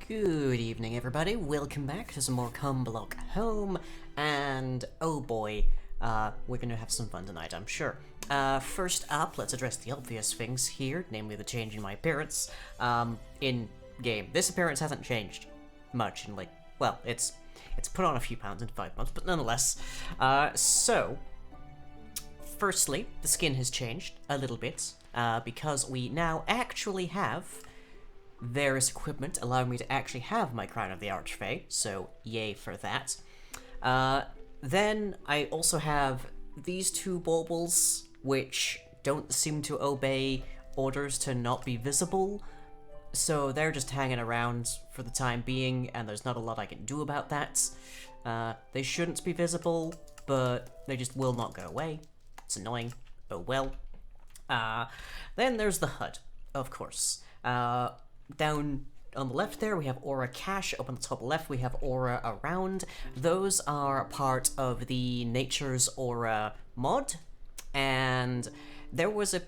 Good evening, everybody. Welcome back to some more Block Home, and oh boy, we're gonna have some fun tonight, I'm sure. First up, let's address the obvious things here, namely the change in my appearance. In game, this appearance hasn't changed much in well, it's put on a few pounds in 5 months, but nonetheless. So, firstly, the skin has changed a little bit, because we now actually have various equipment allowing me to actually have my Crown of the Archfey, so yay for that. Then I also have these two baubles, which don't seem to obey orders to not be visible, so they're just hanging around for the time being, and there's not a lot I can do about that. They shouldn't be visible, but they just will not go away. It's annoying. Oh well. Then there's the HUD, of course. Down on the left there, we have Aura Cache. Up on the top left, we have Aura Around. Those are part of the Nature's Aura mod, and there was a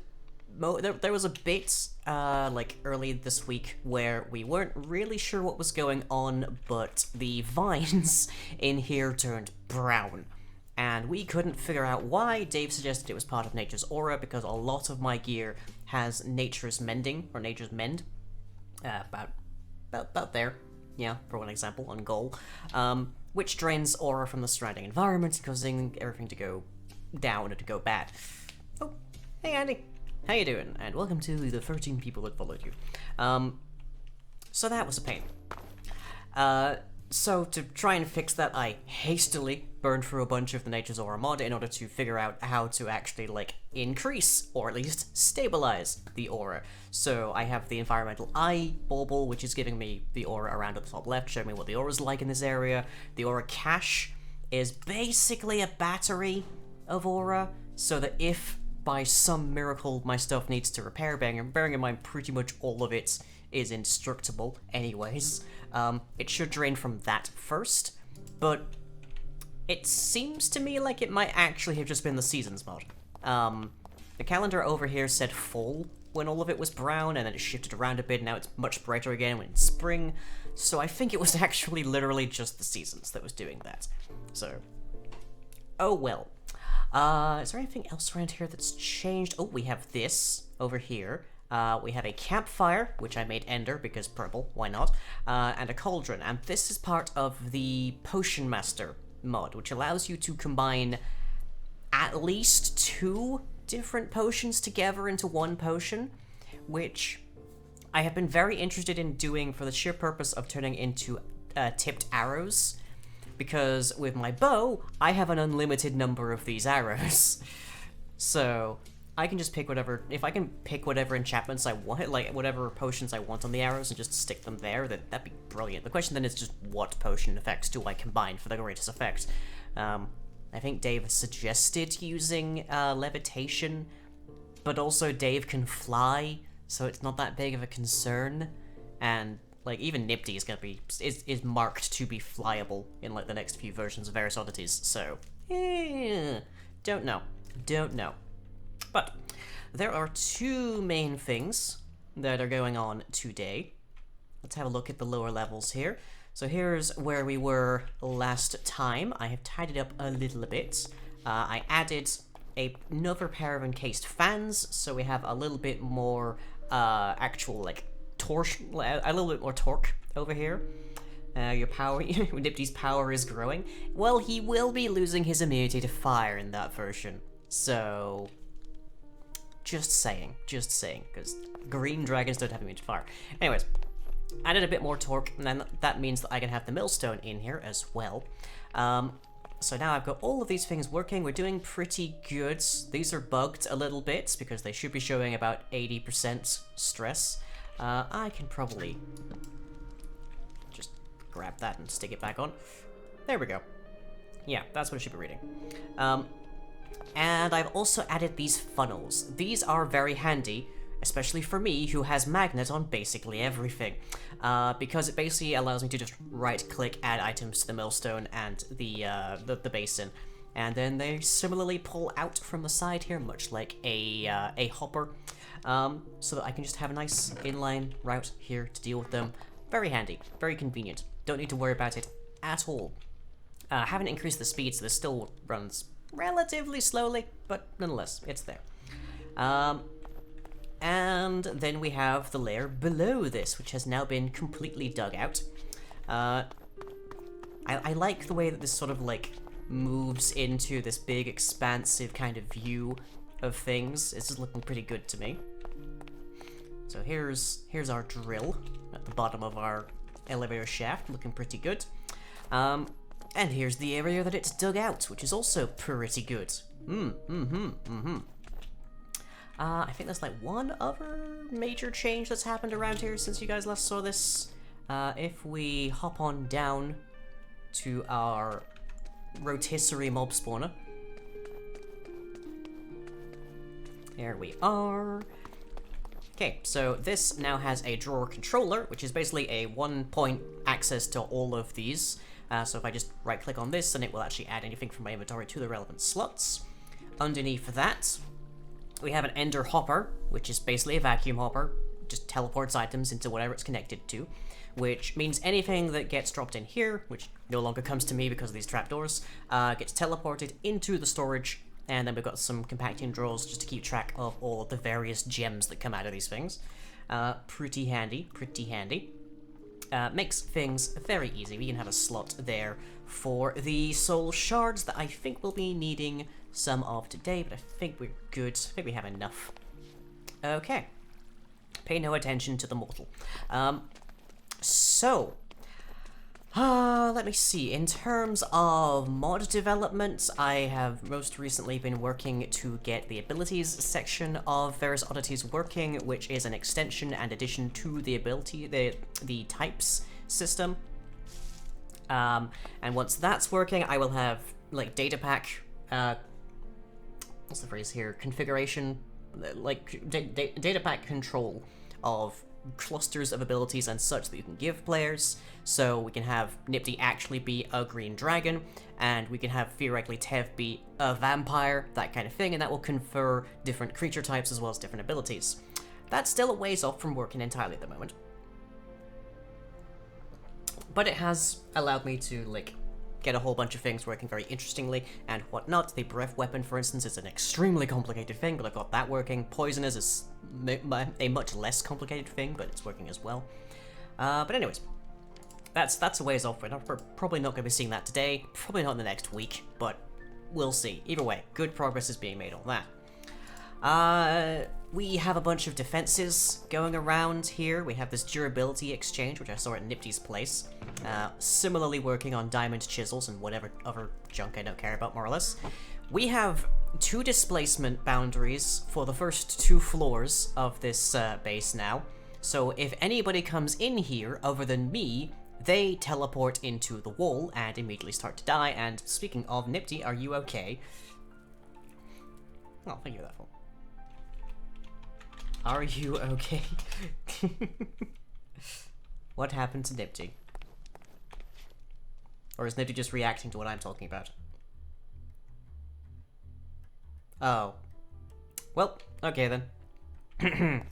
bit early this week where we weren't really sure what was going on, but the vines in here turned brown, and we couldn't figure out why. Dave suggested it was part of Nature's Aura because a lot of my gear has Nature's Mending or Nature's Mend. About there, yeah, for one example, on goal, which drains aura from the surrounding environment, causing everything to go down and to go bad. Oh, hey Andy, how you doing? And welcome to the 13 people that followed you. So that was a pain. So to try and fix that, I hastily burned through a bunch of the Nature's Aura mod in order to figure out how to actually, increase, or at least stabilize, the aura. So I have the Environmental Eye bauble, which is giving me the aura around at the top left, showing me what the aura's like in this area. The Aura Cache is basically a battery of aura, so that if by some miracle my stuff needs to repair, bearing in mind pretty much all of it is indestructible anyways, it should drain from that first, but it seems to me like it might actually have just been the Seasons mod. The calendar over here said fall when all of it was brown, and then it shifted around a bit, and now it's much brighter again when it's spring, so I think it was actually literally just the Seasons that was doing that. So, oh well. Is there anything else around here that's changed? Oh, we have this over here. We have a campfire, which I made Ender, because purple, why not? And a cauldron, and this is part of the Potion Master mod, which allows you to combine at least 2 different potions together into one potion, which I have been very interested in doing for the sheer purpose of turning into tipped arrows, because with my bow, I have an unlimited number of these arrows. So I can just pick whatever, if I can pick whatever enchantments I want, whatever potions I want on the arrows and just stick them there, then that'd be brilliant. The question then is just what potion effects do I combine for the greatest effect? I think Dave suggested using levitation, but also Dave can fly, so it's not that big of a concern, and even Nifty is gonna be is marked to be flyable in the next few versions of Various Oddities. So, don't know. But there are 2 main things that are going on today. Let's have a look at the lower levels here. So here's where we were last time. I have tidied up a little bit. I added another pair of encased fans, so we have a little bit more actual torque, a little bit more torque over here. Your power, Nifty's power is growing. Well, he will be losing his immunity to fire in that version. So, just saying, because green dragons don't have immunity to fire. Anyways, added a bit more torque, and then that means that I can have the millstone in here as well. So now I've got all of these things working. We're doing pretty good. These are bugged a little bit because they should be showing about 80% stress. I can probably grab that and stick it back on. There we go. Yeah, that's what it should be reading. And I've also added these funnels. These are very handy, especially for me, who has magnet on basically everything, because it basically allows me to just right-click, add items to the millstone and the basin, and then they similarly pull out from the side here, much like a hopper, so that I can just have a nice inline route here to deal with them. Very handy, very convenient. Don't need to worry about it at all. Haven't increased the speed, so this still runs relatively slowly, but nonetheless, it's there. And then we have the layer below this, which has now been completely dug out. I like the way that this sort of, like, moves into this big, expansive kind of view of things. This is looking pretty good to me. So here's our drill at the bottom of our elevator shaft, looking pretty good. And here's the area that it's dug out, which is also pretty good. I think there's like one other major change that's happened around here since you guys last saw this. If we hop on down to our rotisserie mob spawner. There we are. Okay, so this now has a drawer controller, which is basically a one-point access to all of these. So if I just right-click on this, then it will actually add anything from my inventory to the relevant slots. Underneath that, we have an ender hopper, which is basically a vacuum hopper. Just teleports items into whatever it's connected to, which means anything that gets dropped in here, which no longer comes to me because of these trapdoors, gets teleported into the storage, and then we've got some compacting drawers just to keep track of all of the various gems that come out of these things. Pretty handy, pretty handy. Makes things very easy. We can have a slot there for the soul shards that I think we'll be needing some of today, but I think we're good. I think we have enough. Okay. Pay no attention to the mortal. Let me see. In terms of mod development, I have most recently been working to get the abilities section of Various Oddities working, which is an extension and addition to the ability, the types system. And once that's working, I will have, like, data pack, what's the phrase here? Configuration, like, data pack control of clusters of abilities and such that you can give players, so we can have Nipty actually be a green dragon, and we can have theoretically Tev be a vampire, that kind of thing, and that will confer different creature types as well as different abilities. That's still a ways off from working entirely at the moment, but it has allowed me to, like, get a whole bunch of things working very interestingly and whatnot. The breath weapon, for instance, is an extremely complicated thing, but I've got that working. Poisoners is a much less complicated thing, but it's working as well. But anyways, that's a ways off. We're probably not going to be seeing that today, probably not in the next week, but we'll see. Either way, good progress is being made on that. We have a bunch of defenses going around here. We have this durability exchange, which I saw at Nipty's place. Similarly working on diamond chisels and whatever other junk I don't care about, more or less. We have 2 displacement boundaries for the first 2 floors of this base now. So if anybody comes in here other than me, they teleport into the wall and immediately start to die. And speaking of, Nipty, are you okay? Oh, thank you for that. Are you okay? What happened to Nipty? Or is Nipty just reacting to what I'm talking about? Oh. Well, okay then. We're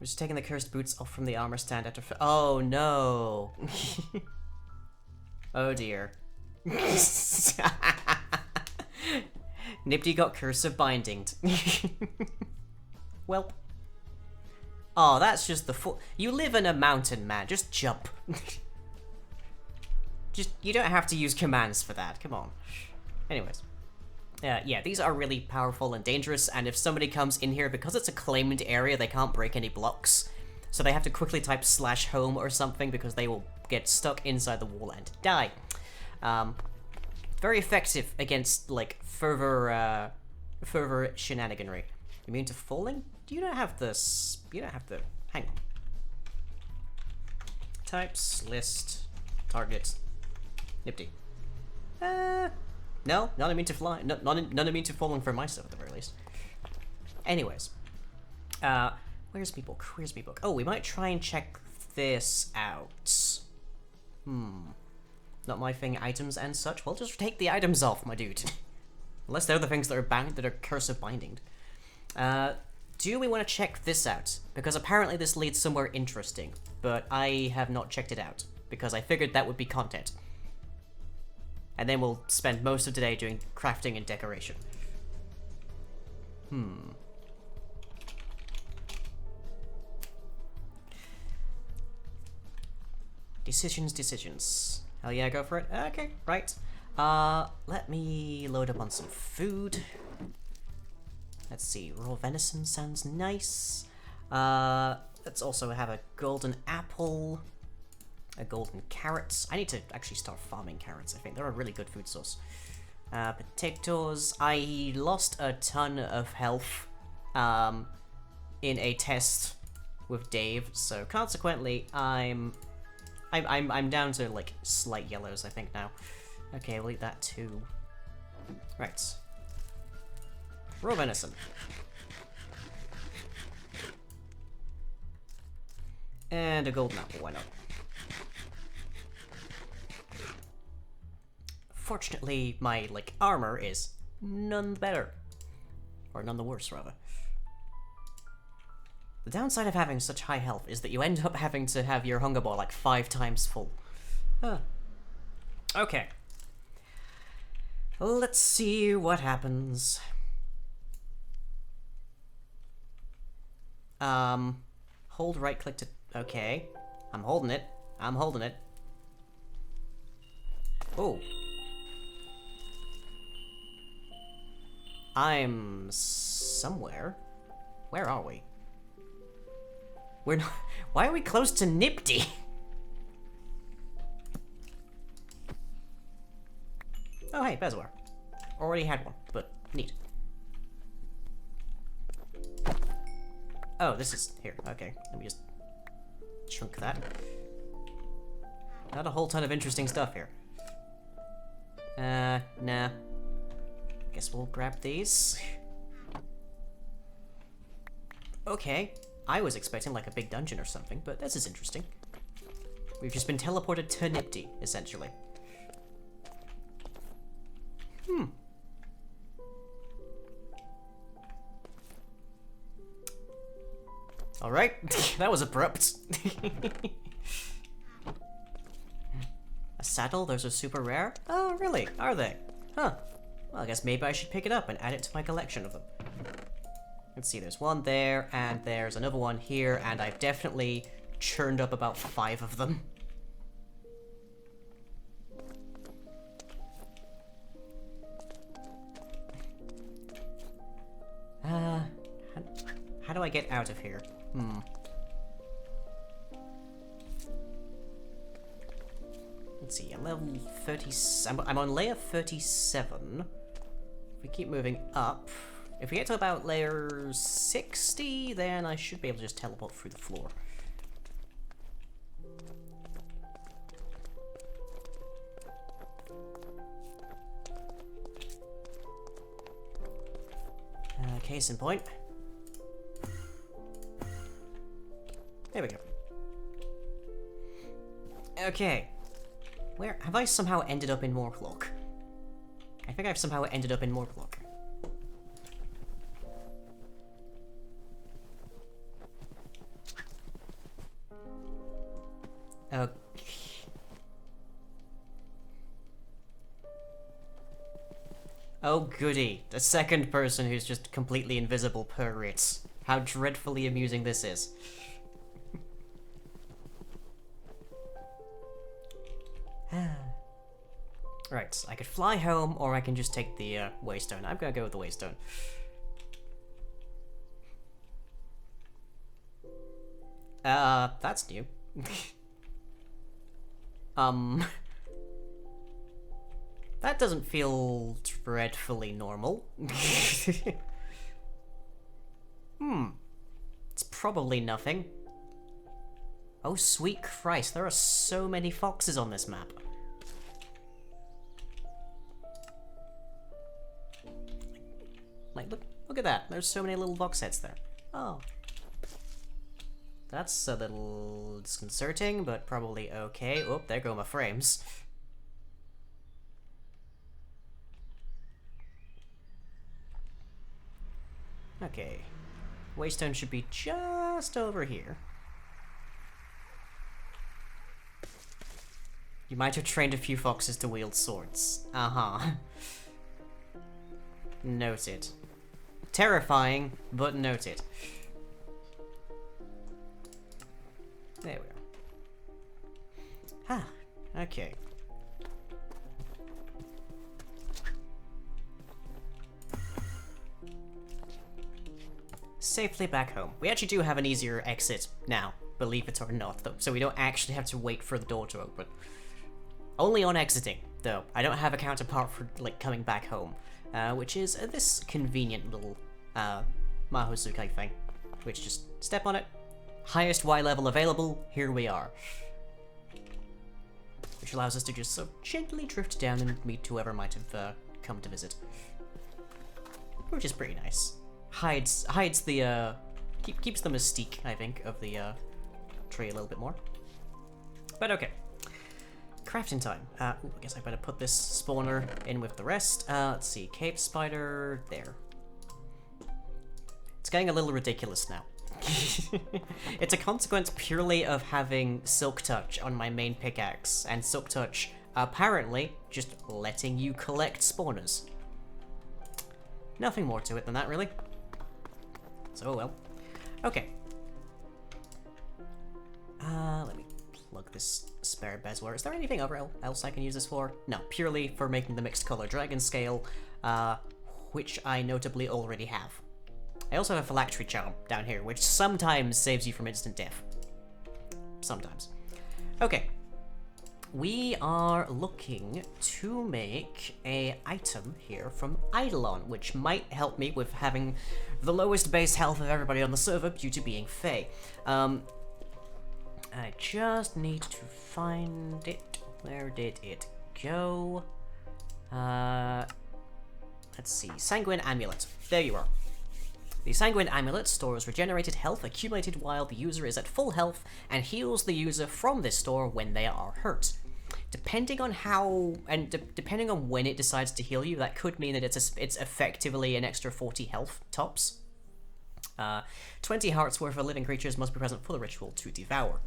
just taking the cursed boots off from the armor stand after oh no! Oh dear. Nipty got cursive bindinged. Well. Oh, that's just the you live in a mountain, man. Just jump. You don't have to use commands for that. Come on. Anyways. Yeah, these are really powerful and dangerous, and if somebody comes in here, because it's a claimed area, they can't break any blocks. So they have to quickly type /home or something, because they will get stuck inside the wall and die. Very effective against, like, further shenaniganry. Immune to falling? You don't have to... Hang on. Types, list, target, nifty. No, not immune to fly. Not immune to falling from my stuff at the very least. Anyways, where's my book? Where's my book? Oh, we might try and check this out. Not my thing. Items and such. Well, just take the items off, my dude. Unless they're the things that are bound, that are cursive binding. Do we want to check this out? Because apparently this leads somewhere interesting, but I have not checked it out because I figured that would be content. And then we'll spend most of today doing crafting and decoration. Decisions. Hell yeah, go for it. Okay, right. Let me load up on some food. Let's see, raw venison sounds nice. Let's also have a golden apple. A golden carrot. I need to actually start farming carrots, I think. They're a really good food source. Potatoes. I lost a ton of health in a test with Dave, so consequently I'm down to like slight yellows, I think, now. Okay, we'll eat that too. Right. Raw venison. And a golden apple, why not? Fortunately, my, like, armor is none the better. Or none the worse, rather. The downside of having such high health is that you end up having to have your hunger bar, like, 5 times full. Huh. Okay. Let's see what happens. Hold right click to... Okay. I'm holding it. I'm holding it. Oh. I'm somewhere. Where are we? We're not... Why are we close to Nifty? Oh, hey, Bezwar. Already had one, but neat. Oh, this is here. Okay, let me just chunk that. Not a whole ton of interesting stuff here. Nah. Guess we'll grab these. Okay, I was expecting like a big dungeon or something, but this is interesting. We've just been teleported to Nifty, essentially. Alright, that was abrupt. A saddle? Those are super rare? Oh, really? Are they? Huh. Well, I guess maybe I should pick it up and add it to my collection of them. Let's see, there's one there, and there's another one here, and I've definitely churned up about 5 of them. How do I get out of here? Let's see, I'm level 37. I'm on layer 37. If we keep moving up, if we get to about layer 60, then I should be able to just teleport through the floor. Case in point. There we go. Okay. Where have I somehow ended up in Morclock? I think I've somehow ended up in Morclock. Okay. Oh goody, the second person who's just completely invisible per Ritz. How dreadfully amusing this is. Right, I could fly home, or I can just take the Waystone. I'm gonna go with the Waystone. That's new. That doesn't feel dreadfully normal. It's probably nothing. Oh, sweet Christ, there are so many foxes on this map. Like, look at that. There's so many little fox heads there. Oh. That's a little disconcerting, but probably okay. Oh, there go my frames. Okay. Waystone should be just over here. You might have trained a few foxes to wield swords. Uh-huh. Noted. Terrifying, but noted. There we are. Ah, okay. Safely back home. We actually do have an easier exit now, believe it or not, though, so we don't actually have to wait for the door to open. Only on exiting, though. I don't have a counterpart for, like, coming back home, which is this convenient little Mahosukai thing, which just step on it. Highest Y level available, here we are. Which allows us to just so gently drift down and meet whoever might have come to visit. Which is pretty nice. Hides the, keeps the mystique, I think, of the tree a little bit more. But okay. Crafting time. I guess I better put this spawner in with the rest. Let's see, Cape Spider, there. It's getting a little ridiculous now. It's a consequence purely of having Silk Touch on my main pickaxe, and Silk Touch apparently just letting you collect spawners. Nothing more to it than that, really. So, well. Okay. Let me plug this spare bezeler. Is there anything else I can use this for? No, purely for making the mixed color dragon scale, which I notably already have. I also have a phylactery charm down here, which sometimes saves you from instant death. Sometimes. Okay. We are looking to make a item here from Eidolon, which might help me with having the lowest base health of everybody on the server due to being Fae. I just need to find it. Where did it go? Let's see. Sanguine Amulet. There you are. The Sanguine Amulet stores regenerated health accumulated while the user is at full health and heals the user from this store when they are hurt. Depending on how, and depending on when it decides to heal you, that could mean that it's effectively an extra 40 health, tops. 20 hearts worth of living creatures must be present for the ritual to devour.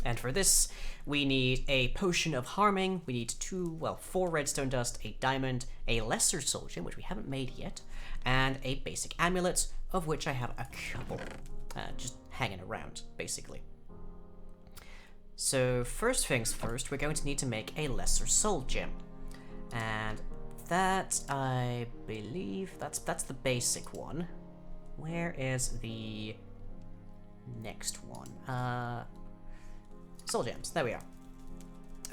And for this, we need a potion of harming, we need 4 redstone dust, a diamond, a lesser soul gem, which we haven't made yet, and a basic amulet, of which I have a couple, just hanging around, basically. So first things first, we're going to need to make a lesser soul gem. And that, I believe, that's the basic one. Where is the next one? Soul gems, there we are.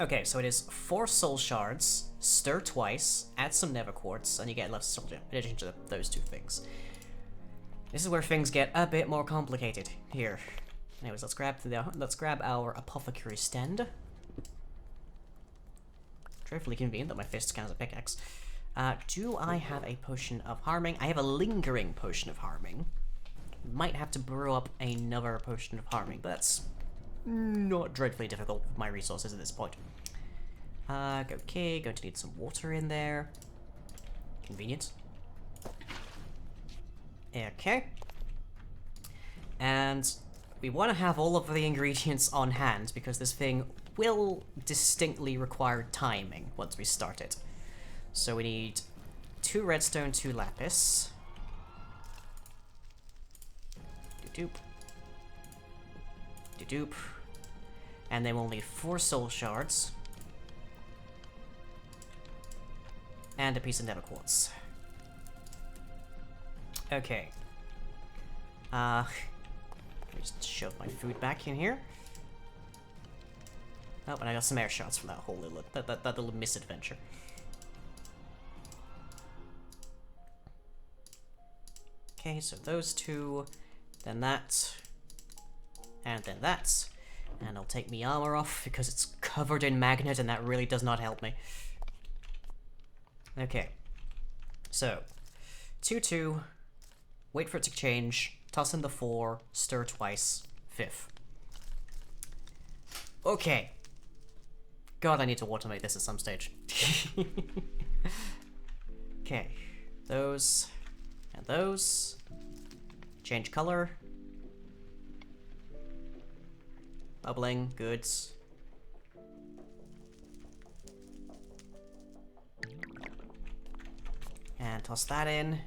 Okay, so it is 4 soul shards, stir twice, add some nether quartz, and you get a lesser soul gem, in addition to those 2 things. This is where things get a bit more complicated here. Anyways, let's grab our apothecary stand. Dreadfully convenient that my fist counts as a pickaxe. Do I have a potion of harming? I have a lingering potion of harming. Might have to brew up another potion of harming, but that's not dreadfully difficult with my resources at this point. Okay, going to need some water in there. Convenient. Okay. And we want to have all of the ingredients on hand, because this thing will distinctly require timing once we start it. So we need 2 redstone, 2 lapis. Doop. Doop. And then we'll need 4 soul shards. And a piece of nether quartz. Okay. Let me just shove my food back in here. Oh, and I got some air shots from that whole little, that little misadventure. Okay, so those 2, then that, and then that. And I'll take my armor off because it's covered in magnet and that really does not help me. Okay. So, 2-2, wait for it to change, toss in the 4, stir twice, 5th. Okay. God, I need to automate this at some stage. Okay. Those, and those. Change color. Bubbling, goods. And toss that in.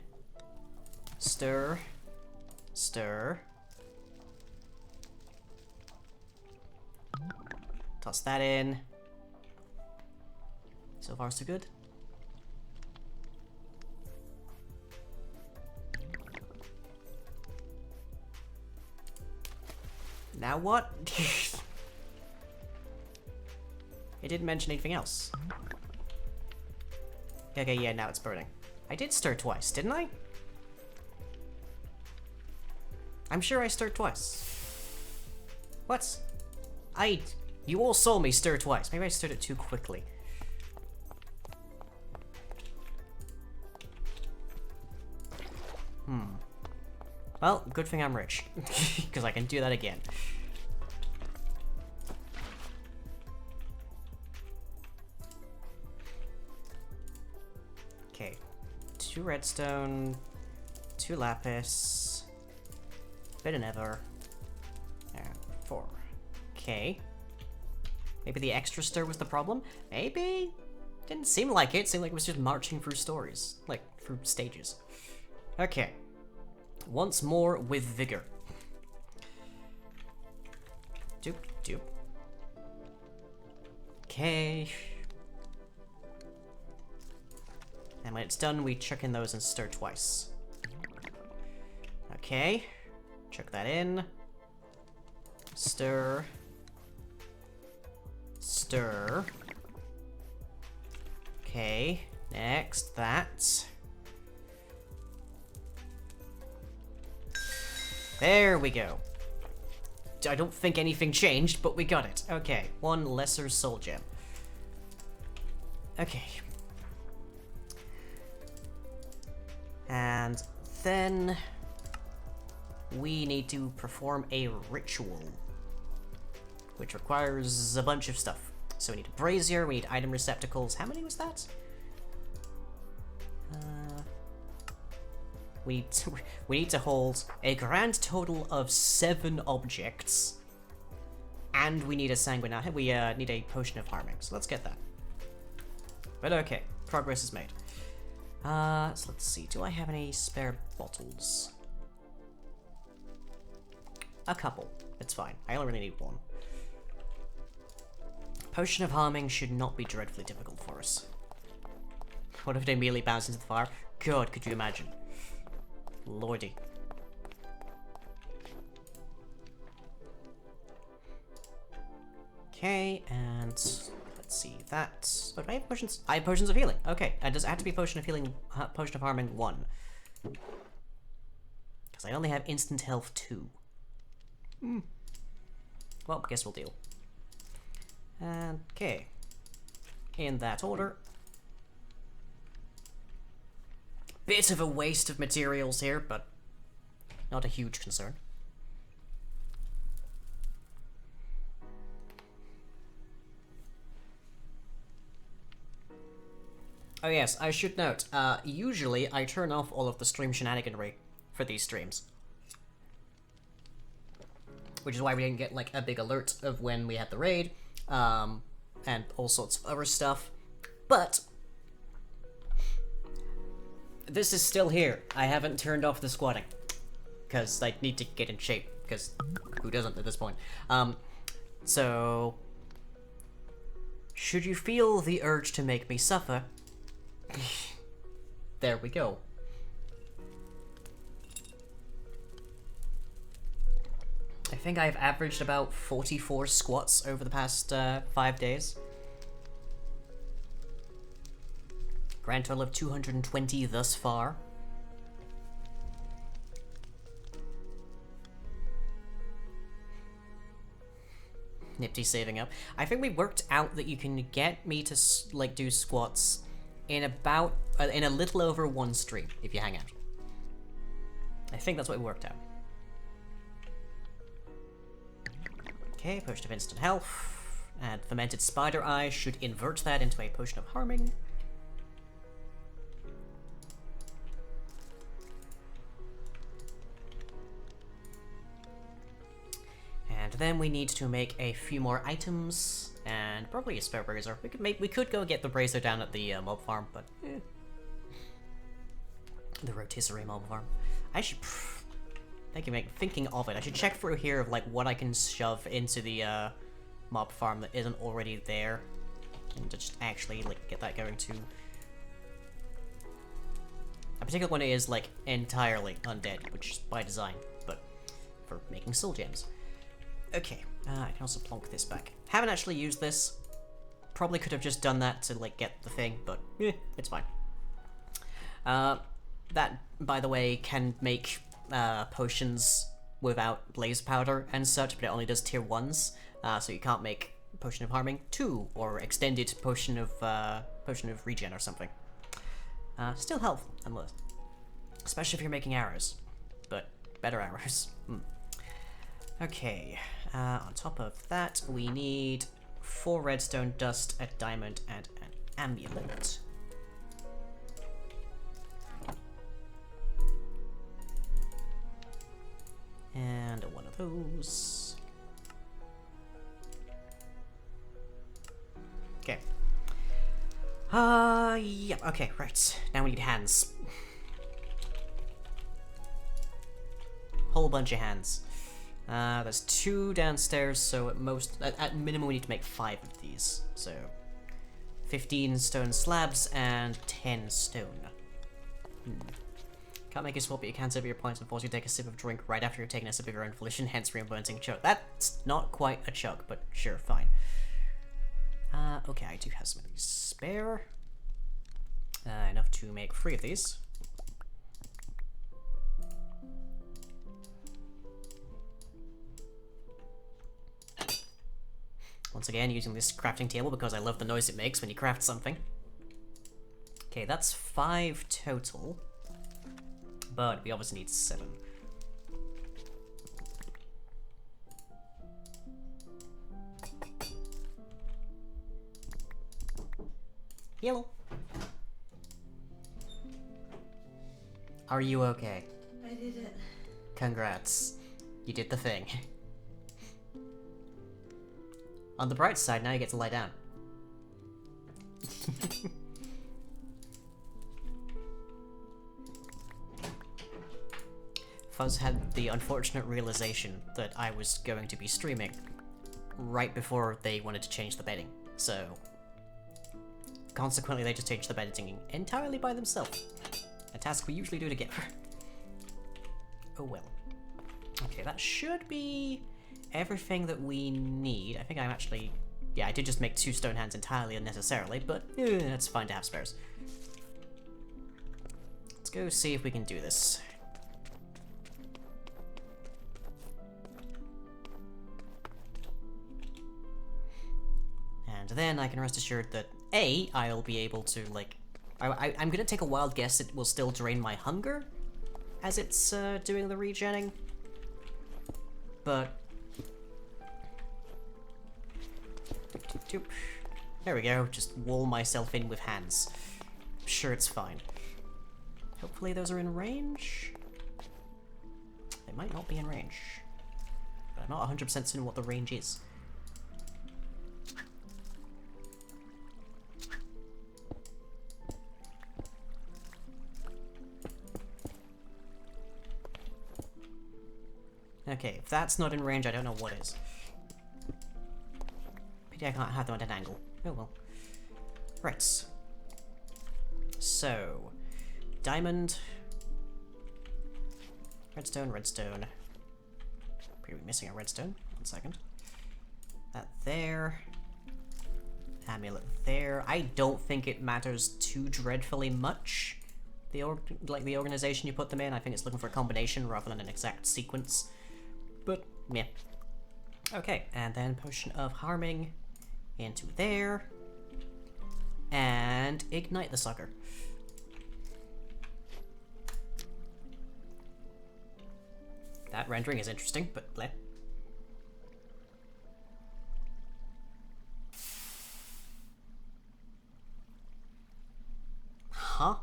Stir. Stir. Toss that in. So far, so good. Now what? It didn't mention anything else. Okay, yeah, now it's burning. I did stir twice, didn't I? I'm sure I stirred twice. What? You all saw me stir twice. Maybe I stirred it too quickly. Well, good thing I'm rich. Because I can do that again. Okay. 2 redstone, 2 lapis, bit of nether, and 4. Okay. Maybe the extra stir was the problem? Maybe? Didn't seem like it. It seemed like it was just marching through stories. Like, through stages. Okay. Once more with vigor. Doop, doop. Okay. And when it's done, we chuck in those and stir twice. Okay. Chuck that in. Stir. Stir. Okay. Next, that. There we go. I don't think anything changed, but we got it. Okay, 1 lesser soul gem. Okay. And then we need to perform a ritual, which requires a bunch of stuff. So we need a brazier, we need item receptacles. How many was that? We need to hold a grand total of 7 objects, and we need a sanguinary. We need a potion of harming. So let's get that. But okay, progress is made. So let's see. Do I have any spare bottles? A couple. It's fine. I only really need 1. Potion of harming should not be dreadfully difficult for us. What if they immediately bounce into the fire? God, could you imagine? Lordy. Okay, and let's see that. But I have potions. I have potions of healing. Okay, does it have to be potion of healing? Potion of harming 1. Because I only have instant health 2. Well, I guess we'll deal. And okay, in that order. Bit of a waste of materials here, but not a huge concern. Oh yes, I should note, usually I turn off all of the stream shenaniganry for these streams. Which is why we didn't get, like, a big alert of when we had the raid, and all sorts of other stuff. But this is still here. I haven't turned off the squatting, because I need to get in shape, because who doesn't at this point? So should you feel the urge to make me suffer, there we go. I think I've averaged about 44 squats over the past 5 days. Grand total of 220 thus far. Nipty saving up. I think we worked out that you can get me to like do squats in about in a little over 1 stream if you hang out. I think that's what we worked out. Okay, potion of instant health, and fermented spider eye should invert that into a potion of harming. And then we need to make a few more items, and probably a spare brazier. We could go get the brazier down at the mob farm, but the rotisserie mob farm. I should. Thinking of it, I should check through here of like what I can shove into the mob farm that isn't already there, and just actually like get that going too. A particular one is like entirely undead, which is by design, but for making soul gems. Okay, I can also plonk this back. Haven't actually used this. Probably could have just done that to like get the thing, but it's fine. That, by the way, can make potions without blaze powder and such, but it only does tier 1s, so you can't make potion of harming 2 or extended potion of regen or something. Still helpful, nonetheless. Especially if you're making arrows, but better arrows. Okay, on top of that, we need 4 redstone dust, a diamond, and an amulet. And one of those. Okay. Yeah, okay, right. Now we need hands. Whole bunch of hands. There's 2 downstairs, so at minimum we need to make 5 of these. So 15 stone slabs and 10 stone. Can't make a swap, but you can save your points and force you to take a sip of drink right after you're taking a sip of your own volition, hence reimplementing chug. That's not quite a chug, but sure, fine. Okay, I do have some of these spare. Enough to make 3 of these. Once again, using this crafting table because I love the noise it makes when you craft something. Okay, that's 5 total. But we obviously need 7. Hello. Are you okay? I did it. Congrats. You did the thing. On the bright side, now you get to lie down. Fuzz had the unfortunate realization that I was going to be streaming right before they wanted to change the bedding, so consequently they just changed the bedding entirely by themselves. A task we usually do together. Oh well. Okay, that should be everything that we need. I think I'm actually... Yeah, I did just make 2 stone hands entirely unnecessarily, but that's fine to have spares. Let's go see if we can do this. And then I can rest assured that A, I'll be able to, like... I'm gonna take a wild guess it will still drain my hunger as it's doing the regenning. But... There we go, just wall myself in with hands. I'm sure it's fine. Hopefully those are in range? They might not be in range. But I'm not 100% certain what the range is. Okay, if that's not in range, I don't know what is. Pity I can't have them at an angle. Oh well. Right. So, diamond, redstone, redstone. Pretty missing a redstone. 1 second. That there. Amulet there. I don't think it matters too dreadfully much. The organization you put them in. I think it's looking for a combination rather than an exact sequence. But yeah. Okay, and then Potion of Harming into there. And ignite the sucker. That rendering is interesting, but bleh. Huh?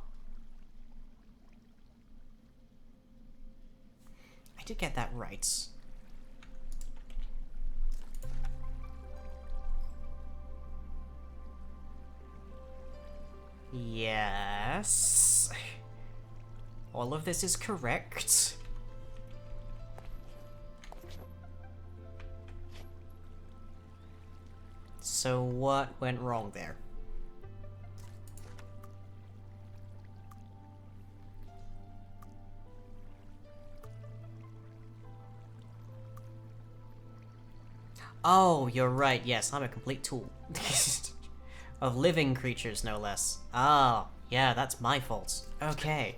I did get that right. Yes. All of this is correct. So what went wrong there? Oh, you're right. Yes, I'm a complete tool. Of living creatures, no less. Oh, yeah, that's my fault. Okay.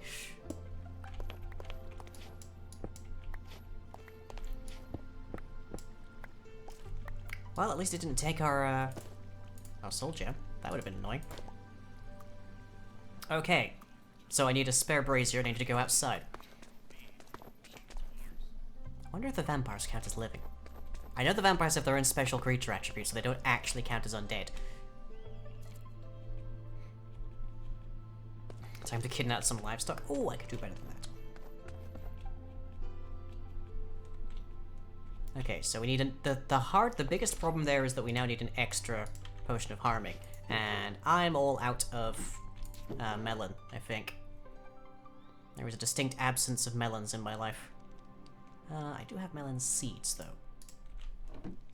Well, at least it didn't take our soul gem. That would have been annoying. Okay. So I need a spare brazier and I need to go outside. I wonder if the vampires count as living. I know the vampires have their own special creature attributes, so they don't actually count as undead. Time to kidnap some livestock. Oh, I could do better than that. Okay, so we need the biggest problem there is that we now need an extra potion of harming. And I'm all out of melon, I think. There was a distinct absence of melons in my life. I do have melon seeds, though.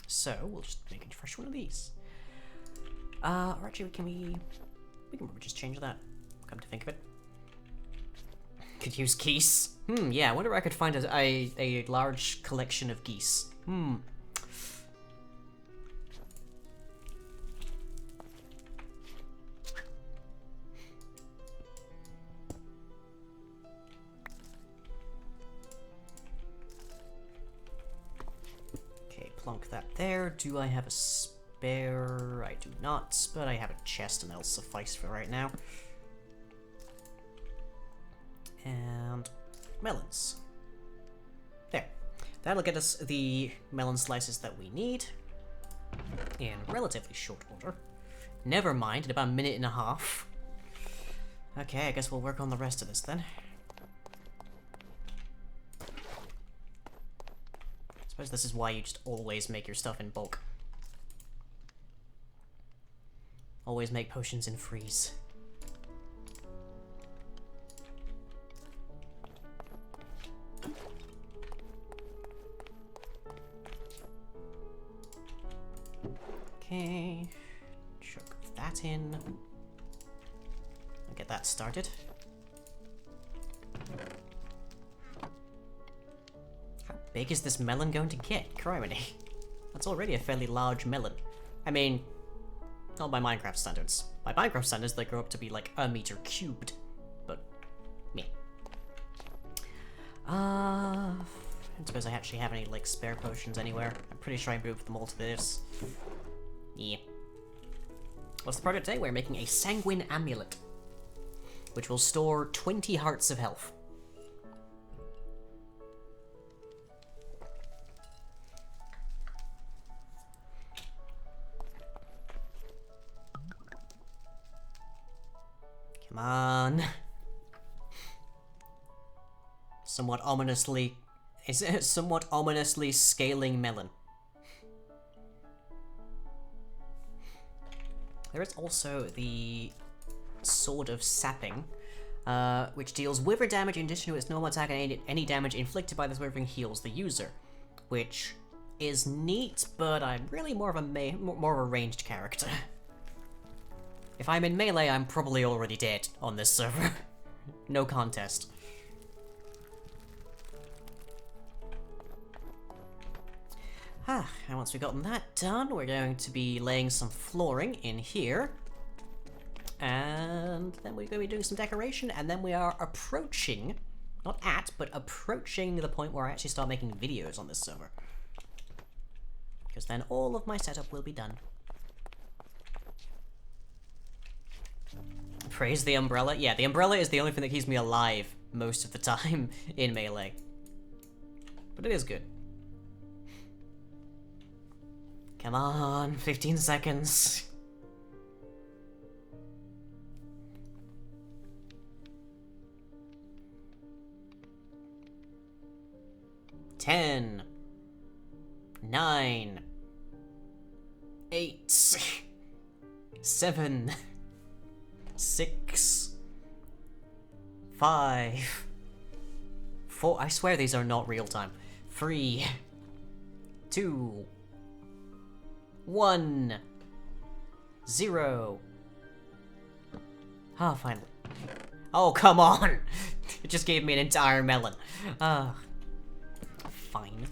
So, we'll just make a fresh one of these. Or actually, we can probably just change that, come to think of it. Could use geese. Yeah, I wonder if I could find a large collection of geese. Okay, plonk that there. Do I have a spare? I do not, but I have a chest and that'll suffice for right now. And melons. There. That'll get us the melon slices that we need in relatively short order. Never mind, in about a minute and a half. Okay, I guess we'll work on the rest of this then. I suppose this is why you just always make your stuff in bulk. Always make potions in freeze. Okay, chuck that in. I'll get that started. How big is this melon going to get? Criminy. That's already a fairly large melon. I mean, not by Minecraft standards. By Minecraft standards, they grow up to be like a meter cubed. But, meh. I don't suppose I actually have any, like, spare potions anywhere. I'm pretty sure I moved them all to this. Yeah. What's the project today? We're making a sanguine amulet, which will store 20 hearts of health. Come on. Somewhat ominously scaling melon. There is also the Sword of Sapping, which deals wither damage in addition to its normal attack, and any damage inflicted by this withering heals the user, which is neat, but I'm really more of a ranged character. If I'm in melee, I'm probably already dead on this server. No contest. And once we've gotten that done, we're going to be laying some flooring in here. And then we're going to be doing some decoration, and then we are approaching, not at, but approaching the point where I actually start making videos on this server. because then all of my setup will be done. Praise the umbrella. Yeah, the umbrella is the only thing that keeps me alive most of the time in Melee. But it is good. Come on, 15 seconds. Ten, 9, 8, 7, 6, 5, 4. I swear these are not real time. 3, 2, 1, 0. Ah, finally. Oh, come on! It just gave me an entire melon. Fine.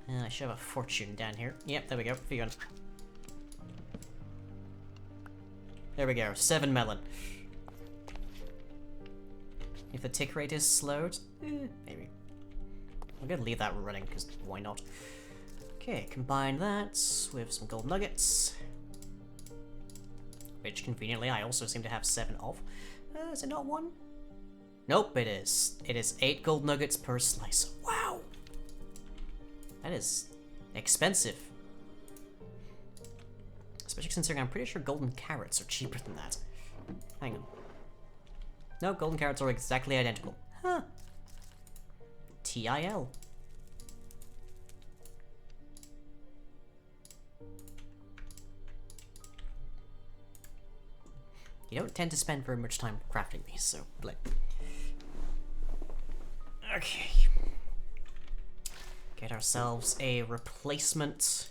I should have a fortune down here. Yep, there we go. Vegan. There we go. 7 melon. If the tick rate is slowed, maybe. I'm gonna leave that running, because why not? Okay, combine that with some gold nuggets. Which, conveniently, I also seem to have 7 of. Is it not 1? Nope, it is. It is 8 gold nuggets per slice. Wow! That is expensive. Especially considering I'm pretty sure golden carrots are cheaper than that. Hang on. No, golden carrots are exactly identical. Huh. TIL. You don't tend to spend very much time crafting these, so like. Okay. Get ourselves a replacement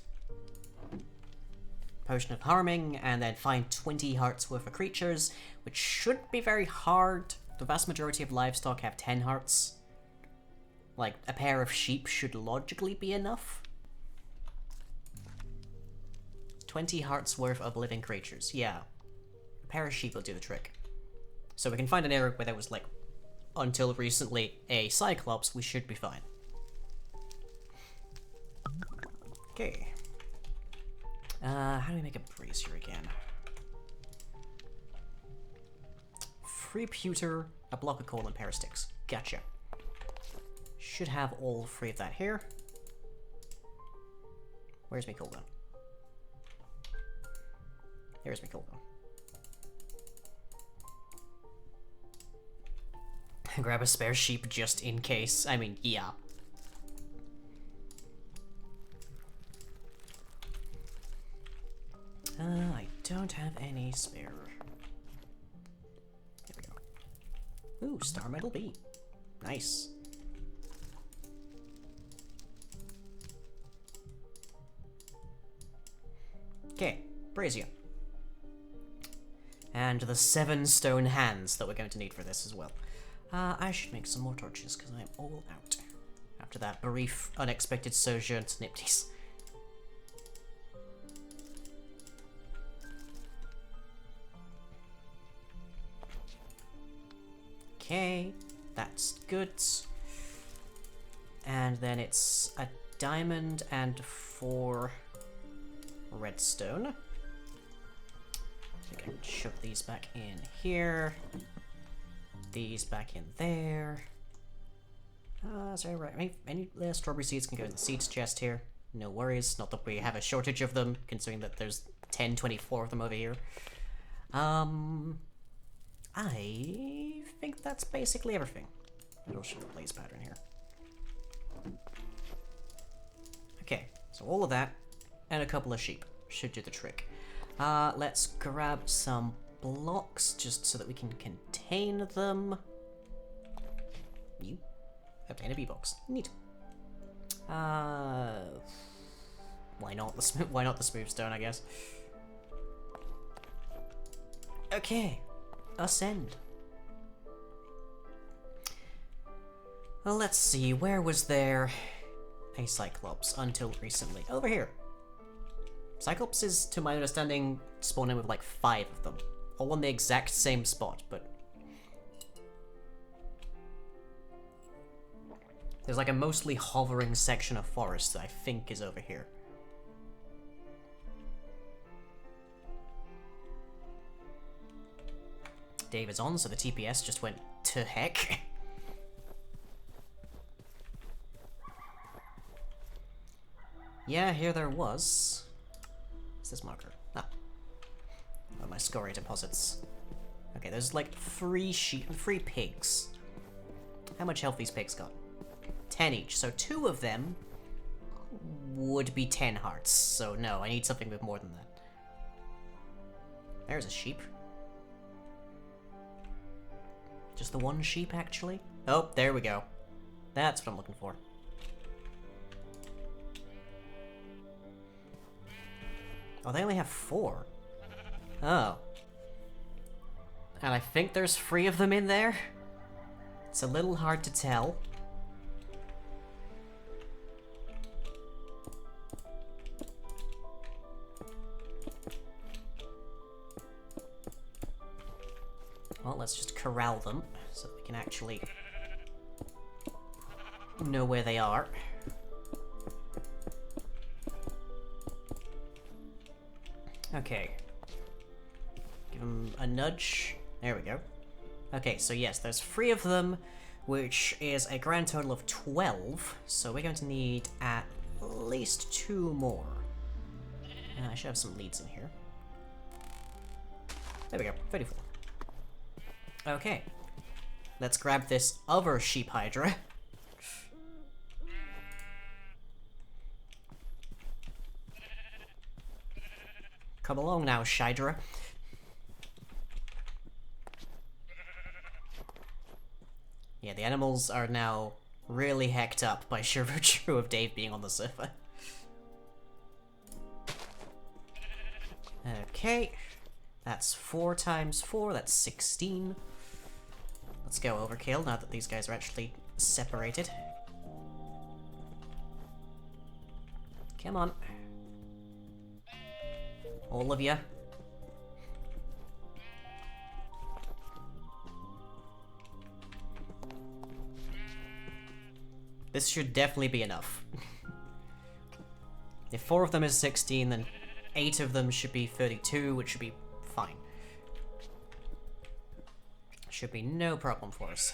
potion of harming, and then find 20 hearts worth of creatures, which should be very hard. The vast majority of livestock have 10 hearts. Like, a pair of sheep should logically be enough. 20 hearts worth of living creatures, yeah. A pair of sheep will do the trick. So we can find an area where there was, like, until recently, a Cyclops, we should be fine. Okay. How do we make a brazier again? Free pewter, a block of coal, and a pair of sticks. Gotcha. Should have all 3 of that here. Where's my coal gun? Here's my coal gun. Grab a spare sheep just in case. I mean, yeah. I don't have any spare. There we go. Ooh, Star Metal B. Nice. Okay, brazier. And the 7 stone hands that we're going to need for this as well. I should make some more torches, because I am all out. After that brief, unexpected sojourn to Nipties. Okay, that's good. And then it's a diamond and 4 redstone. I think I can shove these back in here. These back in there. Is that right? Any strawberry seeds can go in the seeds chest here. No worries. Not that we have a shortage of them, considering that there's 24 of them over here. I think that's basically everything. I'll show the blaze pattern here. Okay, so all of that and a couple of sheep should do the trick. Let's grab some blocks just so that we can contain them. You obtain a bee box. Neat. Why not the smooth stone, I guess. Okay. Ascend. Well, let's see, where was there a Cyclops until recently? Over here. Cyclopses, to my understanding, spawn in with like 5 of them. All on the exact same spot, but... there's like a mostly hovering section of forest that I think is over here. Dave is on, so the TPS just went to heck. Yeah, here there was. What's this marker? Ah. Oh, my scoria deposits. Okay, there's like 3 pigs. How much health these pigs got? 10 each, so 2 of them would be 10 hearts. So no, I need something with more than that. There's a sheep. Just the one sheep, actually? Oh, there we go. That's what I'm looking for. Oh, they only have 4. Oh. And I think there's 3 of them in there? It's a little hard to tell. Well, let's just corral them so that we can actually know where they are. Okay. Give them a nudge. There we go. Okay, so yes, there's 3 of them, which is a grand total of 12, so we're going to need at least 2 more. I should have some leads in here. There we go, 34. Okay. Let's grab this other sheep hydra. Come along now, Shydra. Yeah, the animals are now really hecked up by sheer virtue of Dave being on the server. Okay. That's 4 times 4, that's 16. Let's go overkill now that these guys are actually separated. Come on. All of you. This should definitely be enough. If 4 of them is 16, then 8 of them should be 32, which should be fine. Should be no problem for us.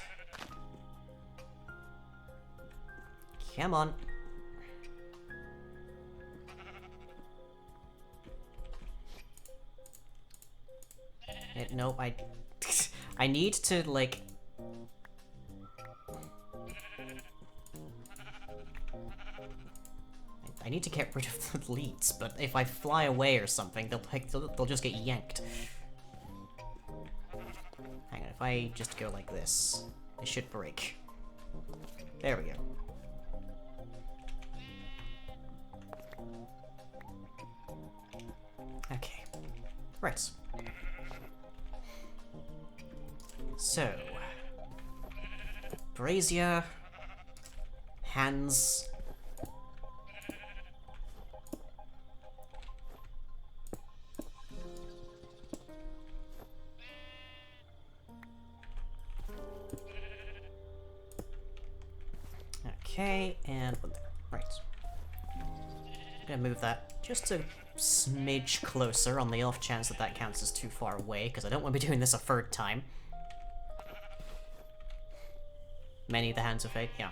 Come on. Nope, I need to, like... I need to get rid of the leads, but if I fly away or something, they'll just get yanked. Hang on, if I just go like this, it should break. There we go. Okay. Right. So, brazier, hands, okay, and one there. Right. I'm gonna move that just a smidge closer on the off chance that that counts as too far away, because I don't want to be doing this a 3rd time. Many of the hands of fate, yeah.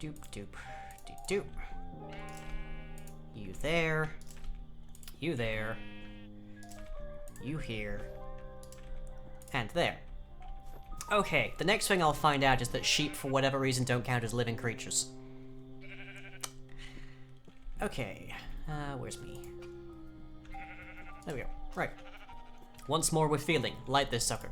Doop, doop, doop, doop. You there. You there. You here. And there. Okay, the next thing I'll find out is that sheep, for whatever reason, don't count as living creatures. Okay, where's me? There we go. Right. Once more with feeling. Light this sucker.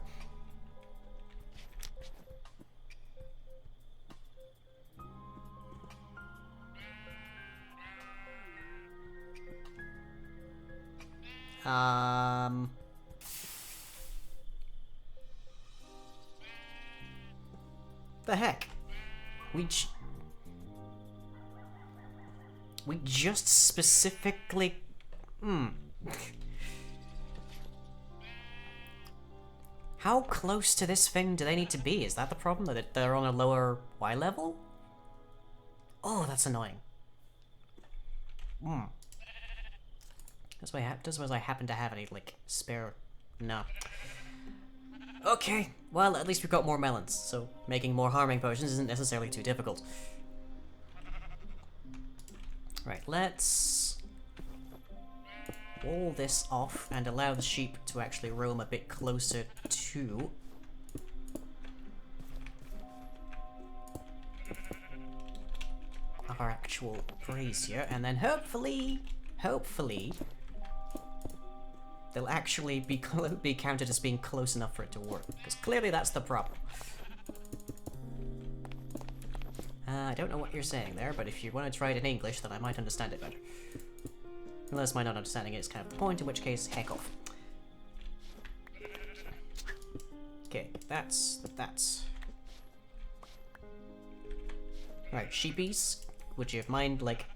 The heck? We just specifically... How close to this thing do they need to be? Is that the problem? That they're on a lower Y level? Oh, that's annoying. Does I happen to have any, like, spare... No. Okay, well, at least we've got more melons, so making more harming potions isn't necessarily too difficult. Right, let's wall this off and allow the sheep to actually roam a bit closer to our actual brazier, and then hopefully, they'll actually be counted as being close enough for it to work, because clearly that's the problem. I don't know what you're saying there, but if you want to try it in English, then I might understand it better. Unless my not understanding it is kind of the point, in which case, heck off. Okay, that's... Right, sheepies, would you mind, like...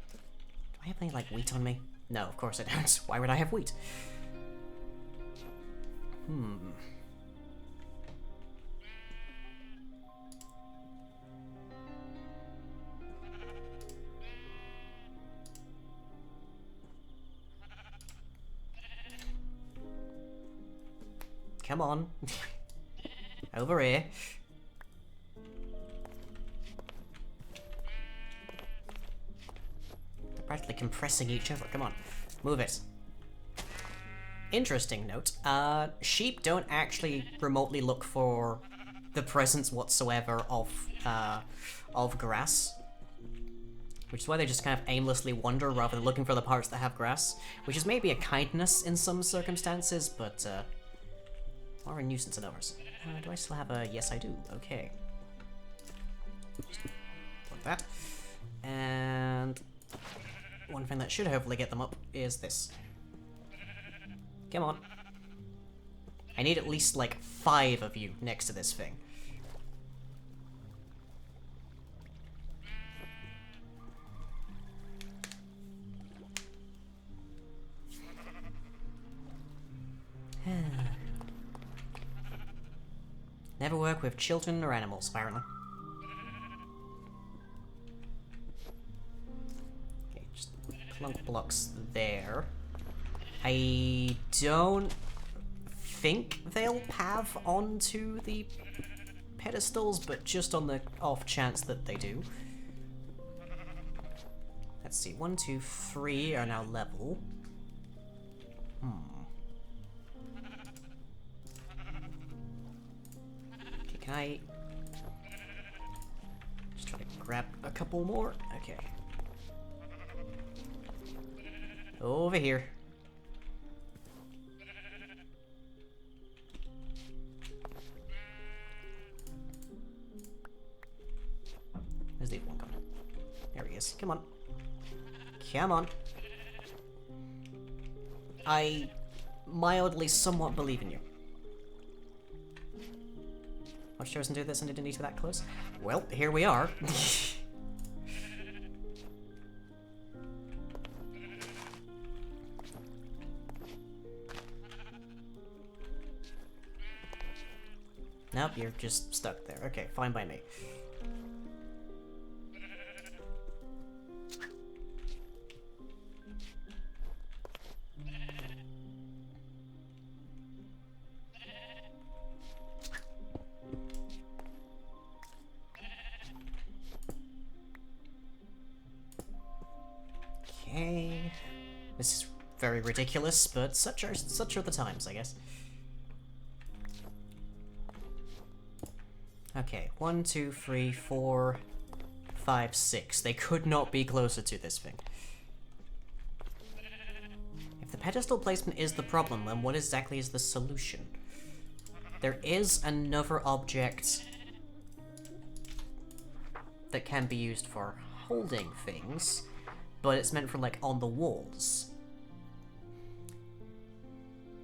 Do I have any, like, wheat on me? No, of course I don't. Why would I have wheat? Come on. Over here. They're practically compressing each other. Come on. Move it. Interesting note. Sheep don't actually remotely look for the presence whatsoever of grass. Which is why they just kind of aimlessly wander rather than looking for the parts that have grass. Which is maybe a kindness in some circumstances, but, or a nuisance in others. Do I still have a... Yes, I do. Okay. Like that. And one thing that should hopefully get them up is this. Come on. I need at least, like, 5 of you next to this thing. Never work with children or animals, apparently. Okay, just plunk blocks there. I don't think they'll path onto the pedestals, but just on the off chance that they do. Let's see, 1, 2, 3 are now level. Okay, can I just try to grab a couple more? Okay. Over here. Where's the other one gone? There he is. Come on. Come on. I mildly somewhat believe in you. I've chosen to do this and didn't need to be that close. Well, here we are. Nope, you're just stuck there. Okay, fine by me. Okay. This is very ridiculous, but such are the times, I guess. Okay, 1, 2, 3, 4, 5, 6. They could not be closer to this thing. If the pedestal placement is the problem, then what exactly is the solution? There is another object that can be used for holding things, but it's meant for, like, on the walls.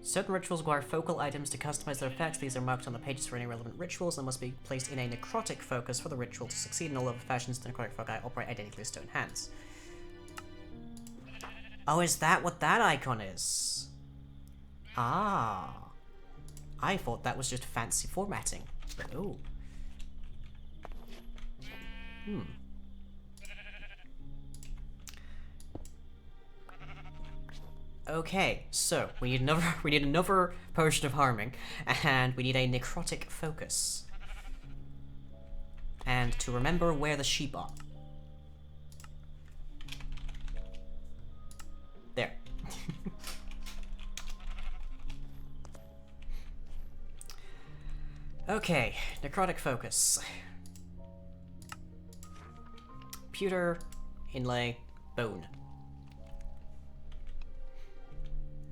Certain rituals require focal items to customize their effects. These are marked on the pages for any relevant rituals and must be placed in a necrotic focus for the ritual to succeed. In all other fashions, the necrotic foci operate identically as stone hands. Oh, is that what that icon is? Ah. I thought that was just fancy formatting. But, oh. Okay, so we need another we need another potion of harming, and we need a necrotic focus. And to remember where the sheep are. There. Okay, necrotic focus. Pewter, inlay, bone.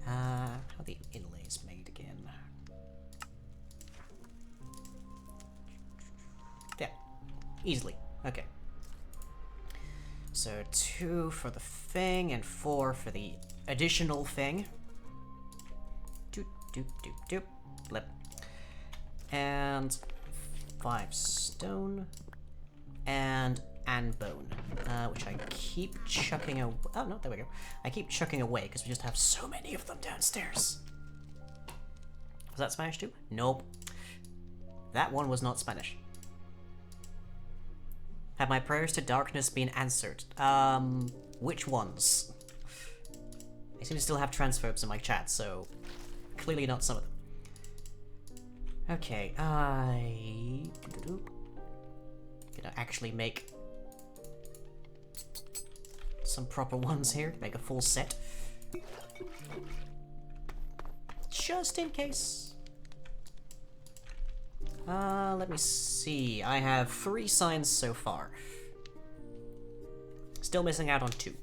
How are the inlays made again? Yeah, easily. Okay. So 2 for the thing and 4 for the additional thing. Doop, doop, doop, doop. Blip. And 5 stone. And bone. Which I keep chucking away. Oh, no, there we go. I keep chucking away because we just have so many of them downstairs. Was that Spanish too? Nope. That one was not Spanish. Have my prayers to darkness been answered? Which ones? I seem to still have transphobes in my chat, so clearly not some of them. Okay, gonna actually make some proper ones here, make a full set. Just in case. Let me see. I have 3 signs so far. Still missing out on 2.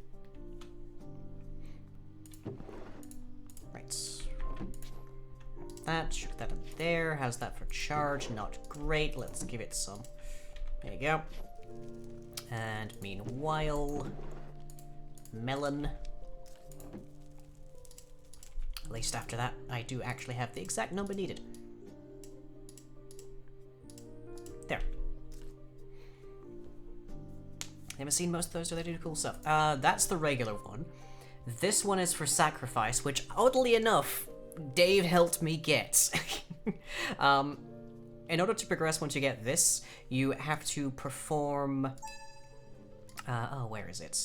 Right. That, shoot that in there. How's that for charge? Not great. Let's give it some. There you go. And meanwhile, melon. At least after that, I do actually have the exact number needed. There. Haven't seen most of those, so they do cool stuff. That's the regular one. This one is for sacrifice, which oddly enough, Dave helped me get. In order to progress once you get this, you have to perform... oh, where is it?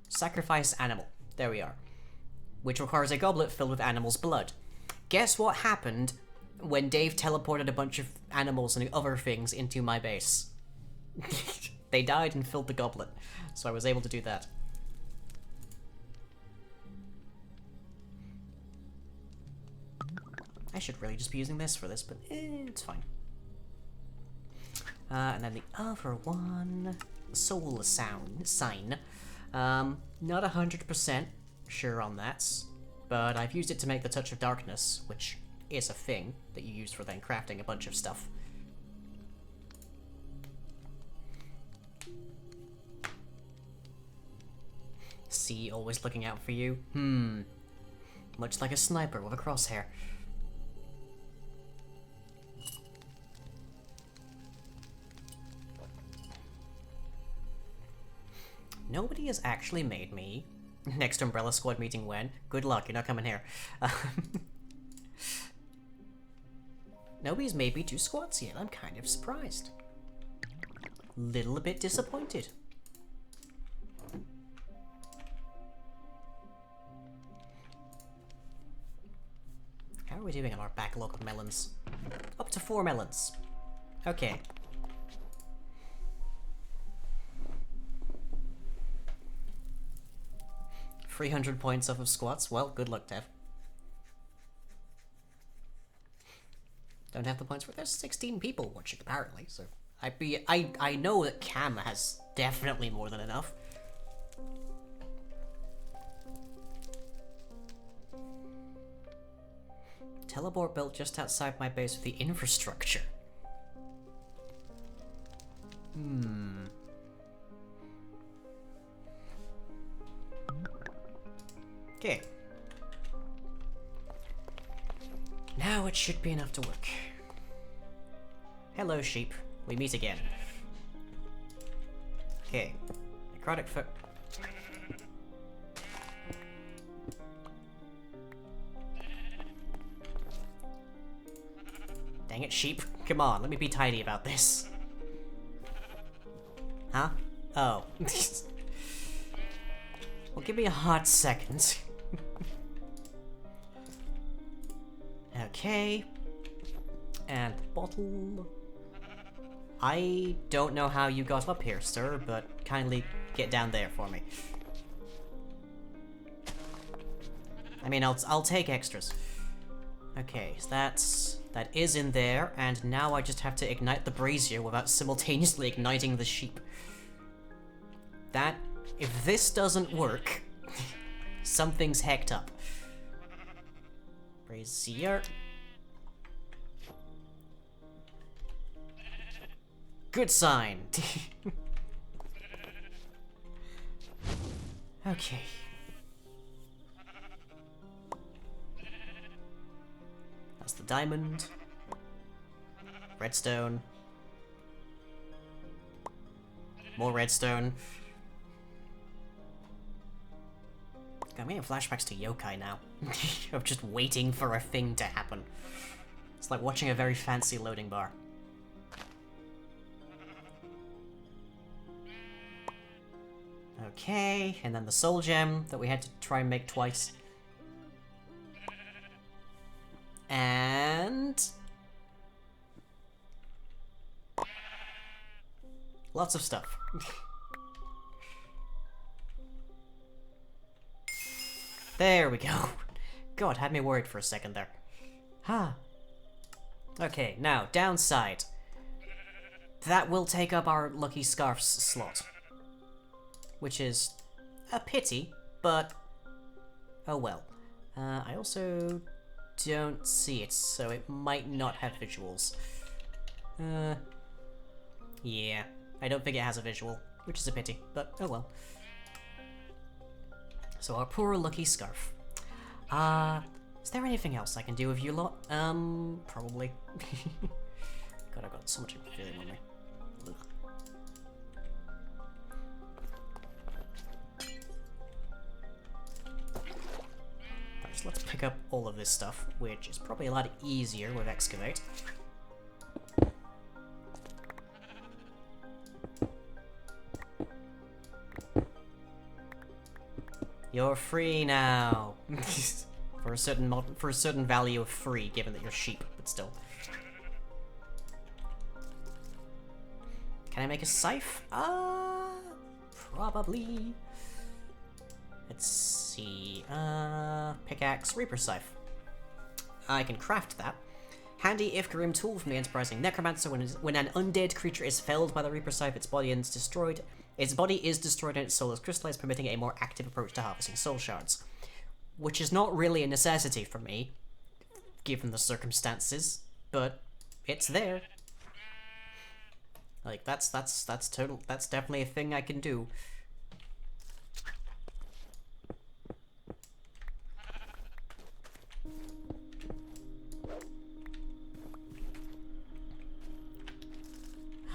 Sacrifice animal. There we are. Which requires a goblet filled with animal's blood. Guess what happened when Dave teleported a bunch of animals and other things into my base? They died and filled the goblet, so I was able to do that. I should really just be using this for this, but it's fine. And then the other one, soul sign. Not 100% sure on that, but I've used it to make the touch of darkness, which is a thing that you use for then crafting a bunch of stuff. See, always looking out for you. Much like a sniper with a crosshair. Nobody has actually made me. Next Umbrella Squad meeting when? Good luck, you're not coming here. Nobody's made me 2 squads yet, I'm kind of surprised. Little bit disappointed. How are we doing on our backlog of melons? Up to 4 melons. Okay. $300 points off of squats. Well, good luck, Dev. Don't have the points for there's 16 people watching apparently, so I know that Cam has definitely more than enough. Teleport built just outside my base with the infrastructure. Okay. Now it should be enough to work. Hello, sheep. We meet again. Okay. Necrotic foot. Dang it, sheep. Come on, let me be tidy about this. Huh? Oh. Well, give me a hot second. Okay. And bottle. I don't know how you got up here, sir, but kindly get down there for me. I mean, I'll take extras. Okay, so that is in there, and now I just have to ignite the brazier without simultaneously igniting the sheep. If this doesn't work, something's hecked up. Brazier. Good sign. Okay. That's the diamond. Redstone. More redstone. I'm getting flashbacks to yokai now. Of just waiting for a thing to happen. It's like watching a very fancy loading bar. Okay, and then the soul gem that we had to try and make twice. And... lots of stuff. There we go. God, had me worried for a second there. Huh. Okay, now, downside. That will take up our Lucky Scarfs slot. Which is a pity, but oh well. I also don't see it, so it might not have visuals. Yeah, I don't think it has a visual, which is a pity, but oh well. So our poor Lucky Scarf. Is there anything else I can do with you lot? Probably. God, I've got so much feeling on me. Ugh. So let's pick up all of this stuff, which is probably a lot easier with Excavate. You're free now. for a certain value of free, given that you're sheep, but still. Can I make a scythe? Probably. Let's see. Pickaxe, Reaper Scythe. I can craft that. Handy if grim tool from the enterprising necromancer. When an undead creature is felled by the Reaper Scythe, its body is destroyed. Its body is destroyed and its soul is crystallized, permitting a more active approach to harvesting soul shards. Which is not really a necessity for me, given the circumstances, but it's there. Like that's definitely a thing I can do.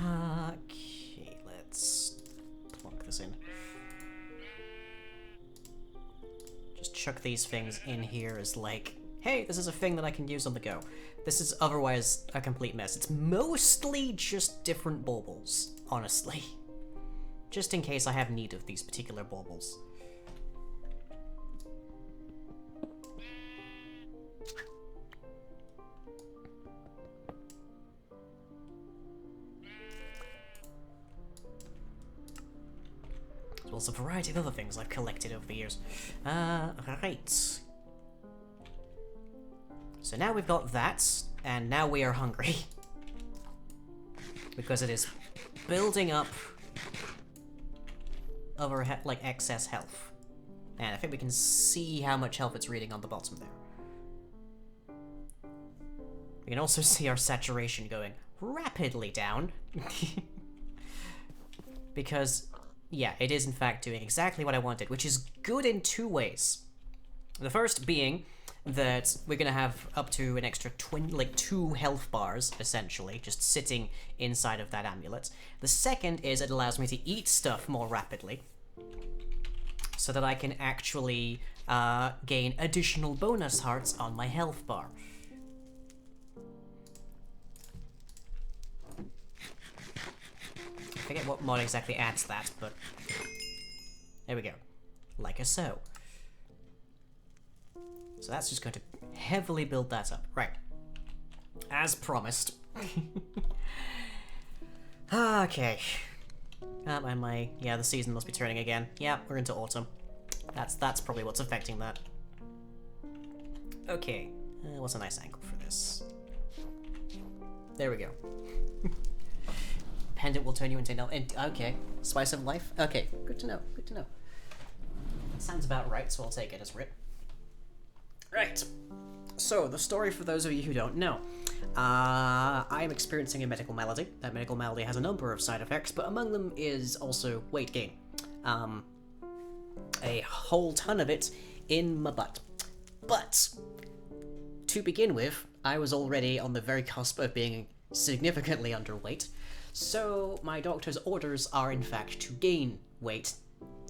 Okay, let's plunk this in. Just chuck these things in here as like, hey, this is a thing that I can use on the go. This is otherwise a complete mess. It's mostly just different baubles, honestly. Just in case I have need of these particular baubles. As well as a variety of other things I've collected over the years. Right. So now we've got that, and now we are hungry. Because it is building up over like excess health. And I think we can see how much health it's reading on the bottom there. We can also see our saturation going rapidly down. Because, yeah, it is in fact doing exactly what I wanted, which is good in two ways. The first being that we're gonna have up to an extra 2 health bars, essentially, just sitting inside of that amulet. The second is it allows me to eat stuff more rapidly, so that I can actually gain additional bonus hearts on my health bar. I forget what mod exactly adds that, but there we go. like so. So that's just going to heavily build that up. Right. As promised. Okay. And yeah, the season must be turning again. Yeah, we're into autumn. That's probably what's affecting that. Okay. What's a nice angle for this? There we go. Pendant will turn you into okay. Spice of life? Okay, good to know, good to know. That sounds about right, so I'll take it as writ. Right. So, the story for those of you who don't know. I am experiencing a medical malady. That medical malady has a number of side effects, but among them is also weight gain. A whole ton of it in my butt. But, to begin with, I was already on the very cusp of being significantly underweight, so my doctor's orders are in fact to gain weight,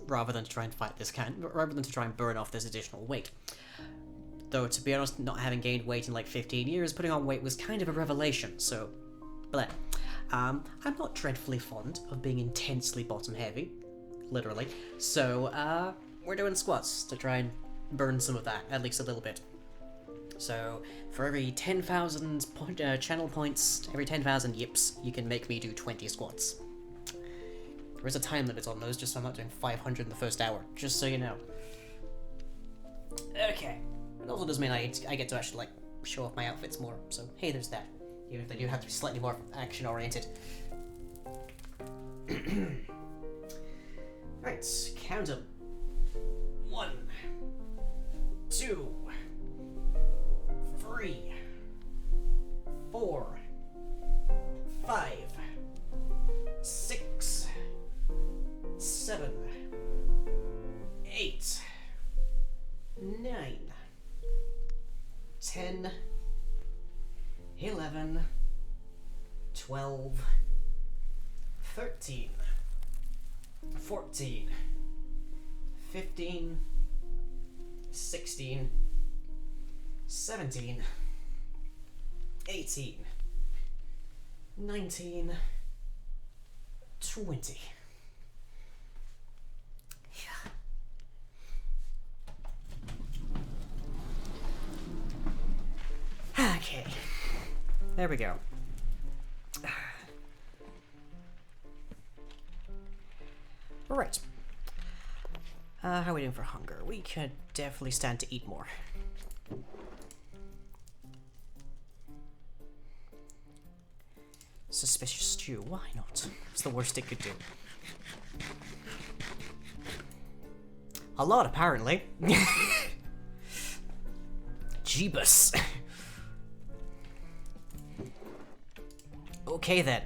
rather than to try and rather than to try and burn off this additional weight. Though, to be honest, not having gained weight in like 15 years, putting on weight was kind of a revelation, so bleh. I'm not dreadfully fond of being intensely bottom heavy, literally, so we're doing squats to try and burn some of that, at least a little bit. So, for every 10,000 channel points, every 10,000 yips, you can make me do 20 squats. There is a time limit on those, just so I'm not doing 500 in the first hour, just so you know. Okay. It also does mean I get to actually, like, show off my outfits more, so hey, there's that. Even if they do have to be slightly more action-oriented. Right, count them. 1, 2, 3, 4, 5, 6, 7, 8, 9, 10, 11, 12, 13, 14, 15, 16, 17, 18, 19, 20. Okay, there we go. Alright. How are we doing for hunger? We could definitely stand to eat more. Suspicious stew, why not? It's the worst it could do. A lot, apparently. Jeebus. Okay then.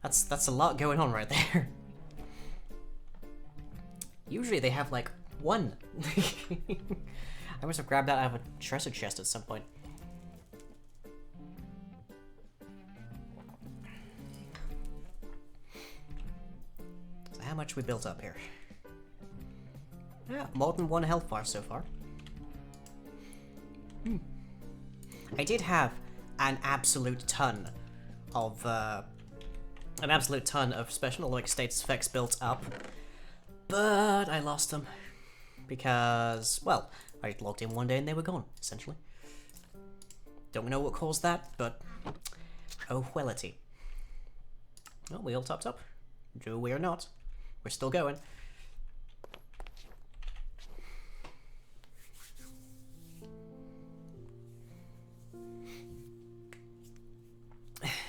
That's a lot going on right there. Usually they have like one. I must have grabbed that out of a treasure chest at some point. So how much we built up here? Yeah, more than 1 health bar so far. I did have an absolute ton of special like status effects built up, but I lost them because, well, I logged in one day and they were gone, essentially. Don't know what caused that, but oh wellity. Well, we all topped up. Do we or not? We're still going.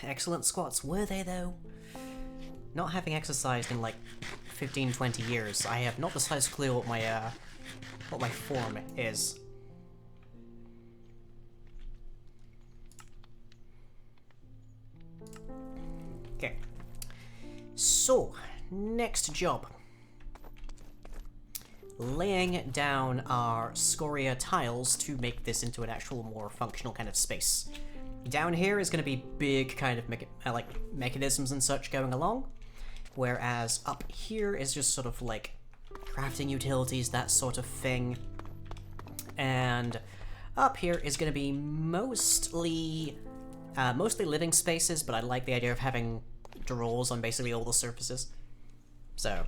Excellent squats, were they though? Not having exercised in like 15-20 years, I have not the slightest clue what my form is. Okay. So, next job. Laying down our scoria tiles to make this into an actual more functional kind of space. Down here is going to be big kind of mechanisms and such going along, whereas up here is just sort of like crafting utilities, that sort of thing. And up here is going to be mostly living spaces, but I like the idea of having drawers on basically all the surfaces. So,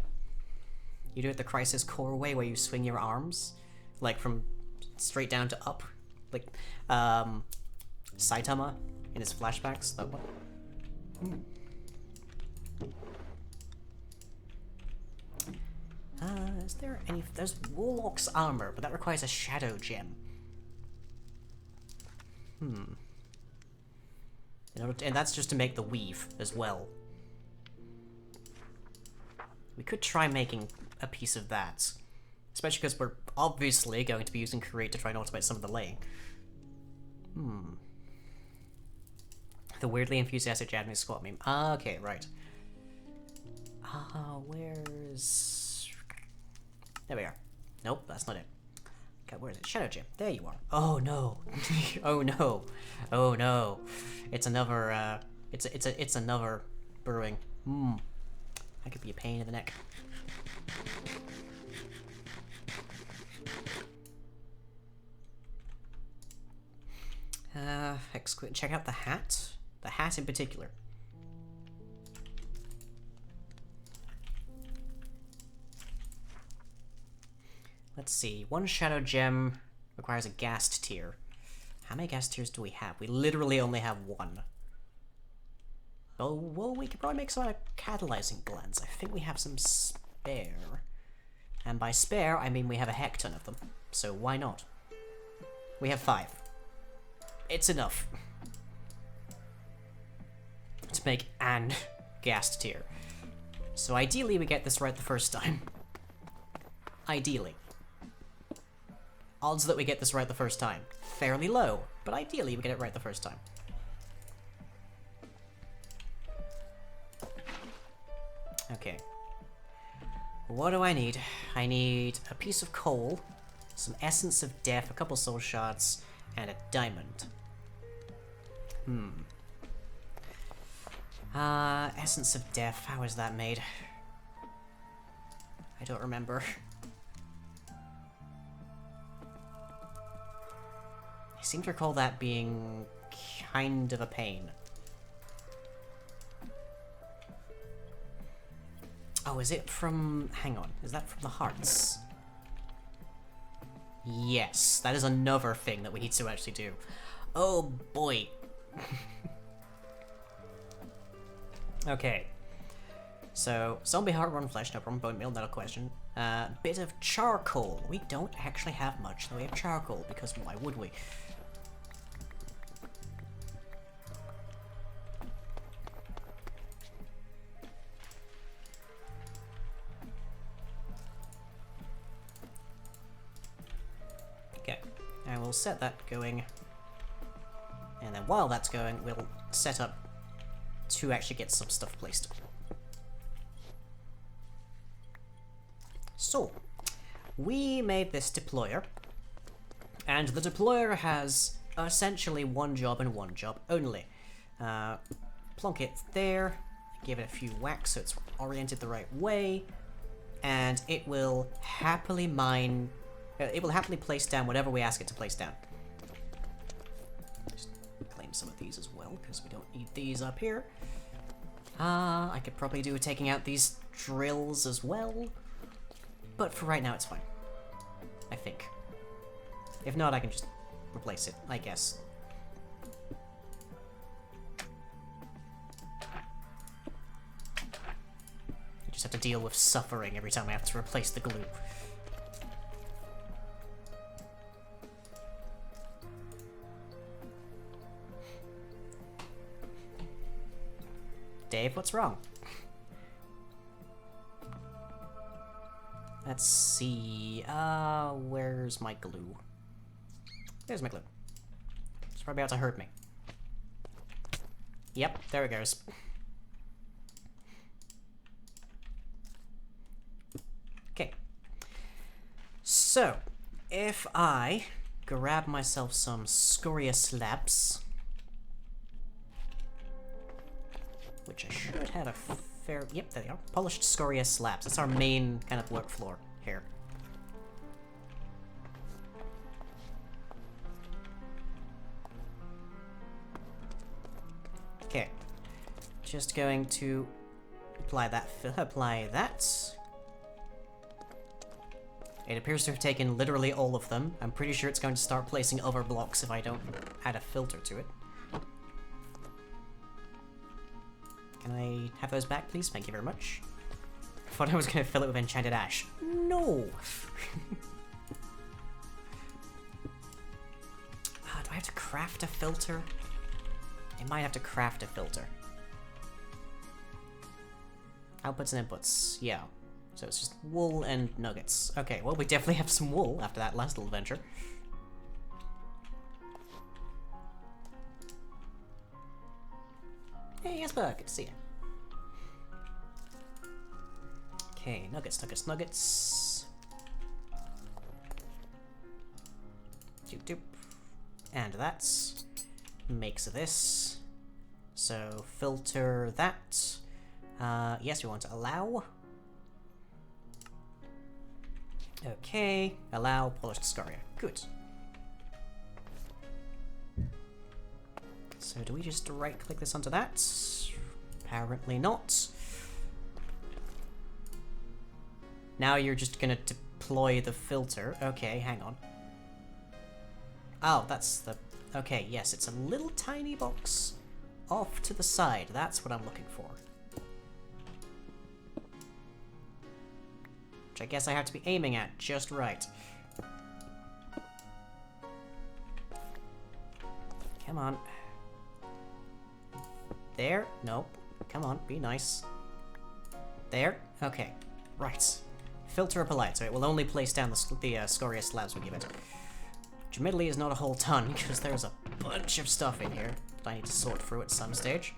You do it the Crisis Core way, where you swing your arms, like from straight down to up, like Saitama in his flashbacks. That one. Is there any? There's Warlock's armor, but that requires a shadow gem. In order to, and that's just to make the weave as well. We could try making a piece of that. Especially because we're obviously going to be using Create to try and automate some of the laying. The weirdly enthusiastic Japanese squat meme. Ah, okay, right. Where's... There we are. Nope, that's not it. God, where is it? Shadow Gem. There you are. Oh no. Oh no. Oh no. It's another, it's another brewing. That could be a pain in the neck. Check out the hat. The hat in particular. Let's see. One shadow gem requires a ghast tier. How many ghast tiers do we have? We literally only have one. Oh, well, we could probably make some catalyzing glands. I think we have some spare. And by spare, I mean we have a heck ton of them. So why not? We have 5. It's enough to make an ghast tier. So ideally we get this right the first time. Ideally. Odds that we get this right the first time. Fairly low, but ideally we get it right the first time. Okay. What do I need? I need a piece of coal, some Essence of Death, a couple soul shards, and a diamond. Essence of Death, how is that made? I don't remember. I seem to recall that being kind of a pain. Oh, is it from... Hang on, is that from the hearts? Yes, that is another thing that we need to actually do. Oh boy. Okay. So, zombie heart, run flesh, no problem, bone meal, not a question. Bit of charcoal. We don't actually have much in the way of charcoal, because why would we? Okay, and we'll set that going. And then while that's going, we'll set up to actually get some stuff placed. So, we made this deployer, and the deployer has essentially one job and one job only. Plonk it there, give it a few whacks so it's oriented the right way, and it will happily mine, it will happily place down whatever we ask it to place down. Just claim some of these as well, because we don't need these up here. I could probably do with taking out these drills as well. But for right now, it's fine. I think. If not, I can just replace it, I guess. You just have to deal with suffering every time I have to replace the glue. Dave, what's wrong? Let's see, where's my glue? There's my glue. It's probably about to hurt me. Yep, there it goes. Okay. So, if I grab myself some scoria slabs, which I should have a fair... Yep, there they are. Polished scoria slabs. That's our main kind of workflow here. Okay. Just going to apply that. It appears to have taken literally all of them. I'm pretty sure it's going to start placing other blocks if I don't add a filter to it. Can I have those back, please? Thank you very much. I thought I was going to fill it with enchanted ash. No! Do I have to craft a filter? I might have to craft a filter. Outputs and inputs, yeah. So it's just wool and nuggets. Okay, well we definitely have some wool after that last little adventure. Hey, Jesper, good to see you. Okay, nuggets, nuggets, nuggets. Doop doop. And that's makes this. So filter that. Yes, we want to allow. Okay, allow polished scoria. Good. So do we just right-click this onto that? Apparently not. Now you're just gonna deploy the filter. Okay, hang on. Oh, that's the... Okay, yes, it's a little tiny box off to the side. That's what I'm looking for. Which I guess I have to be aiming at just right. Come on. There? Nope. Come on, be nice. There? Okay. Right. Filter up a light, so it will only place down the scoria slabs we give it. Which admittedly is not a whole ton, because there's a bunch of stuff in here that I need to sort through at some stage.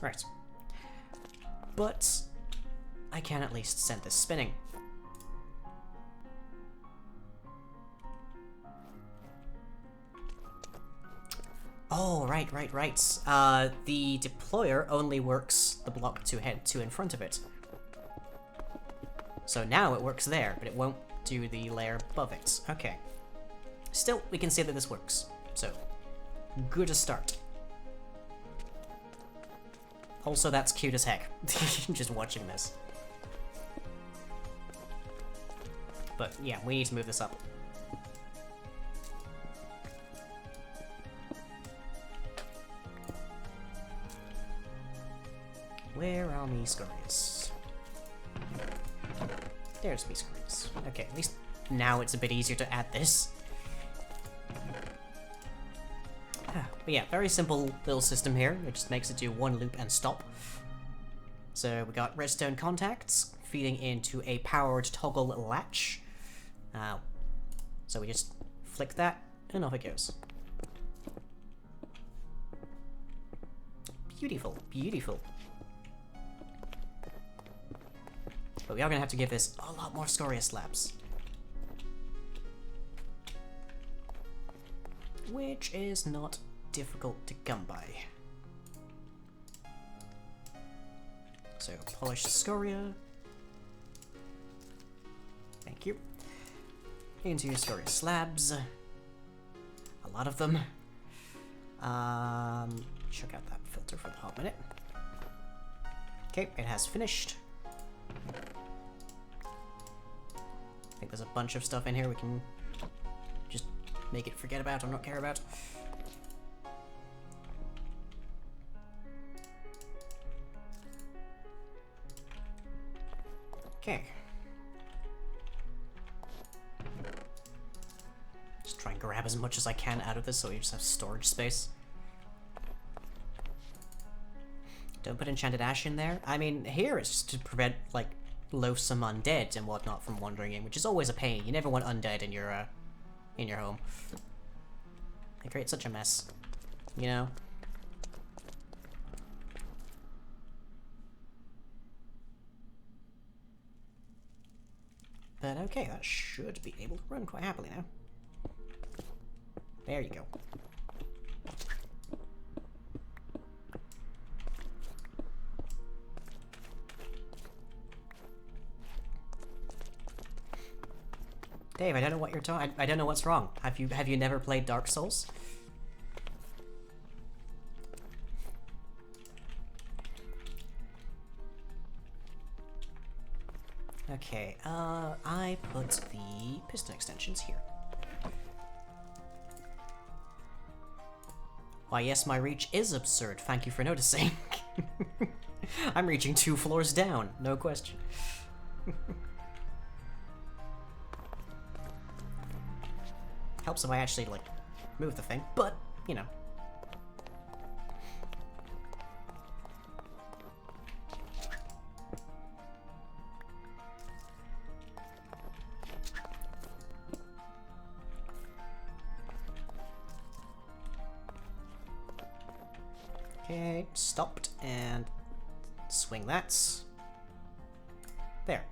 Right. But I can at least send this spinning. Oh, right. The deployer only works the block to head to in front of it. So now it works there, but it won't do the layer above it. Okay. Still, we can see that this works. So, good a start. Also, that's cute as heck. Just watching this. But yeah, we need to move this up. Where are me scurries? There's me scurries. Okay, at least now it's a bit easier to add this. But yeah, very simple little system here. It just makes it do one loop and stop. So we got redstone contacts feeding into a powered toggle latch. So we just flick that and off it goes. Beautiful, beautiful. But we are going to have to give this a lot more scoria slabs. Which is not difficult to come by. So, polished scoria. Thank you. Into your scoria slabs. A lot of them. Check out that filter for the hot minute. Okay, it has finished. I think there's a bunch of stuff in here we can just make it forget about or not care about. Okay. Just try and grab as much as I can out of this so we just have storage space. Don't put enchanted ash in there. I mean, here it's just to prevent, like, loathsome undead and whatnot from wandering in, which is always a pain. You never want undead in your home. They create such a mess, you know? But okay, that should be able to run quite happily now. There you go. Dave, I don't know what you're talking. I don't know what's wrong. Have you never played Dark Souls? Okay, I put the piston extensions here. Why, yes, my reach is absurd. Thank you for noticing. I'm reaching 2 floors down, no question. Helps if I actually, like, move the thing, but, you know. Okay, stopped, and swing that. There.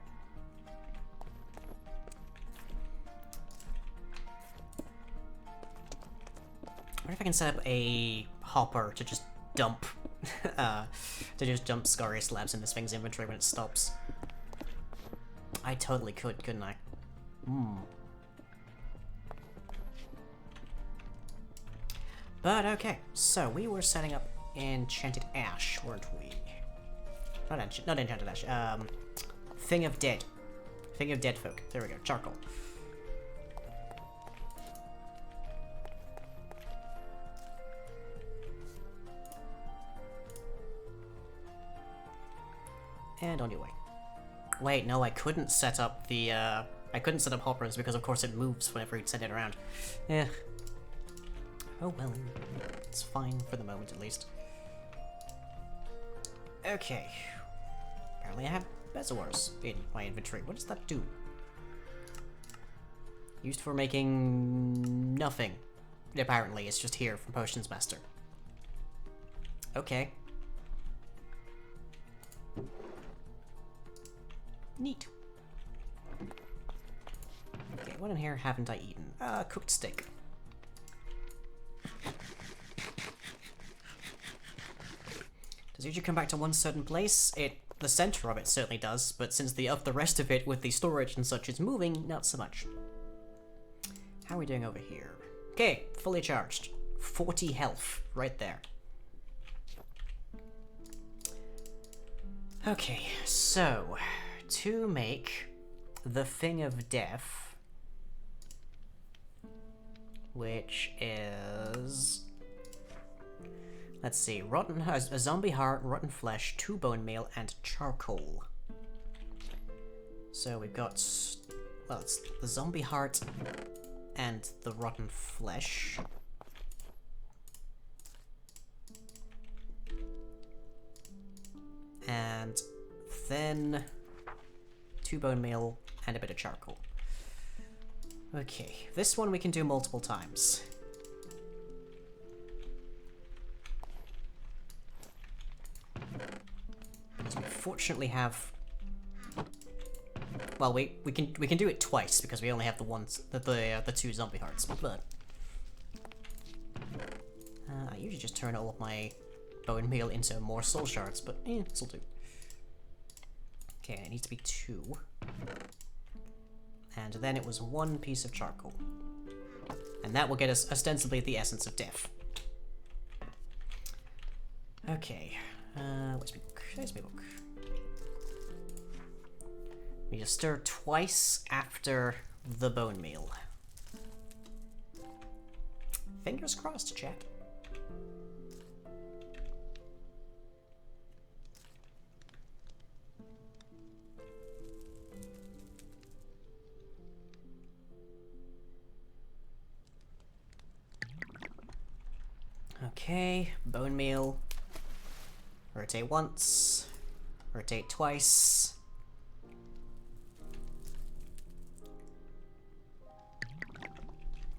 I wonder if I can set up a hopper to just dump, scarry slabs in this thing's inventory when it stops. I totally could, couldn't I? But okay, so we were setting up Enchanted Ash, weren't we? Not Enchanted Ash, Thing of Dead. Thing of Dead Folk. There we go, charcoal. And on your way. Wait, no, I couldn't set up the, I couldn't set up hoppers because of course it moves whenever you send it around. Yeah. Oh well, it's fine for the moment at least. Okay. Apparently I have Bezoars in my inventory. What does that do? Used for making nothing. Apparently, it's just here from Potions Master. Okay. Neat. Okay, what in here haven't I eaten? Cooked steak. Does it usually come back to one certain place? The center of it certainly does, but since the rest of it with the storage and such is moving, not so much. How are we doing over here? Okay, fully charged. 40 health, right there. Okay, so to make the Thing of Death, which is, let's see, a zombie heart, rotten flesh, 2 bone meal, and charcoal. So we've got, well, it's the zombie heart and the rotten flesh. And then 2 bone meal and a bit of charcoal. Okay, this one we can do multiple times. So we fortunately have, well, we can do it twice because we only have the 2 zombie hearts, but I usually just turn all of my bone meal into more soul shards, but this'll do. Okay, it needs to be 2. And then it was 1 piece of charcoal. And that will get us ostensibly the essence of death. Okay. Where's my book? There's my book. We just stir twice after the bone meal. Fingers crossed, chat. Okay, bone meal. Rotate once. Rotate twice.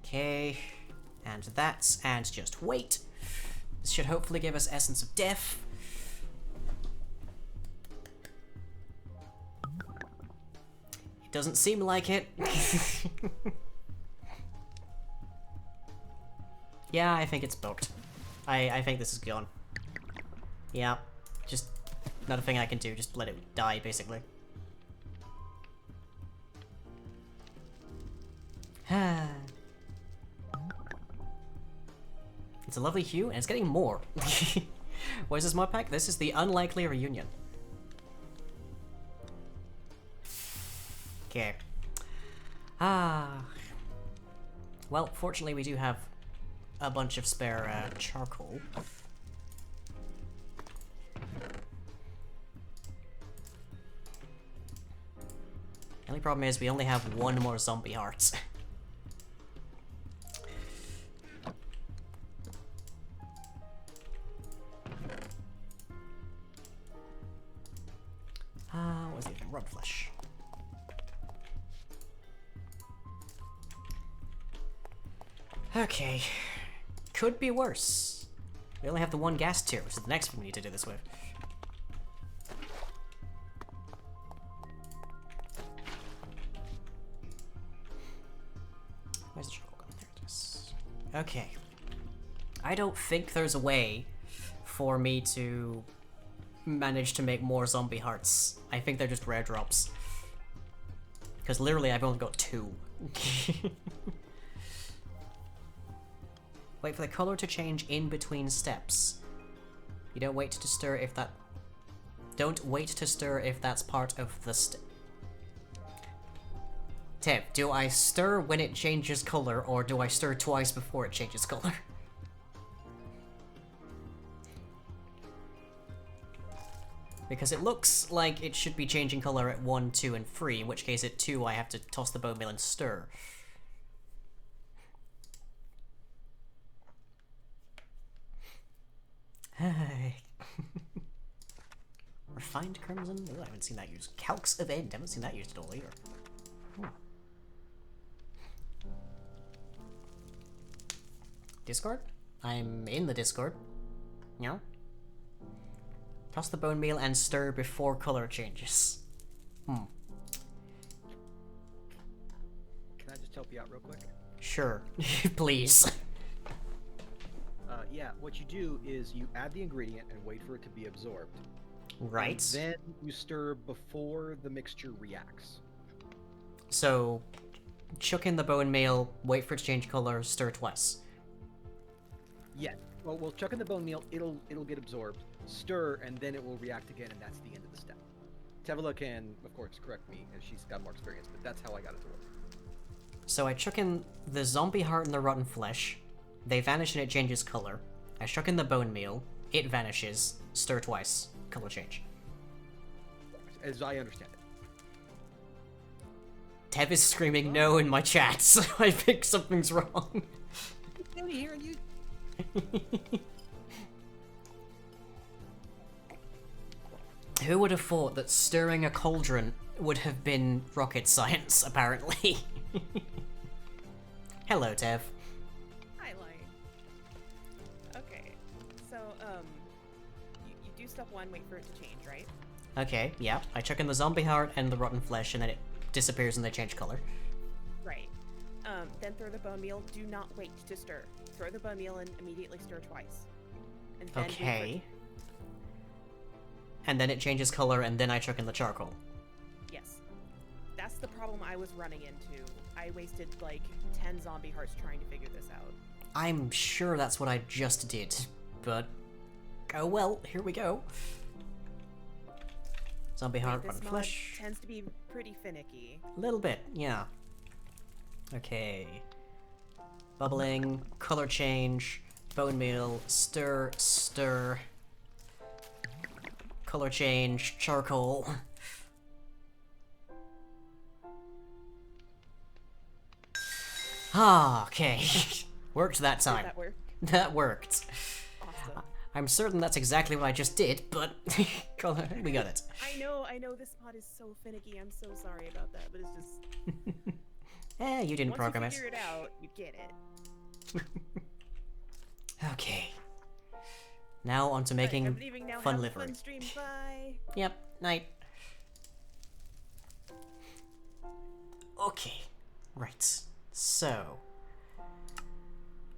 Okay, and that, and just wait. This should hopefully give us Essence of Death. It doesn't seem like it. Yeah, I think it's booked. I think this is gone. Yeah, just not a thing I can do, just let it die, basically. It's a lovely hue, and it's getting more. What is this mod pack? This is the Unlikely Reunion. Okay. Ah. Well, fortunately we do have a bunch of spare charcoal. The only problem is we only have one more zombie heart. What was the other? Rotten flesh. Okay. Could be worse. We only have the one gas tier, which is the next one we need to do this with. Where's the charcoal gone? There it is. Okay. I don't think there's a way for me to manage to make more zombie hearts. I think they're just rare drops. Because literally I've only got 2. Wait for the color to change in between steps. You don't wait to stir if that... Don't wait to stir if that's part of the Tev, do I stir when it changes color, or do I stir twice before it changes color? Because it looks like it should be changing color at 1, 2, and 3, in which case at 2 I have to toss the bone meal and stir. Refined crimson? Ooh, I haven't seen that used. Calx of End, haven't seen that used at all either. Ooh. Discord? I'm in the Discord. Yeah. Toss the bone meal and stir before color changes. Can I just help you out real quick? Sure. Please. Yeah, what you do is you add the ingredient and wait for it to be absorbed. Right. And then you stir before the mixture reacts. So, chuck in the bone meal, wait for it to change color, stir twice. Yeah. Well, we'll chuck in the bone meal, it'll get absorbed, stir, and then it will react again, and that's the end of the step. Tevila can, of course, correct me, as she's got more experience, but that's how I got it to work. So I chuck in the zombie heart and the rotten flesh. They vanish and it changes color. I chuck in the bone meal. It vanishes. Stir twice. Color change. As I understand it. Tev is screaming no in my chat, so I think something's wrong. I'm hearing you. Who would have thought that stirring a cauldron would have been rocket science, apparently? Hello, Tev. Hi, Lion. Okay, so, you do step 1, wait for it to change, right? Okay, yeah. I chuck in the zombie heart and the rotten flesh, and then it disappears and they change color. Right. Then throw the bone meal. Do not wait to stir. Throw the bone meal and immediately stir twice. And then Okay. And then it changes color, and then I chuck in the charcoal. Yes. That's the problem I was running into. I wasted, like, 10 zombie hearts trying to figure this out. I'm sure that's what I just did, but... Oh well, here we go. Zombie heart, This rotten mod flesh. tends to be pretty finicky. A little bit, yeah. Okay. Bubbling, color change, bone meal, stir, stir. Color change, charcoal. Ah, okay. Worked that Did time. that work? That worked. Awesome. I'm certain that's exactly what I just did, but we got it. I know this mod is so finicky. I'm so sorry about that, but it's just... You didn't program Once it. you figure it out, you get it. Okay. Now on to Alright, making I'm leaving now. fun Have a livery. fun stream. Bye. Yep, night. Okay, right. So,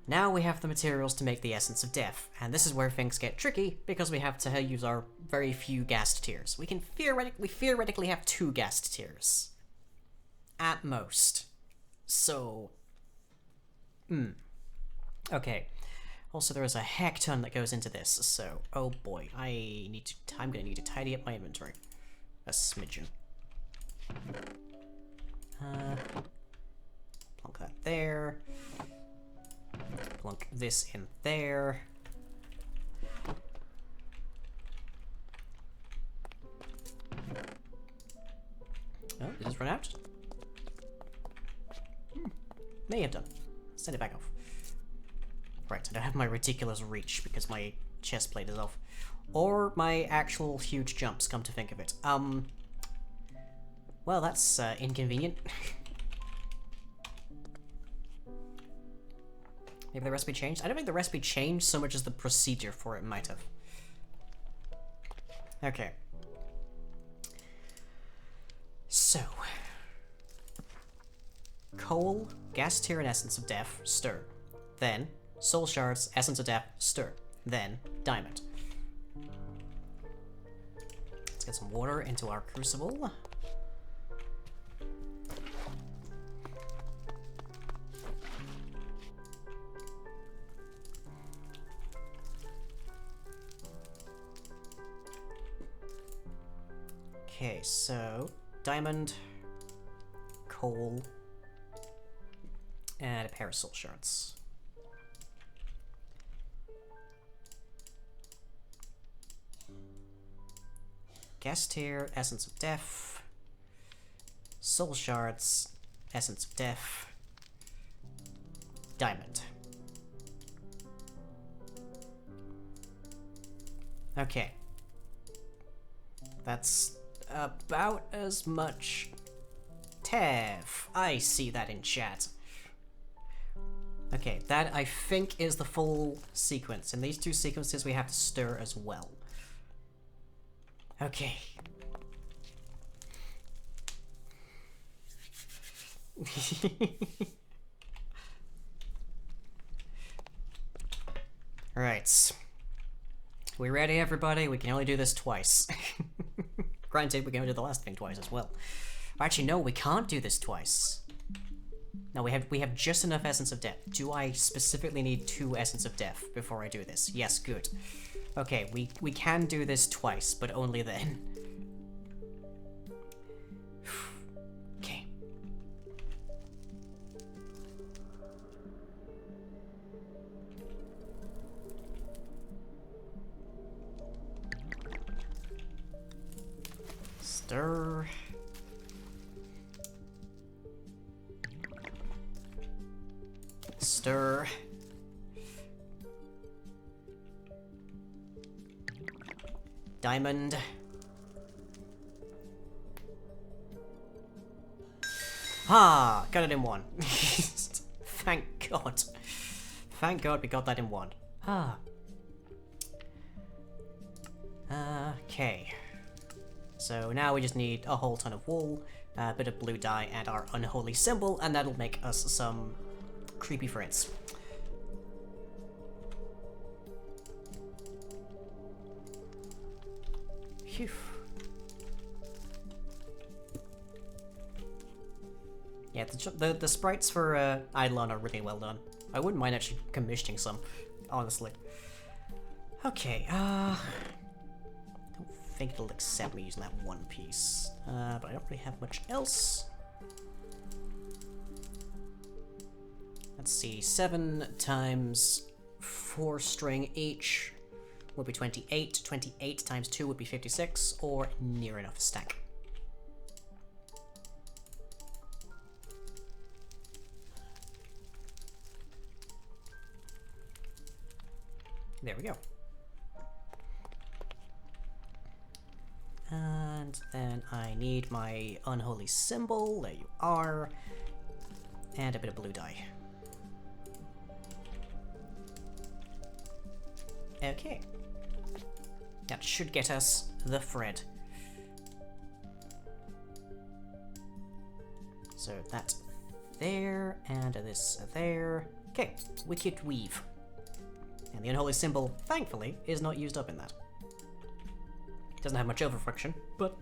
now we have the materials to make the Essence of Death, and this is where things get tricky because we have to use our very few ghast tiers. We can theoretically have 2 ghast tiers, at most. So, okay. Also, there is a heck ton that goes into this, so oh boy, I'm gonna need to tidy up my inventory a smidgen. Plunk that there. Plunk this in there. Oh, did this run out? May have done. Send it back off. Right, I don't have my ridiculous reach because my chest plate is off. Or my actual huge jumps, come to think of it. Well, that's inconvenient. Maybe the recipe changed? I don't think the recipe changed so much as the procedure for it might have. Okay. So. Coal, gas tier, and essence of death, stir. Then, soul shards, essence of death, stir. Then, diamond. Let's get some water into our crucible. Okay, so diamond, coal, and a pair of soul shards. Gas tier, essence of death, soul shards, essence of death, diamond. Okay. That's about as much. Tev, I see that in chat. Okay, that I think is the full sequence. In these two sequences we have to stir as well. Okay. Right. We ready, everybody? We can only do this twice. Granted, we can only do the last thing twice as well. Actually, no, we can't do this twice. No, we have just enough Essence of Death. Do I specifically need 2 Essence of Death before I do this? Yes, good. Okay, we can do this twice, but only then. Okay. Stir. Stir. Diamond. Ah, got it in one. Thank God. Thank God we got that in one. Ah. Okay. So now we just need a whole ton of wool, a bit of blue dye, and our unholy symbol, and that'll make us some creepy friends. Phew. Yeah, the sprites for Eidolon are really well done. I wouldn't mind actually commissioning some, honestly. Okay, I don't think it'll accept me using that one piece, but I don't really have much else. Let's see, 7 times 4 string each would be 28. 28 times 2 would be 56, or near enough a stack. There we go. And then I need my unholy symbol. There you are. And a bit of blue dye. Okay. That should get us the thread. So that there, and this there. Okay, wicked weave. And the unholy symbol, thankfully, is not used up in that. Doesn't have much over friction, but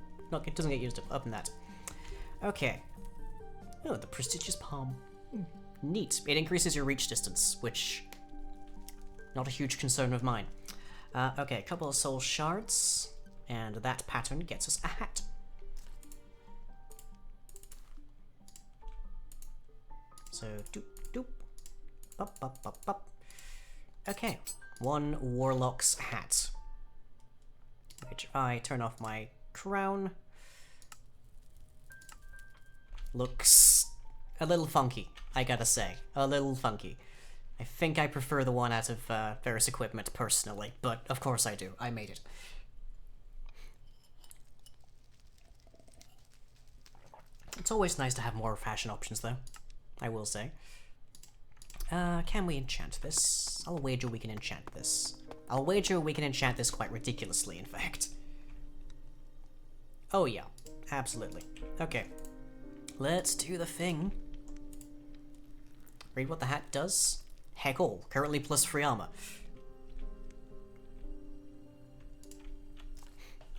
it doesn't get used up in that. Okay. Oh, the prestigious palm. Neat. It increases your reach distance, which not a huge concern of mine. Okay, a couple of soul shards, and that pattern gets us a hat. So, doop, doop. Up, up, up, up. Okay, 1 Warlock's hat. Which, if I turn off my crown, looks a little funky, I gotta say. A little funky. I think I prefer the one out of Ferris Equipment, personally, but of course I do. I made it. It's always nice to have more fashion options, though, I will say. Can we enchant this? I'll wager we can enchant this. I'll wager we can enchant this quite ridiculously, in fact. Oh yeah, absolutely. Okay, let's do the thing. Read what the hat does. Heck all, currently plus 3 armor.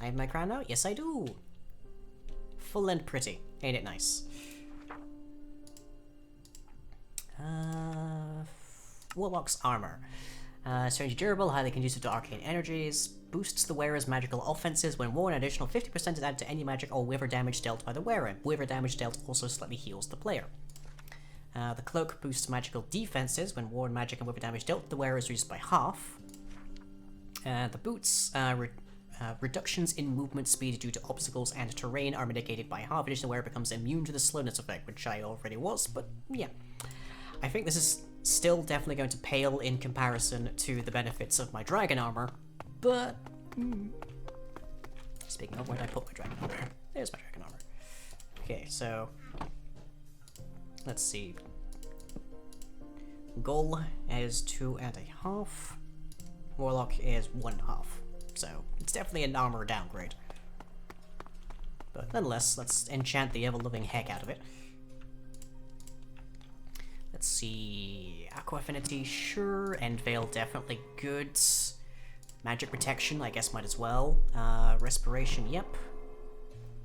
I have my crown now? Yes I do! Full and pretty. Ain't it nice? Warlock's armor. Strangely durable, highly conducive to arcane energies, boosts the wearer's magical offenses when worn. An additional 50% is added to any magic or wither damage dealt by the wearer. Wither damage dealt also slightly heals the player. The cloak boosts magical defenses when worn. Magic and wither damage dealt the wearer is reduced by half. The boots, reductions in movement speed due to obstacles and terrain are mitigated by half. Additionally, the wearer becomes immune to the slowness effect, which I already was, but yeah. I think this is still definitely going to pale in comparison to the benefits of my dragon armor, but... Speaking of, where did I put my dragon armor? There's my dragon armor. Okay, so... Let's see. Goal is 2.5. Warlock is 1.5. So, it's definitely an armor downgrade. But nonetheless, let's enchant the ever-loving heck out of it. Let's see... Aqua Affinity, sure. End Veil, definitely good. Magic Protection, I guess might as well. Respiration, yep.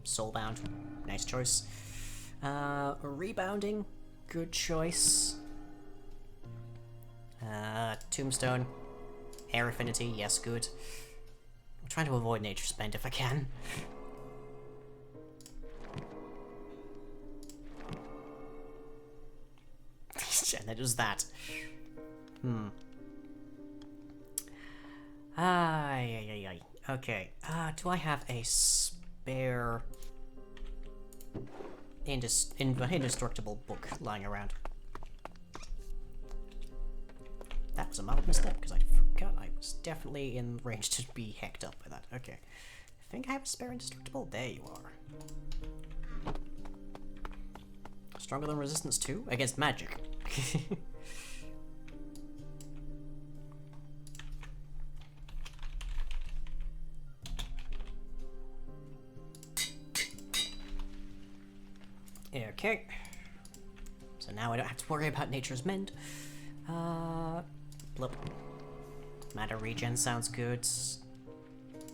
Soulbound, nice choice. Rebounding, good choice. Tombstone. Air Affinity, yes, good. I'm trying to avoid Nature's Bend if I can. And that was that. Ay. Okay. Do I have a spare indestructible book lying around? That was a mild misstep, because I forgot I was definitely in range to be hecked up by that. Okay. I think I have a spare indestructible. There you are. Stronger than resistance 2? Against magic. Okay. So now I don't have to worry about Nature's Mend. Blip. Matter regen sounds good.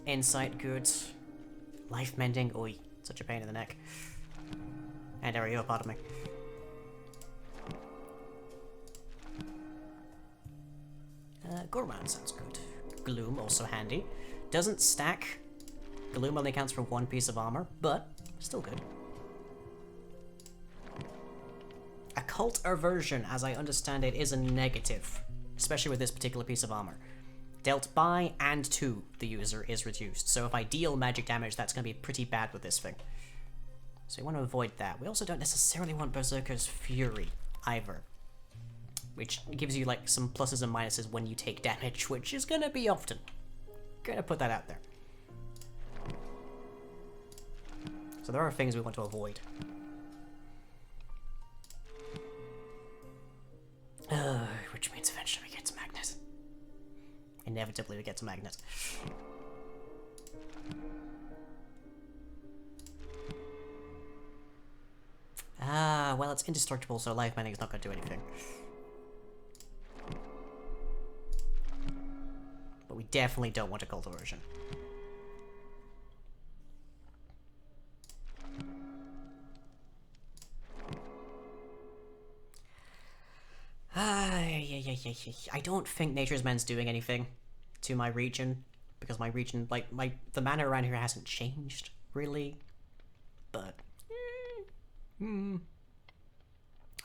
Insight good. Life mending, oi, such a pain in the neck. And areopotomy. Gourmand sounds good. Gloom, also handy. Doesn't stack. Gloom only counts for 1 piece of armor, but still good. Occult Aversion, as I understand it, is a negative, especially with this particular piece of armor. Dealt by and to the user is reduced, so if I deal magic damage, that's going to be pretty bad with this thing. So we want to avoid that. We also don't necessarily want Berserker's Fury, either. Which gives you, like, some pluses and minuses when you take damage, which is gonna be often. Gonna put that out there. So there are things we want to avoid. Which means eventually we get to Magnet. Inevitably we get to Magnet. Well, it's indestructible, so life mending is not gonna do anything. But we definitely don't want Occult Aversion. I don't think Nature's Mend's doing anything to my region, because my region, like, the mana around here hasn't changed, really. But,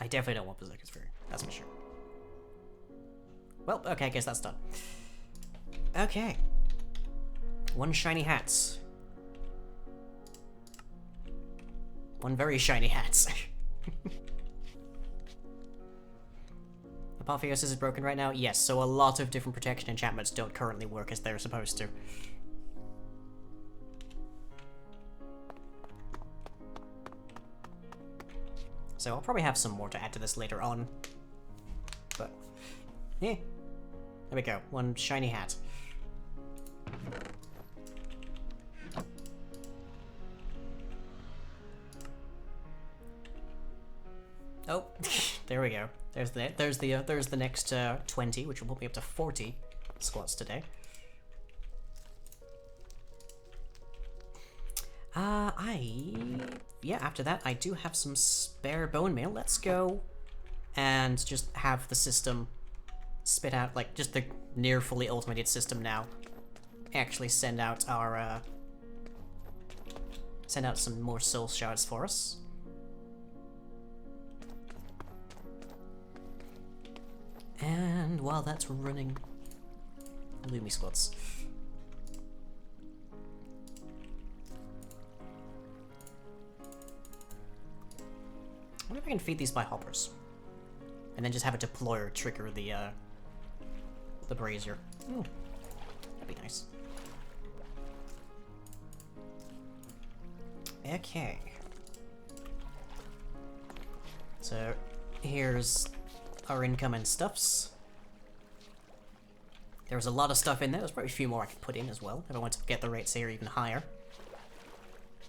I definitely don't want Berserker's Fury, that's for sure. Well, okay, I guess that's done. Okay. 1 shiny hat. 1 very shiny hat. Apotheosis is broken right now? Yes, so a lot of different protection enchantments don't currently work as they're supposed to. So I'll probably have some more to add to this later on. But, yeah. There we go. 1 shiny hat. Oh, there we go. There's the next 20, which will put me up to 40 squats today. Yeah, after that, I do have some spare bone meal. Let's go and just have the system spit out, like, just the near fully automated system now. Actually send out our, send out some more soul shards for us. And while that's running, Lumi squads. I wonder if I can feed these by hoppers. And then just have a deployer trigger the brazier. Ooh, that'd be nice. Okay. So, here's our incoming stuffs. There was a lot of stuff in there. There's probably a few more I could put in as well if I want to get the rates here even higher.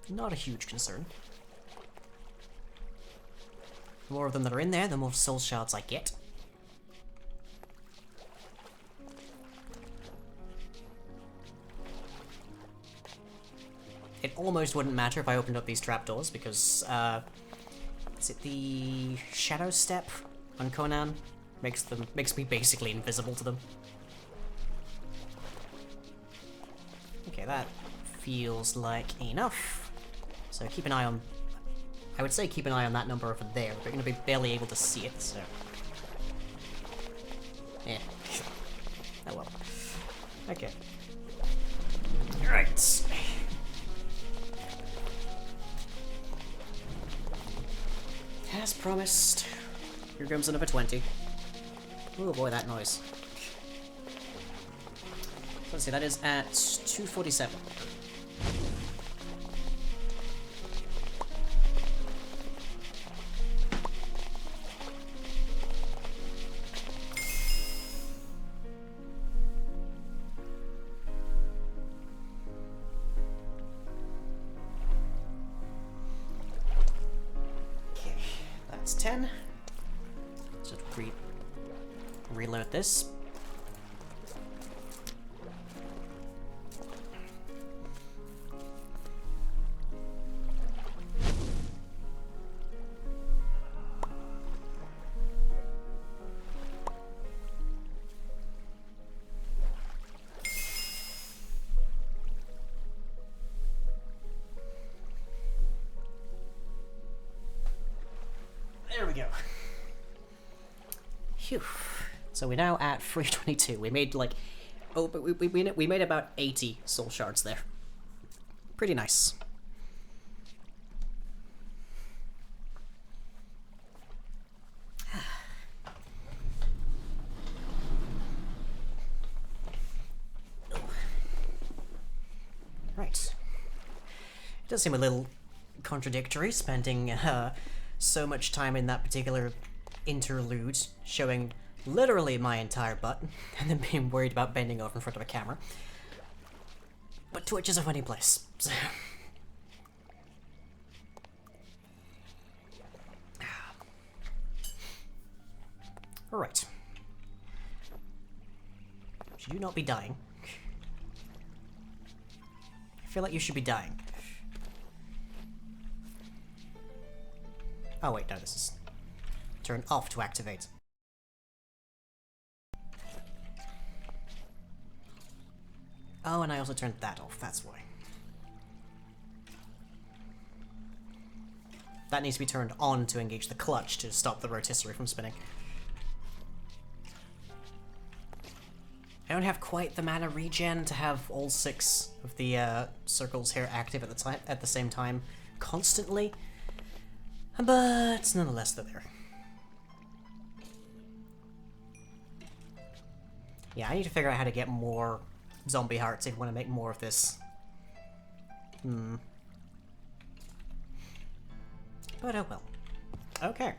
Not a huge concern. The more of them that are in there, the more soul shards I get. It almost wouldn't matter if I opened up these trapdoors because, is it the Shadow Step on Conan? Makes me basically invisible to them. Okay, that feels like enough. So keep an eye on... I would say keep an eye on that number over there, but you're going to be barely able to see it, so... Yeah. Oh well. Okay. Right. As promised. Here comes another 20. Oh boy, that noise. Let's see, that is at 247. Okay, that's 10. So reload this. There we go. Phew. So we're now at 322. We made like, oh, but we made about 80 soul shards there. Pretty nice. Right. It does seem a little contradictory spending so much time in that particular interlude showing literally my entire butt and then being worried about bending over in front of a camera. But Twitch is a funny place, so... Alright. Should you not be dying? I feel like you should be dying. Oh wait, no, this is... Turn off to activate. Oh, and I also turned that off, that's why. that needs to be turned on to engage the clutch to stop the rotisserie from spinning. I don't have quite the mana regen to have all 6 of the circles here active at the same time constantly, but nonetheless they're there. Yeah, I need to figure out how to get more zombie hearts if I want to make more of this. But oh well. Okay.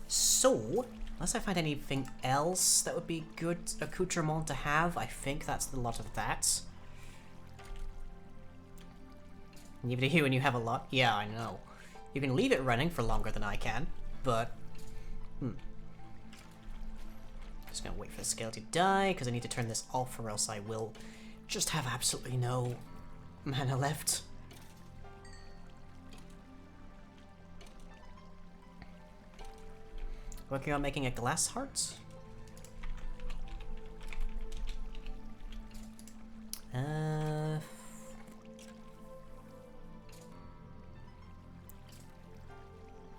So, unless I find anything else that would be good accoutrement to have, I think that's a lot of that. And even you, when you have a lot, yeah, I know. You can leave it running for longer than I can, but just gonna wait for the scale to die, because I need to turn this off or else I will just have absolutely no mana left. Working on making a glass heart?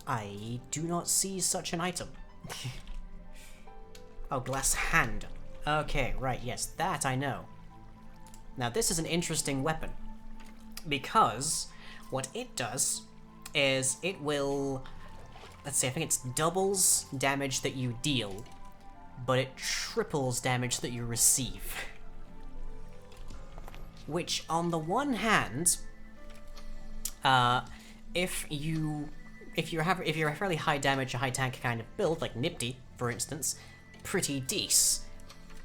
I do not see such an item. Oh, glass hand. Okay, right, yes, that I know. Now this is an interesting weapon, because what it does is it will, let's see, I think it's doubles damage that you deal, but it triples damage that you receive. Which, on the one hand, if you're a fairly high damage, high tank kind of build, like Nifty, for instance, pretty decent.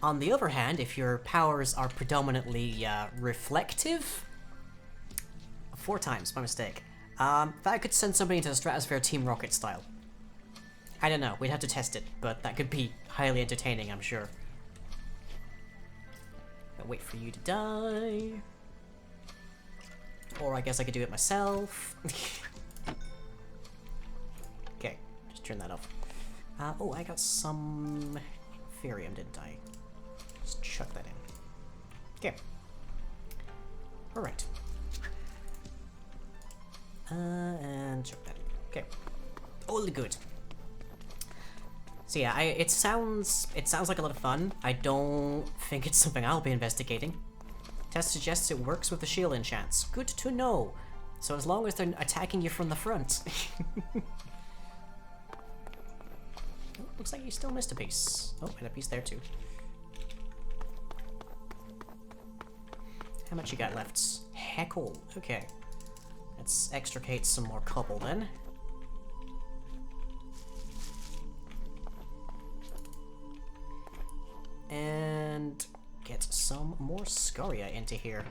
On the other hand, if your powers are predominantly reflective, 4 times, my mistake. That could send somebody into the stratosphere Team Rocket style. I don't know, we'd have to test it, but that could be highly entertaining, I'm sure. I'll wait for you to die. Or I guess I could do it myself. Okay, just turn that off. Oh, I got some Ethereum, didn't I? Just chuck that in. Okay. Alright. And chuck that in. Okay. All good. So yeah, it sounds like a lot of fun. I don't think it's something I'll be investigating. Test suggests it works with the shield enchants. Good to know. So as long as they're attacking you from the front. Oh, looks like you still missed a piece. Oh, and a piece there too. How much you got left? Heckle. Okay. Let's extricate some more cobble then. And get some more scoria into here.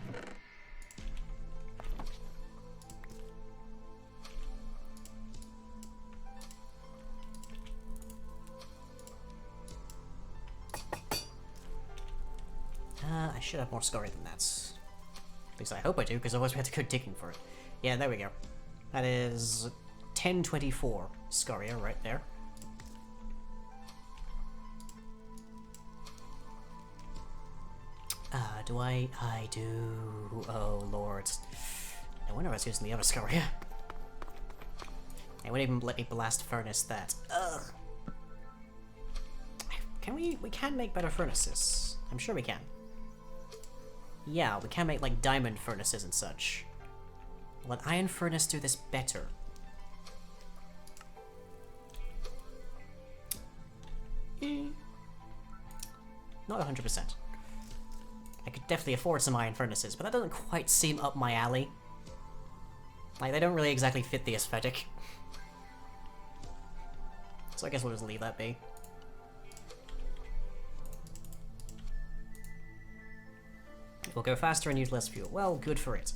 I should have more scoria than that. At least I hope I do, because otherwise we have to go digging for it. Yeah, there we go. That is 1024 scoria right there. Do I? I do. Oh, Lord. No wonder I was using the other scoria. They wouldn't even let me blast furnace that. Ugh. Can we? We can make better furnaces. I'm sure we can. Yeah, we can make, like, diamond furnaces and such. Will an iron furnace do this better? Not 100%. I could definitely afford some iron furnaces, but that doesn't quite seem up my alley. Like, they don't really exactly fit the aesthetic. So I guess we'll just leave that be. It will go faster and use less fuel. Well, good for it.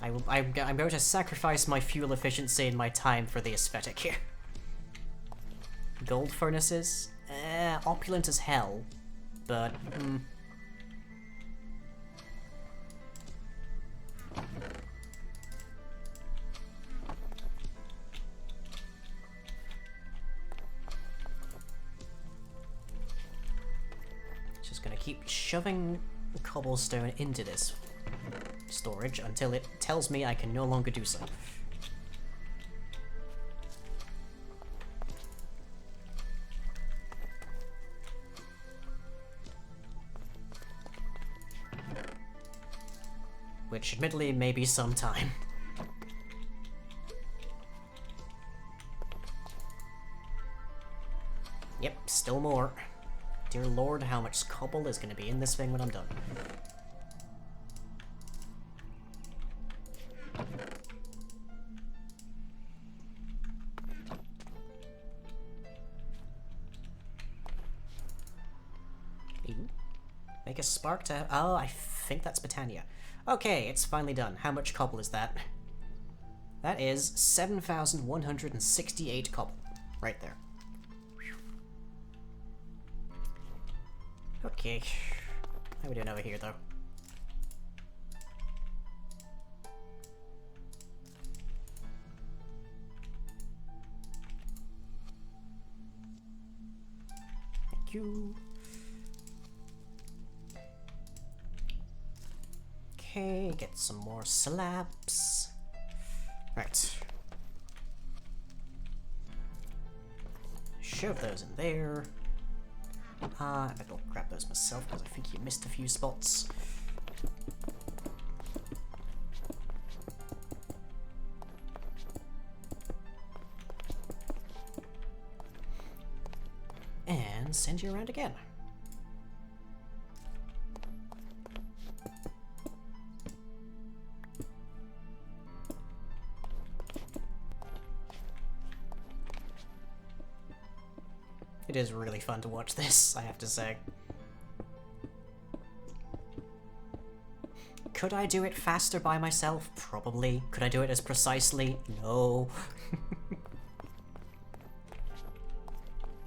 I'm going to sacrifice my fuel efficiency and my time for the aesthetic here. Gold furnaces? Opulent as hell, but... Just gonna keep shoving cobblestone into this storage until it tells me I can no longer do so. Which, admittedly, may be some time. Yep, still more. Dear Lord, how much cobble is going to be in this thing when I'm done. Ooh. Make a spark to... Oh, I think that's Britannia. Okay, it's finally done. How much cobble is that? That is 7,168 cobble. Right there. Okay. How are we doing over here, though? Thank you. Okay, get some more slabs. Right. Shove those in there. I better grab those myself because I think you missed a few spots. And send you around again. It is really fun to watch this, I have to say. Could I do it faster by myself? Probably. Could I do it as precisely? No.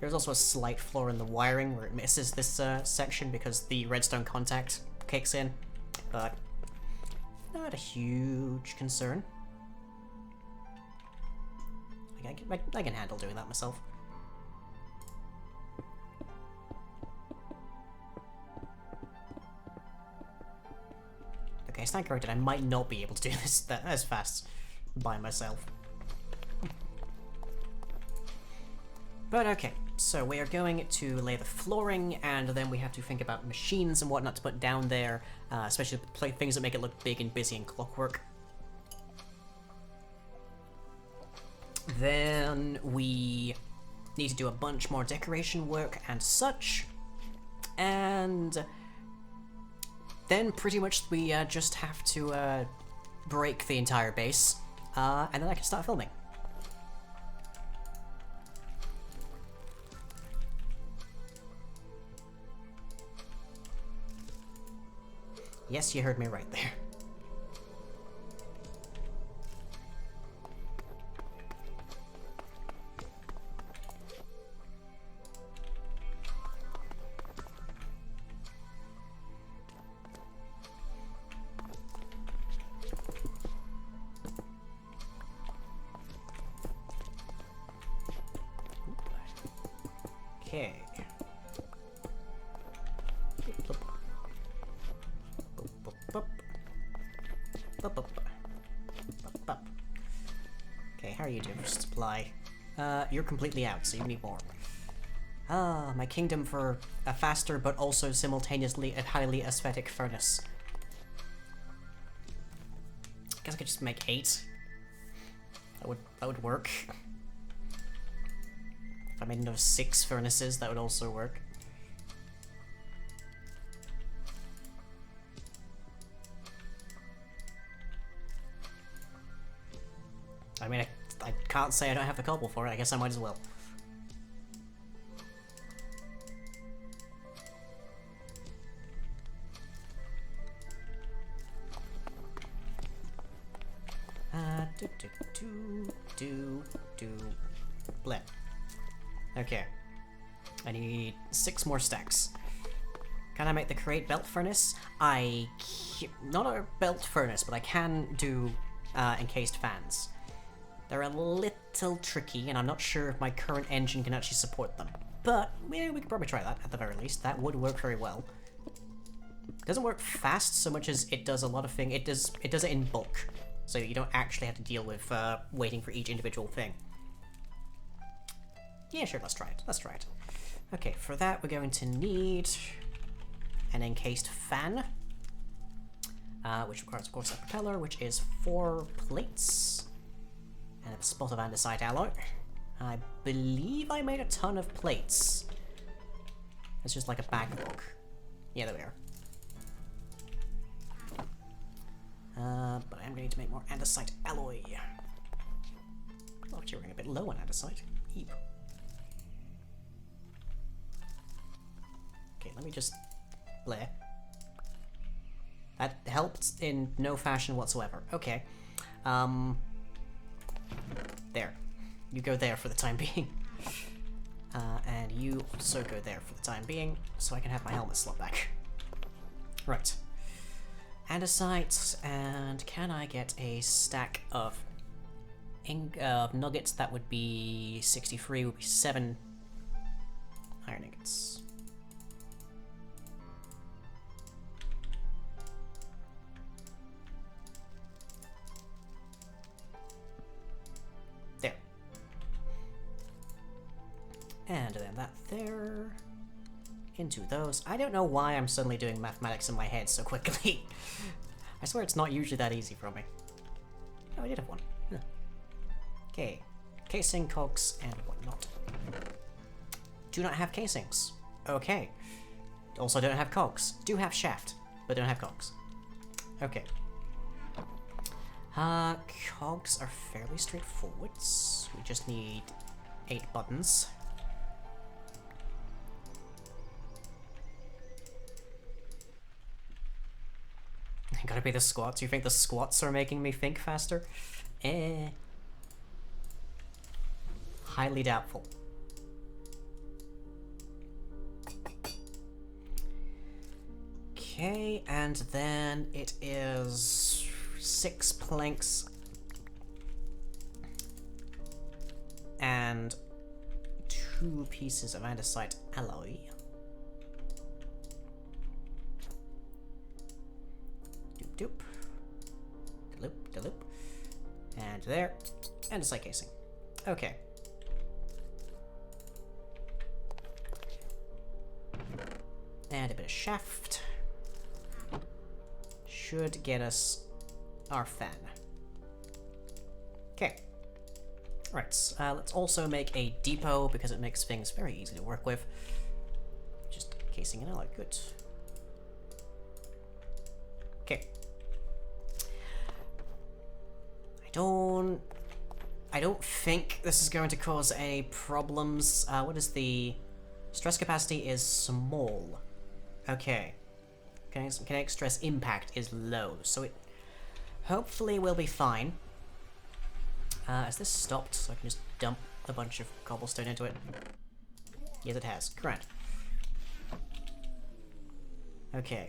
There's also a slight flaw in the wiring where it misses this section because the redstone contact kicks in, but not a huge concern. I can handle doing that myself. Okay, stand corrected. I might not be able to do this as fast by myself. But okay, so we are going to lay the flooring, and then we have to think about machines and whatnot to put down there, especially things that make it look big and busy and clockwork. Then we need to do a bunch more decoration work and such, and then pretty much we just have to break the entire base, and then I can start filming. Yes, you heard me right there. Okay. Okay, how are you doing for supply? You're completely out, so you need more. Ah, my kingdom for a faster but also simultaneously a highly aesthetic furnace. I guess I could just make 8. That would work. If I made another 6 furnaces, that would also work. I mean, I can't say I don't have the cobble for it. I guess I might as well. Blip. Okay. I need 6 more stacks. Can I make the create belt furnace? Not a belt furnace, but I can do encased fans. They're a little tricky, and I'm not sure if my current engine can actually support them. But we could probably try that at the very least. That would work very well. doesn't work fast so much as it does a lot of things. It does it in bulk, so you don't actually have to deal with waiting for each individual thing. Yeah, sure, let's try it. Let's try it. Okay, for that we're going to need an encased fan, which requires, of course, a propeller, which is 4 plates, and a spot of andesite alloy. I believe I made a ton of plates. It's just like a backlog. Yeah, there we are. But I'm going to make more andesite alloy. Oh, actually, we're running a bit low on andesite. Eep. Okay, let me just... Blair. That helped in no fashion whatsoever. Okay. There. You go there for the time being. And you also go there for the time being, so I can have my helmet slot back. Right. Andesite, and can I get a stack of nuggets? That would be 63, would be 7 iron ingots. There. And then that there. Into those. I don't know why I'm suddenly doing mathematics in my head so quickly. I swear it's not usually that easy for me. Oh, I did have one. Huh. Okay. Casing, cogs, and whatnot. Do not have casings. Okay. Also don't have cogs. Do have shaft, but don't have cogs. Okay. Cogs are fairly straightforward. We just need 8 buttons. Gotta be the squats. You think the squats are making me think faster? Highly doubtful. Okay, and then it is 6 planks and 2 pieces of andesite alloy. Doop. Deloop, deloop. And there. And a sight casing. Okay. And a bit of shaft. Should get us our fan. Okay. Right, let's also make a depot because it makes things very easy to work with. Just casing it out, good. Okay. I don't think this is going to cause any problems. What is the... Stress capacity is small. Okay. Kinetic stress impact is low, so it hopefully will be fine. Has this stopped so I can just dump a bunch of cobblestone into it? Yes, it has. Correct. Okay.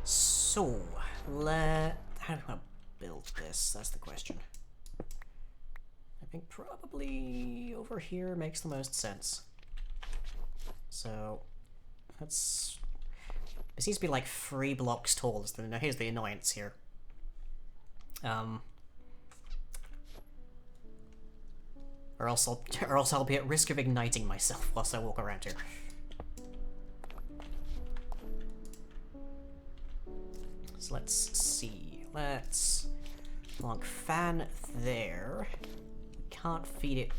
So, how do I build this? That's the question. I think probably over here makes the most sense. So, let's... This needs to be like 3 blocks tall. Now here's the annoyance here. Or else I'll be at risk of igniting myself whilst I walk around here. So let's see. Let's log fan there. We can't feed it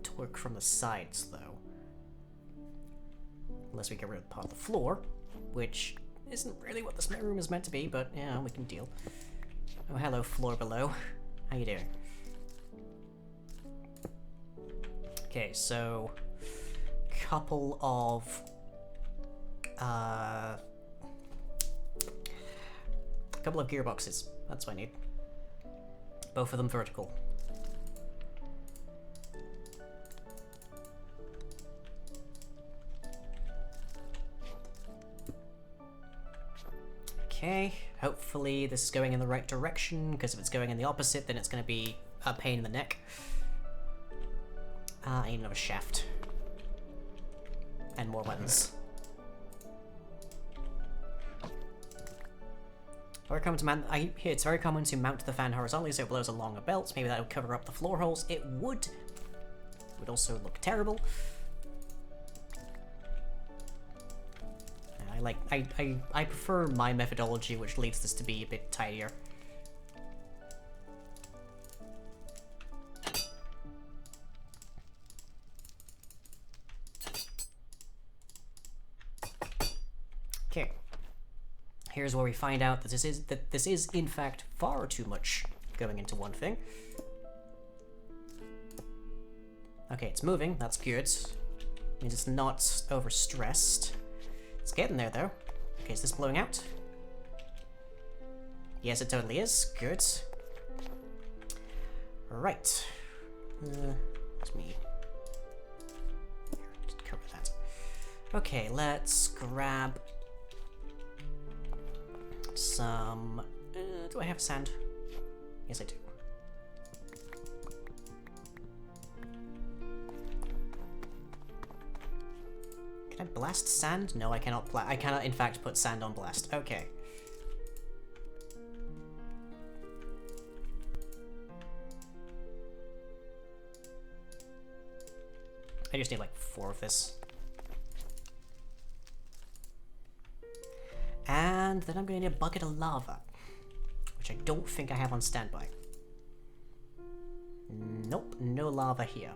torque from the sides though. Unless we get rid of part of the floor, which isn't really what this room is meant to be, but yeah, we can deal. Oh, hello, floor below. How you doing? Okay, so couple of gearboxes. That's what I need. Both of them vertical. Okay, hopefully this is going in the right direction, because if it's going in the opposite, then it's going to be a pain in the neck. I need another shaft. And more buttons. Very common to mount. I hear it's very common to mount the fan horizontally so it blows along a belt. Maybe that would cover up the floor holes. It would. Would also look terrible. I prefer my methodology, which leads this to be a bit tidier. Okay. Here's where we find out that this is in fact far too much going into one thing. Okay, it's moving. That's good. Means it's not overstressed. It's getting there, though. Okay, is this blowing out? Yes, it totally is. Good. Alright. Let me... Just cover that. Okay, let's grab... some... do I have sand? Yes, I do. Can I blast sand? No, I cannot. I cannot, in fact, put sand on blast. Okay. I just need like 4 of this. And then I'm going to need a bucket of lava, which I don't think I have on standby. Nope, no lava here.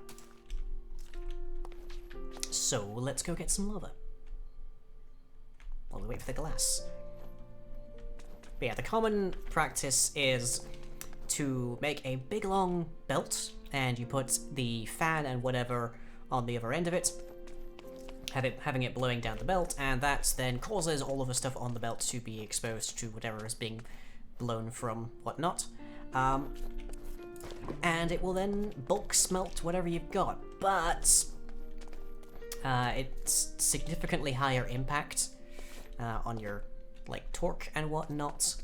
So let's go get some lava while we wait for the glass. But yeah, the common practice is to make a big long belt, and you put the fan and whatever on the other end of it, having it blowing down the belt, and that then causes all of the stuff on the belt to be exposed to whatever is being blown from whatnot. And it will then bulk smelt whatever you've got, but it's significantly higher impact on your like torque and whatnot,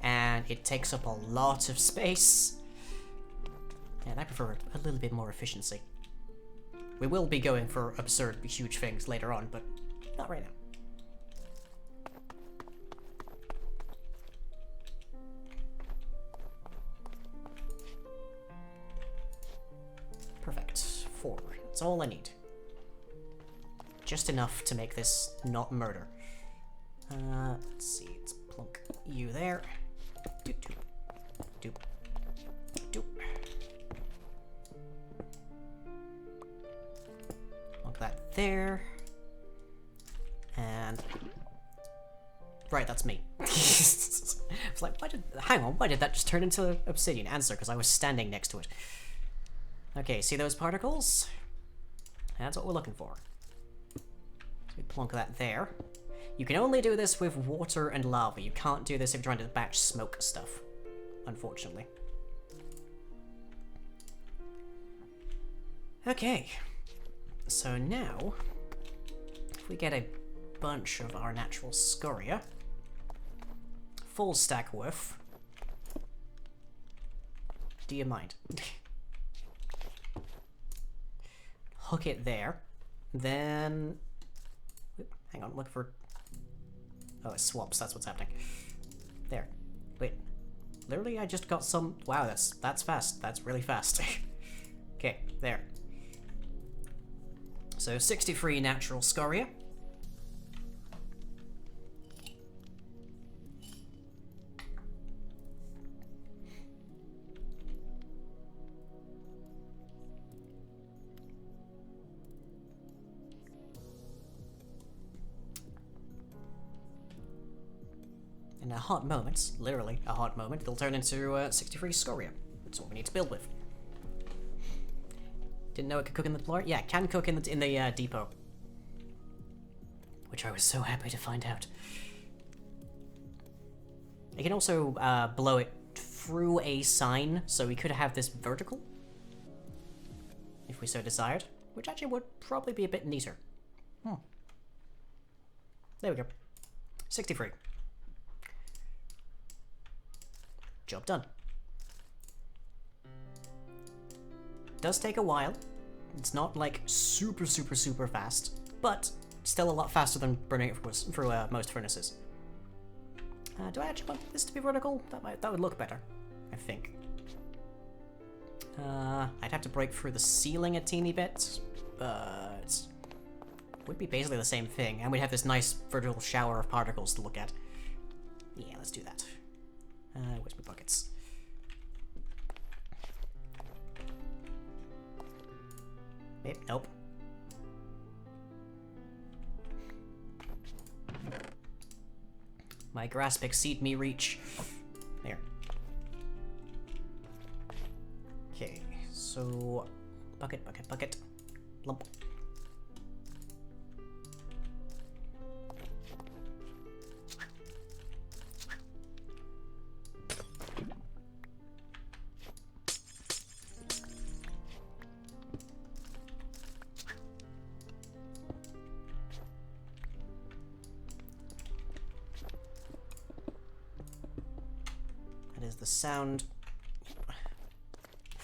and it takes up a lot of space, and I prefer a little bit more efficiency. We will be going for absurd, huge things later on, but not right now. Perfect. 4. That's all I need. Just enough to make this not murder. Let's see. Let's plunk you there. Doop, doop. Doop. Doop. Plunk that there. And... Right, that's me. I was like, hang on, why did that just turn into obsidian? Answer, because I was standing next to it. Okay, see those particles? That's what we're looking for. So we plunk that there. You can only do this with water and lava. You can't do this if you're trying to batch smoke stuff, unfortunately. Okay, so now, if we get a bunch of our natural scoria, full stack worth, do you mind? Hook it there, then, hang on, look for, oh, it swaps, that's what's happening. There, wait, literally I just got some, wow, that's fast, that's really fast. Okay, there. So 63 natural scoria. In a hot moment, literally a hot moment, it'll turn into 63 scoria. That's what we need to build with. Didn't know it could cook in the floor? Yeah, it can cook in the depot. Which I was so happy to find out. It can also blow it through a sign, so we could have this vertical. If we so desired. Which actually would probably be a bit neater. There we go. 63. Job done. Does take a while. It's not like super fast, but still a lot faster than burning it through most furnaces. Do I actually want this to be vertical? That would look better, I think. I'd have to break through the ceiling a teeny bit, but would be basically the same thing, and we'd have this nice vertical shower of particles to look at. Yeah, let's do that. Where's my buckets? Nope. My grasp exceed me reach. There. Okay, so bucket, bucket, bucket, lump. That is the sound.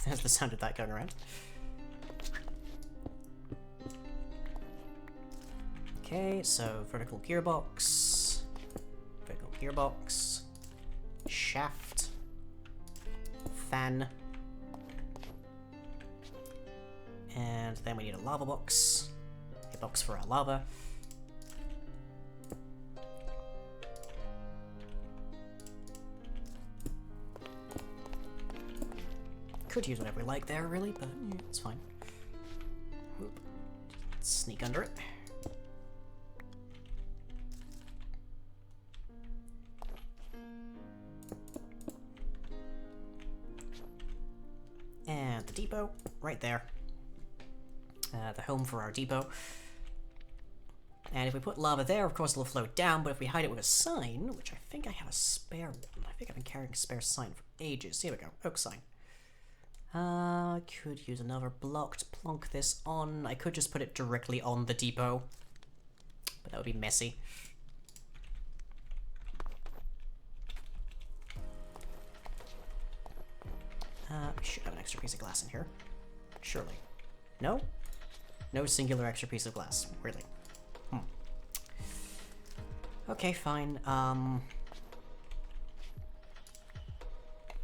There's the sound of that going around. Okay, so vertical gearbox, shaft, fan, and then we need a lava box, a box for our lava. Could use whatever we like there, really, but yeah, it's fine. Whoop. Sneak under it. And the depot, right there. The home for our depot. And if we put lava there, of course it'll flow down, but if we hide it with a sign, which I think I have a spare one. I think I've been carrying a spare sign for ages. Here we go, oak sign. Could use another block to plonk this on. I could just put it directly on the depot, but that would be messy. We should have an extra piece of glass in here. Surely. No? No singular extra piece of glass. Really? Okay, fine.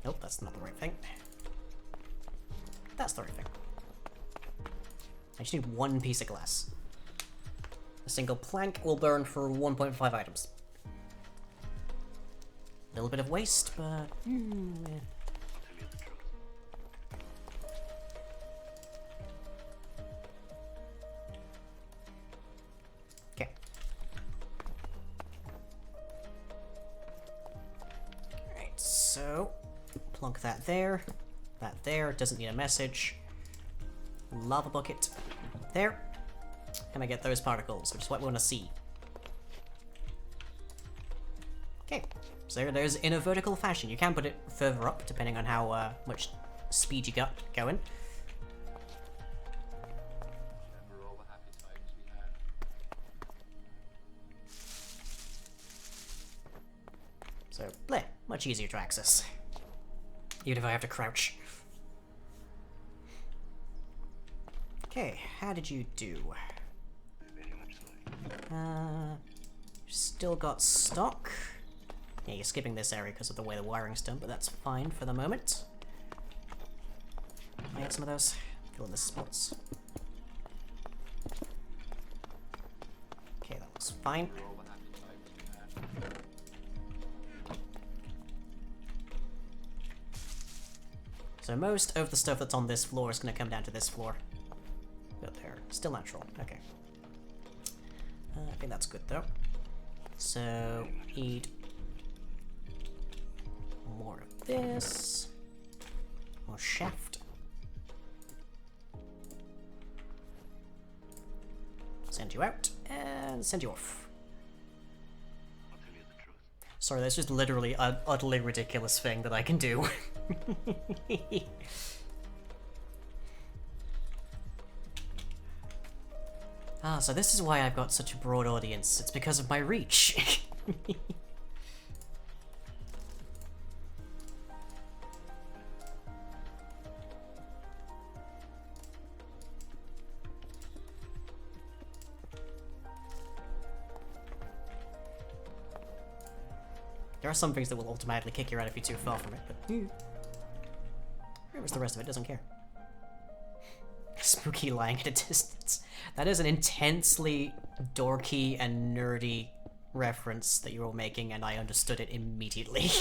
Nope, that's not the right thing. That's the right thing. I just need one piece of glass. A single plank will burn for 1.5 items. A little bit of waste, but... yeah. Okay. Alright, so... plonk that there. That there, doesn't need a message. Lava bucket. There. Can I get those particles, which is what we want to see. Okay, so there's in a vertical fashion. You can put it further up, depending on how much speed you got going. Remember all the happy times we had? So, bleh, much easier to access. Even if I have to crouch. Okay, how did you do? Very much so. Still got stock. Yeah, you're skipping this area because of the way the wiring's done, but that's fine for the moment. I had some of those. Fill in the spots. Okay, that looks fine. Remember all the happy times we had? So most of the stuff that's on this floor is going to come down to this floor. But they're still natural. Okay. I think that's good though. So, need more of this. More shaft. Send you out, and send you off. I'll tell you the truth. Sorry, that's just literally an utterly ridiculous thing that I can do. So this is why I've got such a broad audience. It's because of my reach. There are some things that will automatically kick you out if you're too far from it, but pretty much the rest of it doesn't care. Spooky lying at a distance. That is an intensely dorky and nerdy reference that you were making, and I understood it immediately.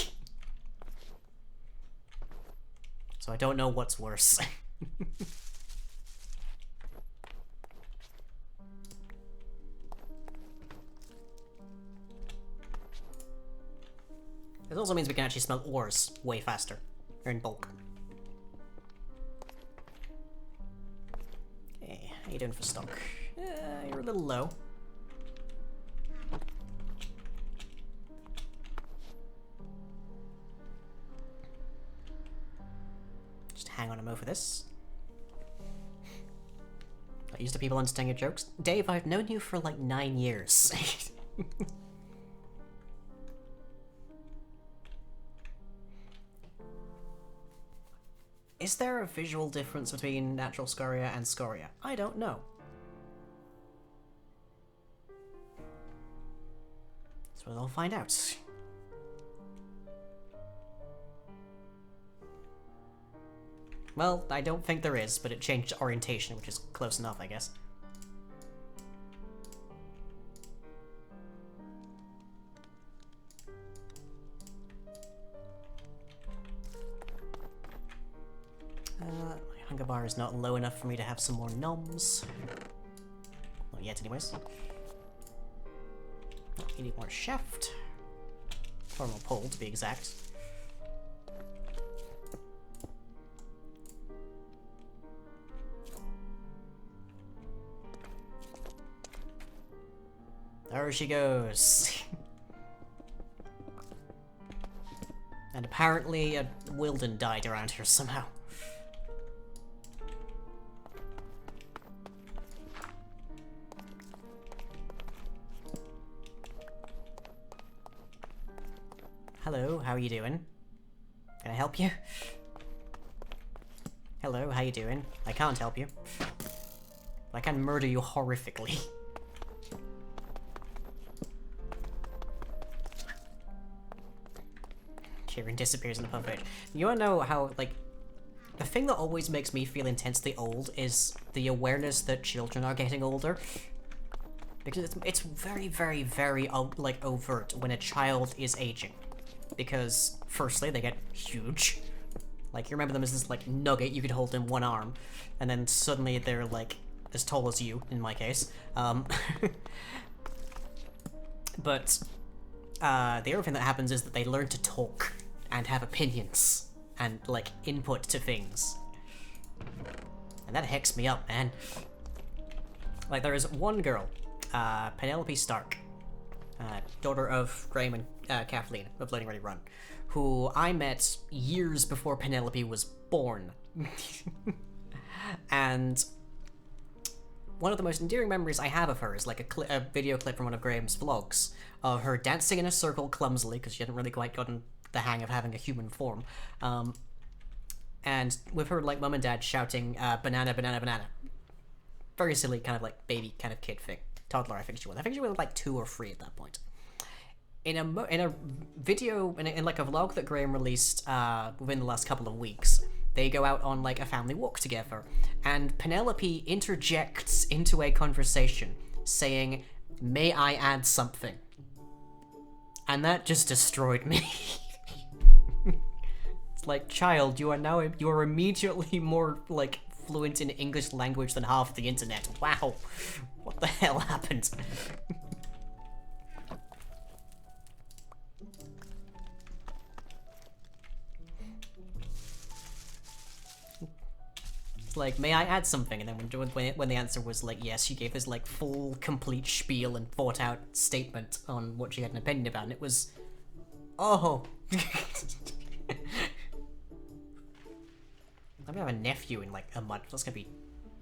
So I don't know what's worse. This also means we can actually smelt ores way faster. Or in bulk. Okay, how you doing for stock? You're a little low. Just hang on a mo for this. Not used to people understanding your jokes. Dave, I've known you for like 9 years. Is there a visual difference between natural scoria and scoria? I don't know. So we'll find out. Well, I don't think there is, but it changed orientation, which is close enough, I guess. My hunger bar is not low enough for me to have some more noms. Not yet, anyways. You need more shaft. Or more pole, to be exact. There she goes. And apparently a Wilden died around here somehow. Hello, how are you doing? Can I help you? Hello, how you doing? I can't help you. I can murder you horrifically. Kieran disappears in the puppet. You wanna know how, like, the thing that always makes me feel intensely old is the awareness that children are getting older. Because it's very, very, very, like, overt when a child is aging. Because, firstly, they get huge. Like, you remember them as this, like, nugget you could hold in one arm. And then suddenly they're, like, as tall as you, in my case. But, the other thing that happens is that they learn to talk and have opinions and, like, input to things. And that hecks me up, man. Like, there is one girl, Penelope Stark, daughter of Graham and Kathleen of Learning Ready Run, who I met years before Penelope was born. And one of the most endearing memories I have of her is like a video clip from one of Graham's vlogs of her dancing in a circle clumsily, because she hadn't really quite gotten the hang of having a human form. And with her like mum and dad shouting, banana, banana, banana. Very silly, kind of like baby kind of kid thing. Toddler, I think she was. I think she was like 2 or 3 at that point. In a video, in like a vlog that Graham released within the last couple of weeks, they go out on like a family walk together, and Penelope interjects into a conversation saying, "May I add something?" And that just destroyed me. It's like, child, you are immediately more like fluent in English language than half the internet. Wow, what the hell happened? It's like, may I add something? And then when the answer was like yes, she gave this like full, complete spiel and thought out statement on what she had an opinion about, and it was, oh. I'm gonna have a nephew in like a month. That's gonna be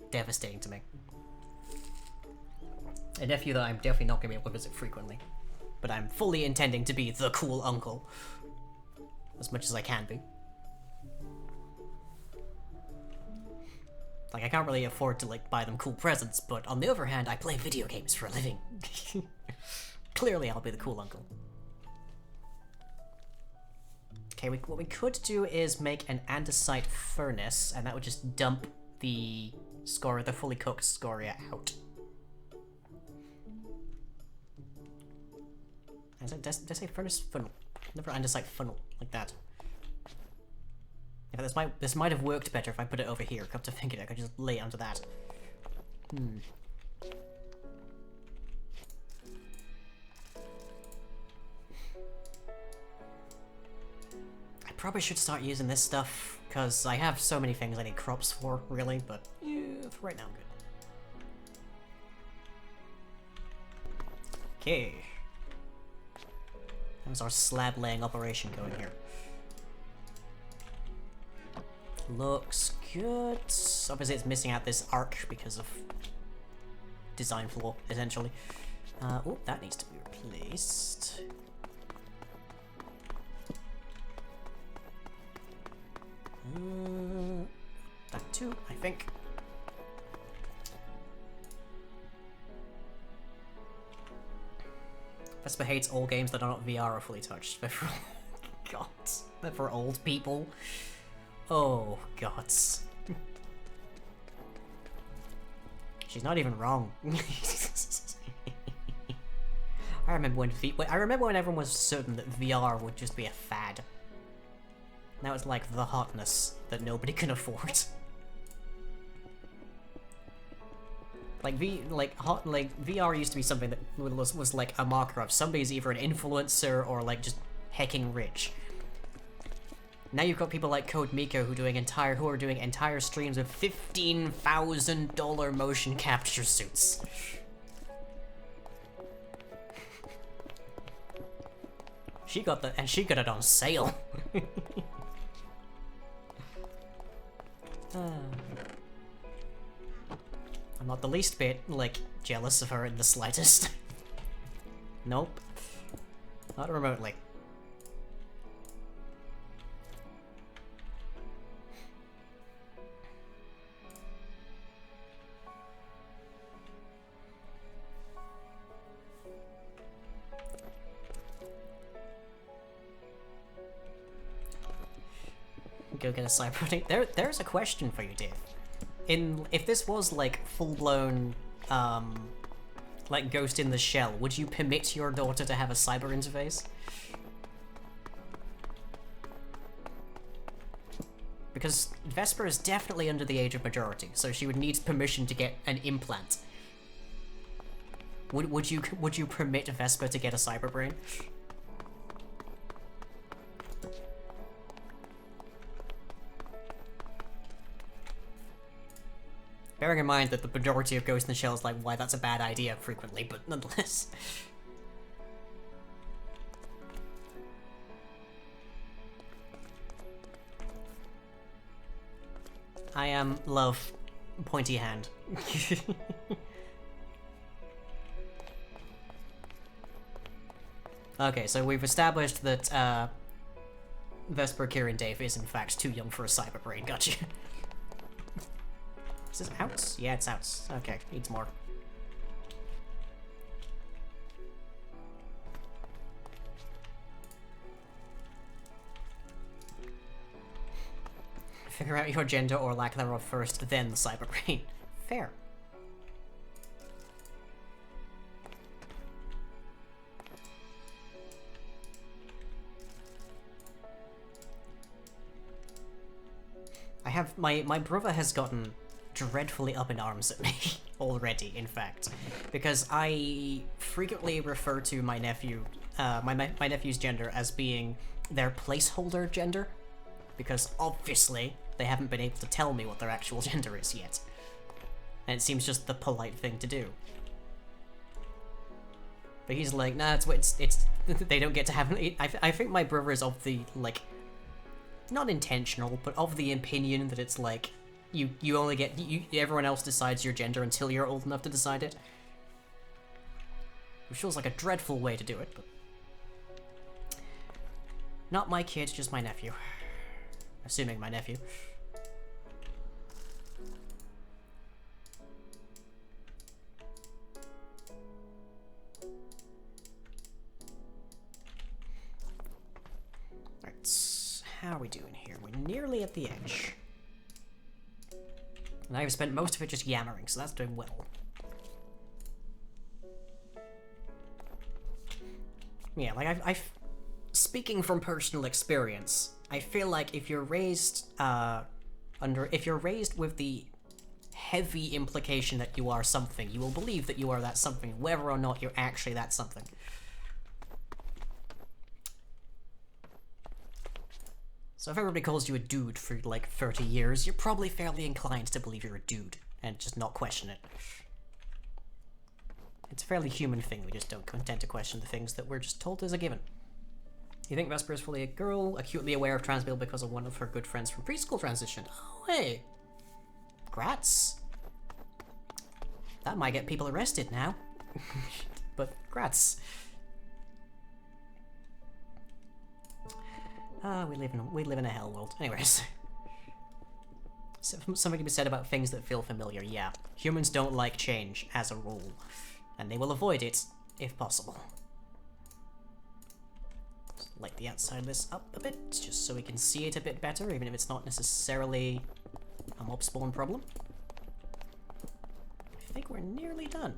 devastating to me. A nephew that I'm definitely not gonna be able to visit frequently, but I'm fully intending to be the cool uncle as much as I can be. Like, I can't really afford to like buy them cool presents, but on the other hand, I play video games for a living. Clearly, I'll be the cool uncle. Okay, what we could do is make an andesite furnace, and that would just dump the scoria, the fully cooked scoria, out. Did I say furnace funnel? Never andesite funnel like that. In fact, this might have worked better if I put it over here. Come to think of it, I could just lay it onto that. I probably should start using this stuff, because I have so many things I need crops for, really, but yeah, for right now I'm good. Okay. How's our slab laying operation going here? Looks good. Obviously it's missing out this arc because of design flaw, essentially. Oh, that needs to be replaced. That too, I think. Vespa hates all games that are not VR or fully touched. They're for God, they're for old people. Oh gods. She's not even wrong. I remember when everyone was certain that VR would just be a fad. Now it's like the hotness that nobody can afford. VR used to be something that was like a marker of somebody's either an influencer or like just hecking rich. Now you've got people like Code Miko who are doing entire streams with $15,000 motion capture suits. She got it on sale. I'm not the least bit, like, jealous of her in the slightest. Nope. Not remotely. Go get a cyber. There's a question for you, Dave. If this was like full-blown, like Ghost in the Shell, would you permit your daughter to have a cyber interface? Because Vesper is definitely under the age of majority, so she would need permission to get an implant. Would you permit Vesper to get a cyber brain? Bearing in mind that the majority of Ghost in the Shell is like, why that's a bad idea frequently, but nonetheless. I love pointy hand. Okay, so we've established that Vesper Kirin Dave is in fact too young for a cyber brain, gotcha. Is this out? Yeah, it's out. Okay, needs more. Figure out your gender or lack thereof first, then the cyber brain. Fair. I have my brother has gotten dreadfully up in arms at me already, in fact, because I frequently refer to my nephew, my nephew's gender as being their placeholder gender, because obviously they haven't been able to tell me what their actual gender is yet, and it seems just the polite thing to do. But he's like, nah, it's they don't get to have. I think my brother is of the like, not intentional, but of the opinion that it's like. You only get everyone else decides your gender until you're old enough to decide it. Which feels like a dreadful way to do it, but not my kid, just my nephew. Assuming my nephew. Right. how are we doing here? We're nearly at the edge. And I've spent most of it just yammering, so that's doing well. Yeah, like I've speaking from personal experience, I feel like if you're raised if you're raised with the heavy implication that you are something, you will believe that you are that something, whether or not you're actually that something. So if everybody calls you a dude for like 30 years, you're probably fairly inclined to believe you're a dude and just not question it. It's a fairly human thing, we just don't tend to question the things that we're just told as a given. You think Vesper is fully a girl, acutely aware of transbill because of one of her good friends from preschool transition. Oh, hey! Grats. That might get people arrested now. But grats. We live in a hell world. Anyways. Something to be said about things that feel familiar, yeah. Humans don't like change, as a rule. And they will avoid it, if possible. Just light the outside of this up a bit, just so we can see it a bit better, even if it's not necessarily a mob spawn problem. I think we're nearly done.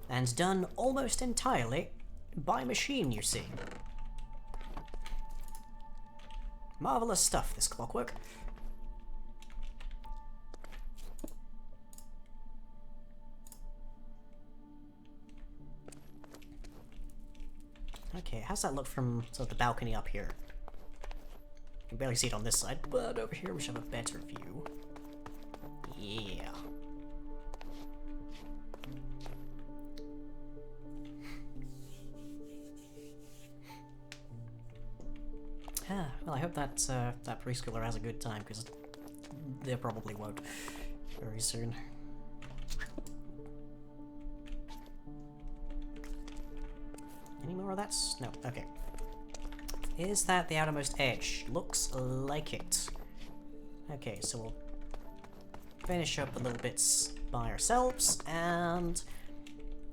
And done almost entirely by machine, you see. Marvelous stuff, this clockwork. Okay, how's that look from sort of the balcony up here? You can barely see it on this side, but over here we should have a better view. Yeah. Well, I hope that that preschooler has a good time, because they probably won't very soon. Any more of that? No. Okay. Is that the outermost edge? Looks like it. Okay, so we'll finish up the little bits by ourselves, and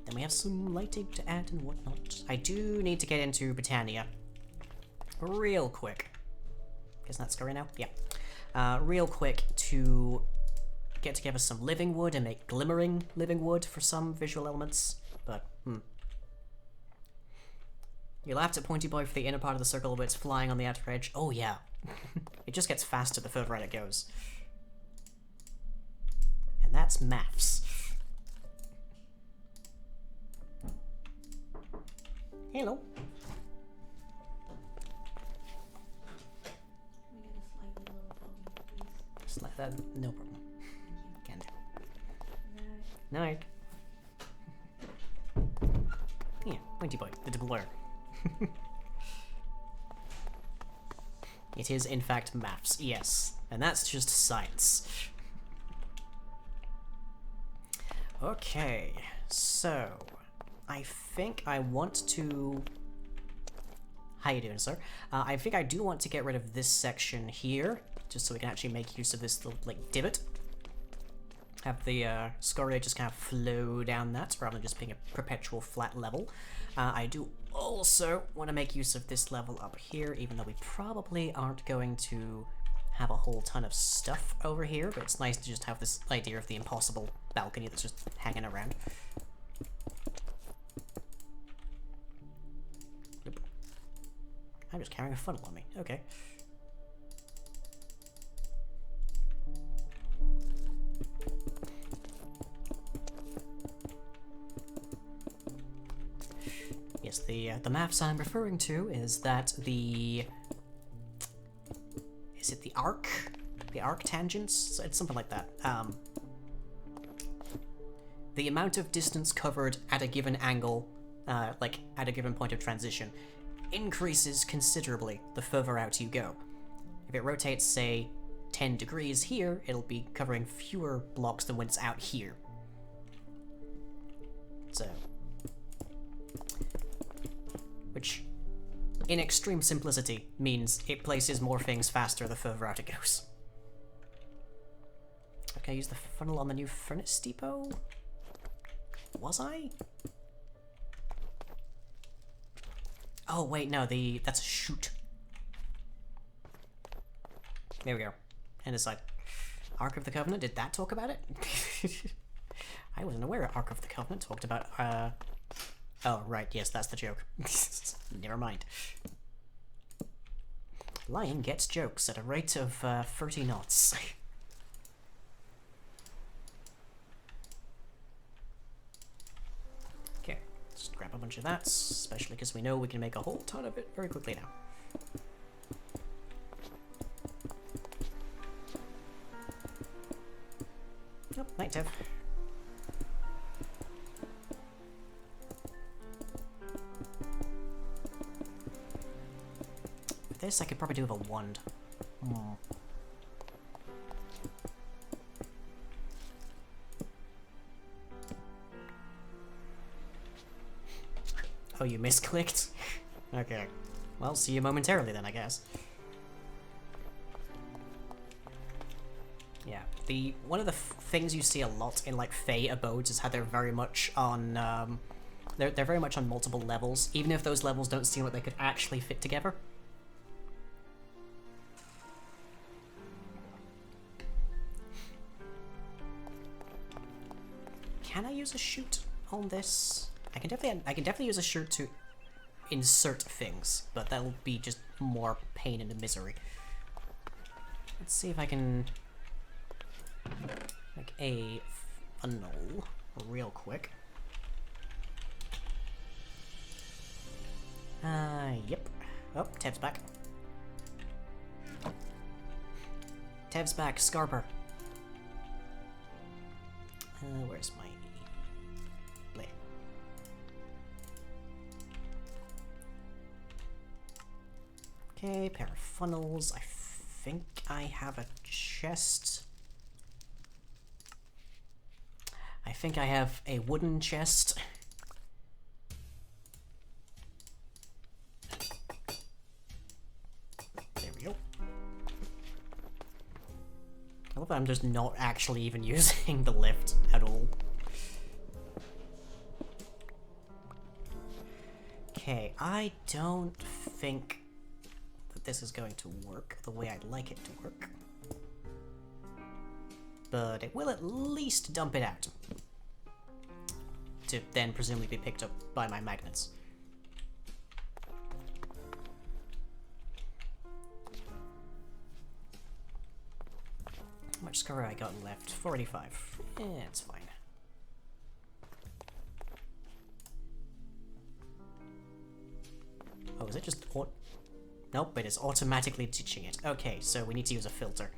then we have some lighting to add and whatnot. I do need to get into Britannia real quick. Isn't that scary now? Yeah. Real quick to get together some living wood and make glimmering living wood for some visual elements, but You laughed at Pointy Boy for the inner part of the circle where it's flying on the outer edge. Oh yeah. It just gets faster the further right it goes. And that's maths. Hello. Slide that, no problem. Can do. Night. Yeah, Pointy Boy, the blur. It is in fact maths, yes. And that's just science. Okay, so I think I want to... How you doing, sir? I think I do want to get rid of this section here, just so we can actually make use of this little, like, divot. Have the scoria just kind of flow down that, rather than just being a perpetual flat level. I do also want to make use of this level up here, even though we probably aren't going to have a whole ton of stuff over here, but it's nice to just have this idea of the impossible balcony that's just hanging around. Nope. I'm just carrying a funnel on me. Okay. Yes, the maths I'm referring to is that the... Is it the arc? The arc tangents? It's something like that. The amount of distance covered at a given angle, like at a given point of transition, increases considerably the further out you go. If it rotates, say, 10 degrees here, it'll be covering fewer blocks than when it's out here. So... Which, in extreme simplicity, means it places more things faster the further out it goes. Okay, use the funnel on the new furnace depot? Was I? Oh, wait, no, that's a shoot. There we go. And it's like, Ark of the Covenant, did that talk about it? I wasn't aware Ark of the Covenant talked about, Oh, right, yes, that's the joke. Never mind. Lion gets jokes at a rate of 30 knots. Okay, let's grab a bunch of that, especially because we know we can make a whole ton of it very quickly now. Oh, night, Tev. For this, I could probably do with a wand. Oh, you misclicked? Okay. Well, see you momentarily then, I guess. Yeah, one of the things you see a lot in like Fey abodes is how they're very much on they're very much on multiple levels, even if those levels don't seem like they could actually fit together. Can I use a chute on this? I can definitely use a chute to insert things, but that'll be just more pain and misery. Let's see if I can make a funnel real quick. Yep. Oh, Tev's back. Tev's back, Scarper. Where's my blade? Okay, pair of funnels. I think I have a chest. I think I have a wooden chest. There we go. I love that I'm just not actually even using the lift at all. Okay, I don't think that this is going to work the way I'd like it to work. But it will at least dump it out. To then presumably be picked up by my magnets. How much score I got left? 485. It's fine. Oh, is it just nope, it is automatically ditching it. Okay, so we need to use a filter.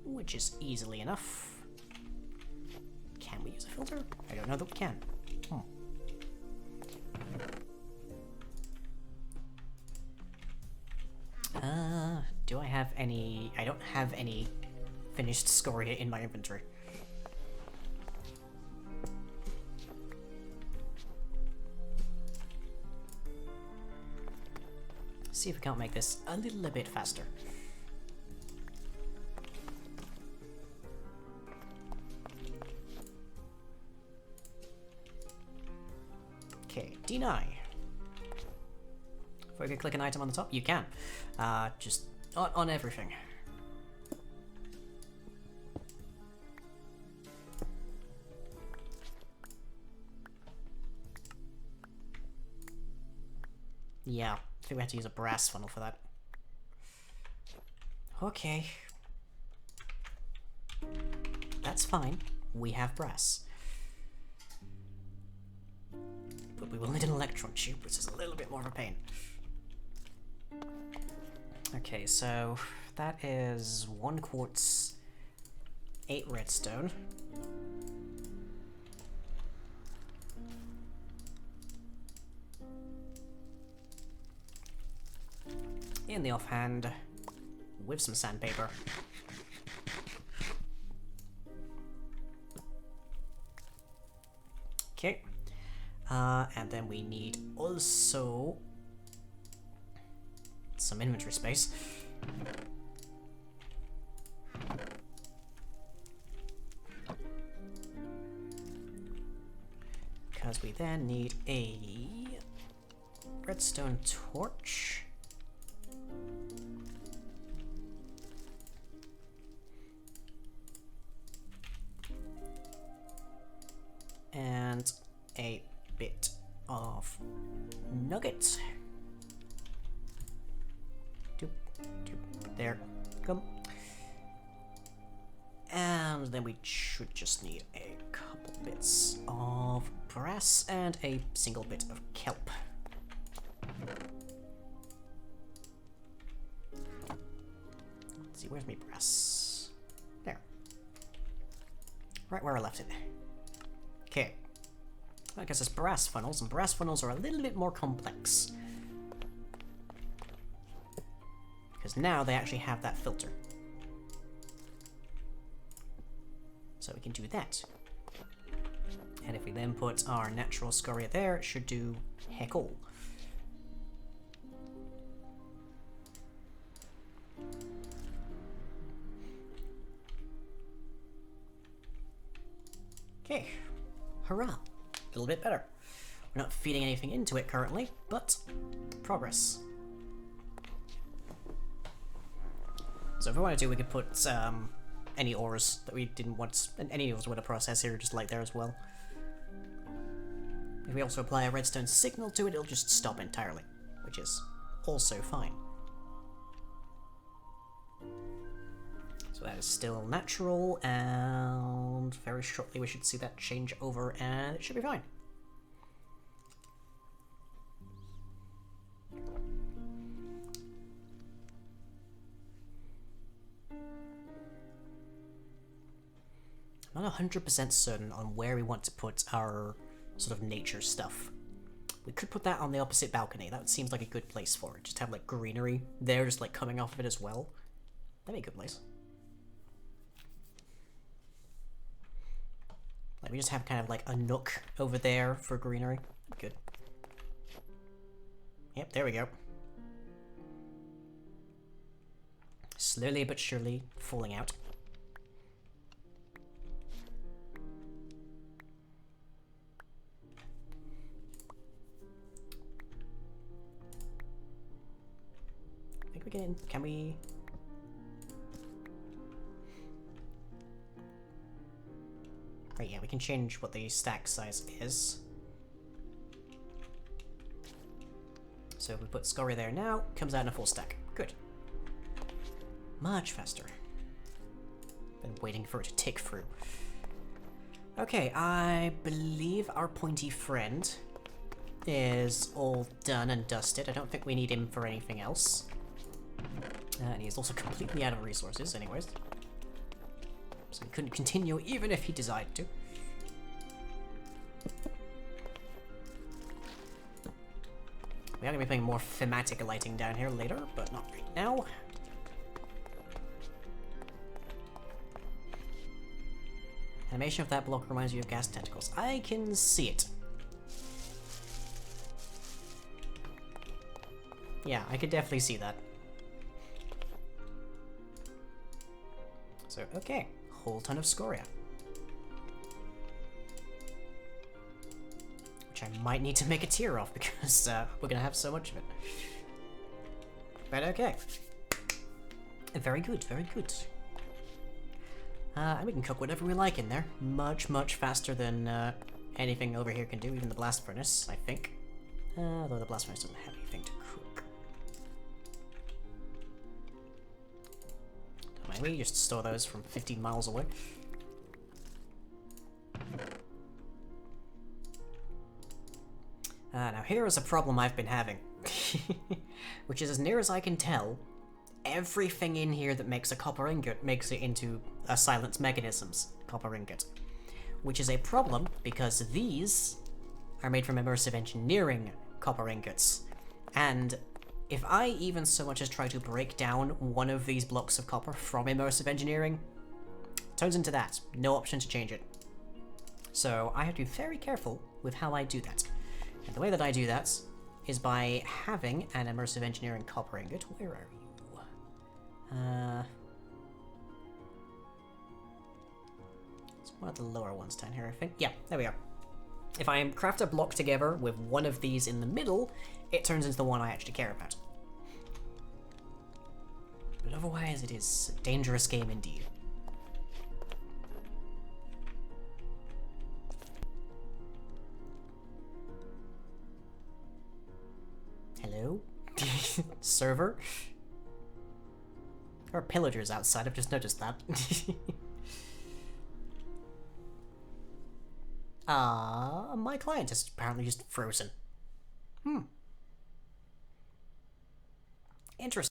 Which is easily enough. Can we use a filter? I don't know that we can. Do I have any... I don't have any finished scoria in my inventory. See if we can't make this a little bit faster. Okay, deny. If I could click an item on the top, you can. Just on everything. Yeah, I think we have to use a brass funnel for that. Okay. That's fine. We have brass. But we will need an electron tube, which is a little bit more of a pain. Okay, so that is 1 quartz, 8 redstone. In the offhand, with some sandpaper. Okay. And then we need also some inventory space. because we then need a redstone torch. And a bit of nugget. Doop, doop, there, come. And then we should just need a couple bits of brass and a single bit of kelp. Let's see, where's my brass? There. Right where I left it. Okay. I guess it's brass funnels, and brass funnels are a little bit more complex. Because now they actually have that filter. So we can do that. And if we then put our natural scoria there, it should do heck all. Okay. Hurrah. A little bit better. We're not feeding anything into it currently, but progress. So if we want to do, we could put any ores that we didn't want, and any ores with a process here, just like there as well. If we also apply a redstone signal to it, it'll just stop entirely, which is also fine. So that is still natural, and very shortly we should see that change over, and it should be fine. I'm not 100% certain on where we want to put our sort of nature stuff. We could put that on the opposite balcony. That seems like a good place for it. Just have like greenery there, just like coming off of it as well. That'd be a good place. Like we just have kind of like a nook over there for greenery. Good. Yep, there we go. Slowly but surely falling out. I think we can we... Right, yeah, we can change what the stack size is. So if we put scoria there now, comes out in a full stack. Good. Much faster. Been waiting for it to tick through. Okay, I believe our pointy friend is all done and dusted. I don't think we need him for anything else. And he's also completely out of resources anyways. So he couldn't continue even if he desired to. We are going to be putting more thematic lighting down here later, but not right now. Animation of that block reminds you of gas tentacles. I can see it. Yeah, I could definitely see that. So, okay. Whole ton of scoria. Which I might need to make a tier of because we're gonna have so much of it. But okay. Very good, very good. And we can cook whatever we like in there. Much, much faster than anything over here can do, even the blast furnace, I think. Although the blast furnace doesn't have anything to cook. Don't mind, we just store those from 15 miles away. Now here is a problem I've been having. Which is, as near as I can tell, everything in here that makes a copper ingot makes it into a silence mechanism's copper ingot. Which is a problem because these are made from immersive engineering copper ingots. And if I even so much as try to break down one of these blocks of copper from immersive engineering, it turns into that. No option to change it. So I have to be very careful with how I do that. And the way that I do that is by having an immersive engineering copper ingot. Where are you? It's one of the lower ones down here, I think. Yeah, there we are. If I craft a block together with one of these in the middle, it turns into the one I actually care about. But otherwise, it is a dangerous game indeed. Hello? Server? There are pillagers outside, I've just noticed that. My client is apparently just frozen. Interesting.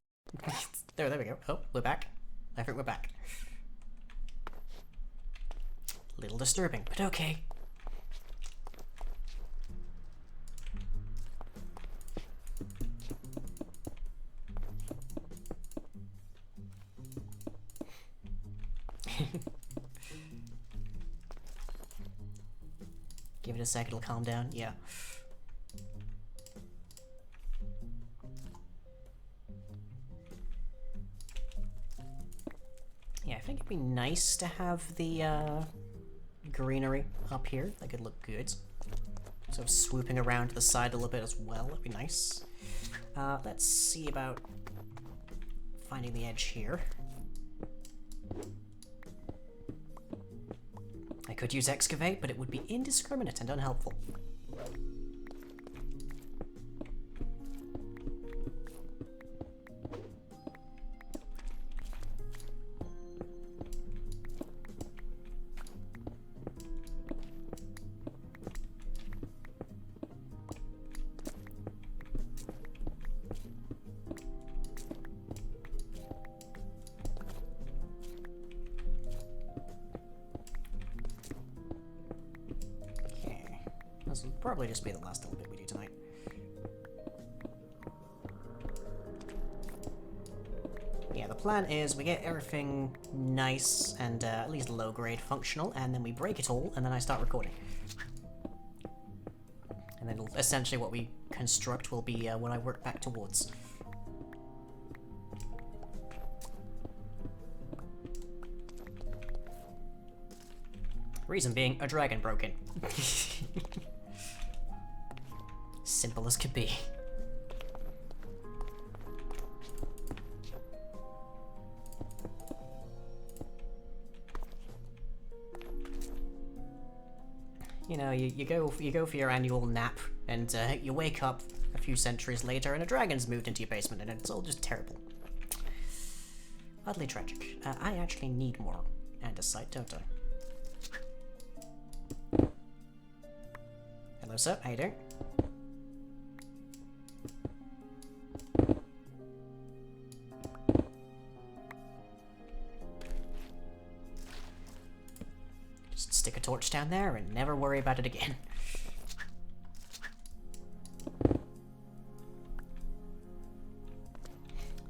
There we go. Oh, we're back. I think we're back. Little disturbing, but okay. Give it a sec, it'll calm down. Yeah. Yeah, I think it'd be nice to have the greenery up here. That could look good. Sort of swooping around to the side a little bit as well. That'd be nice. Let's see about finding the edge here. I could use excavate, but it would be indiscriminate and unhelpful. This will probably just be the last little bit we do tonight. Yeah, the plan is we get everything nice and at least low-grade functional, and then we break it all, and then I start recording. And then essentially what we construct will be what I work back towards. Reason being, a dragon broke in. Simple as could be. You know, you go for your annual nap, and you wake up a few centuries later, and a dragon's moved into your basement, and it's all just terrible. Oddly tragic. I actually need more andesite, don't I? Hello, sir. How you doing? Just stick a torch down there and never worry about it again.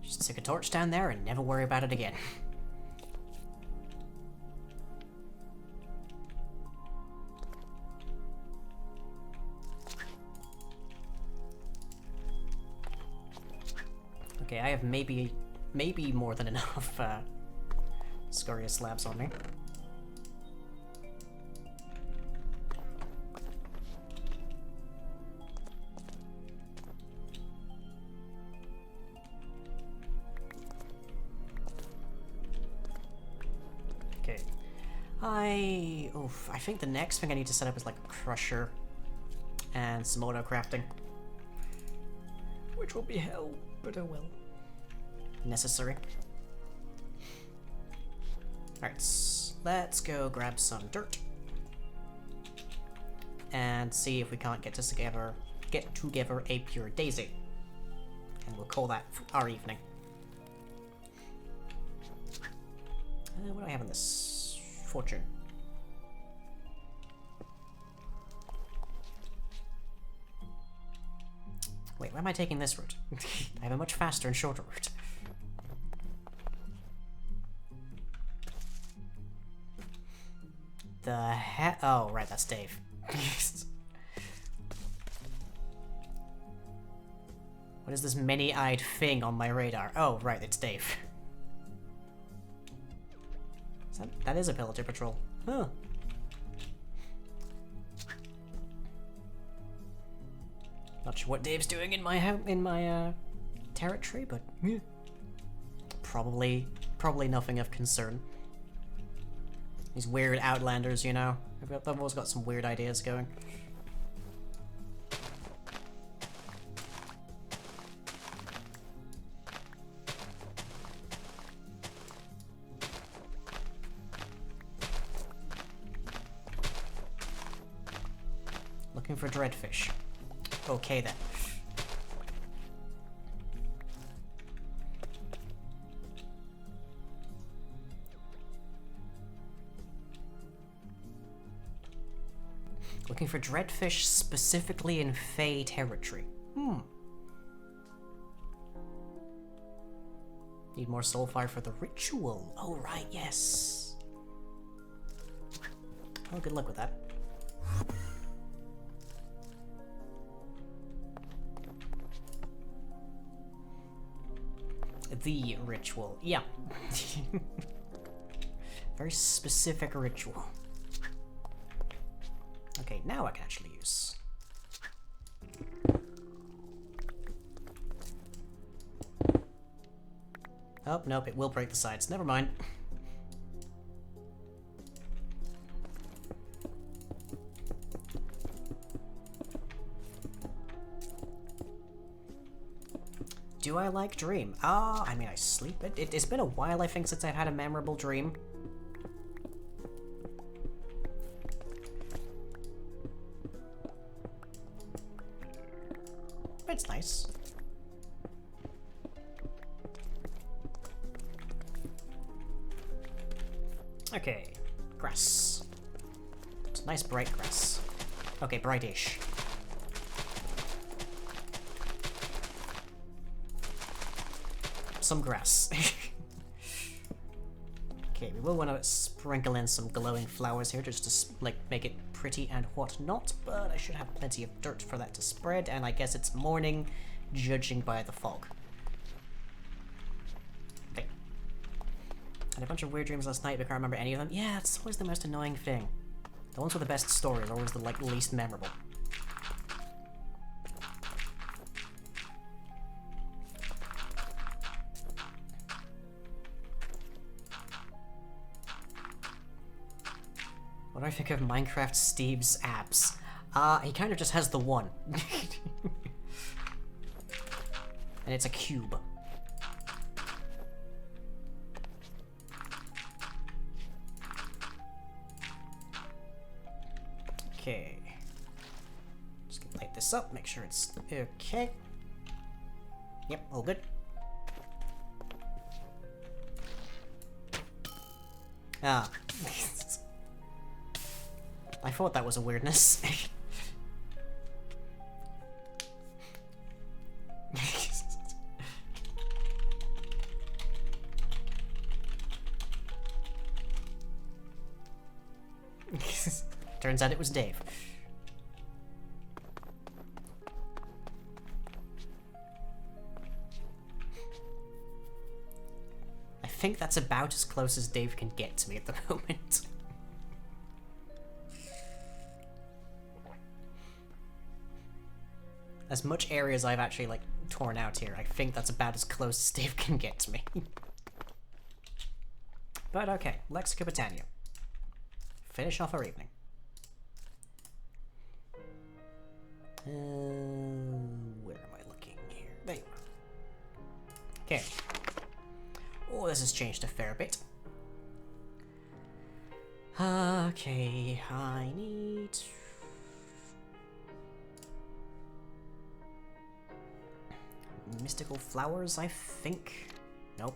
Just stick a torch down there and never worry about it again. Okay, I have maybe more than enough scoria slabs on me. Okay. I think the next thing I need to set up is like a crusher and some auto crafting. Which will be hell, but oh well. Necessary. Alright, let's go grab some dirt. And see if we can't get together a pure daisy. And we'll call that our evening. What do I have in this? Fortune. Wait, why am I taking this route? I have a much faster and shorter route. The heck? Oh, right, that's Dave. What is this many-eyed thing on my radar? Oh, right, it's Dave. That is a pillager patrol. Huh. Not sure what Dave's doing in my territory, but yeah. Probably nothing of concern. These weird outlanders, you know. They've always got some weird ideas going. Looking for dreadfish. Okay then. Looking for dreadfish specifically in Fey territory. Need more soulfire for the ritual. Oh right, yes. Oh, good luck with that. The ritual. Yeah. Very specific ritual. Okay, now I can actually use. Oh, nope, it will break the sides. Never mind. Do I like dream? I mean, I sleep. It's been a while, I think, since I've had a memorable dream. But it's nice. Okay, grass. It's nice bright grass. Okay, brightish. Some grass. Okay, we will want to sprinkle in some glowing flowers here just to like make it pretty and whatnot, but I should have plenty of dirt for that to spread, and I guess it's morning, judging by the fog. Okay. Had a bunch of weird dreams last night, but I can't remember any of them. Yeah, it's always the most annoying thing. The ones with the best stories are always the like least memorable. What do I think of Minecraft Steve's abs? He kind of just has the one. And it's a cube. Okay. Just gonna light this up, make sure it's okay. Yep, all good. Ah. I thought that was a weirdness. Turns out it was Dave. I think that's about as close as Dave can get to me at the moment. As much area as I've actually, like, torn out here, I think that's about as close as Dave can get to me. But okay, Lexica Britannia. Finish off our evening. Where am I looking here? There you are. Okay. Oh, this has changed a fair bit. Okay, I need... mystical flowers, I think. Nope.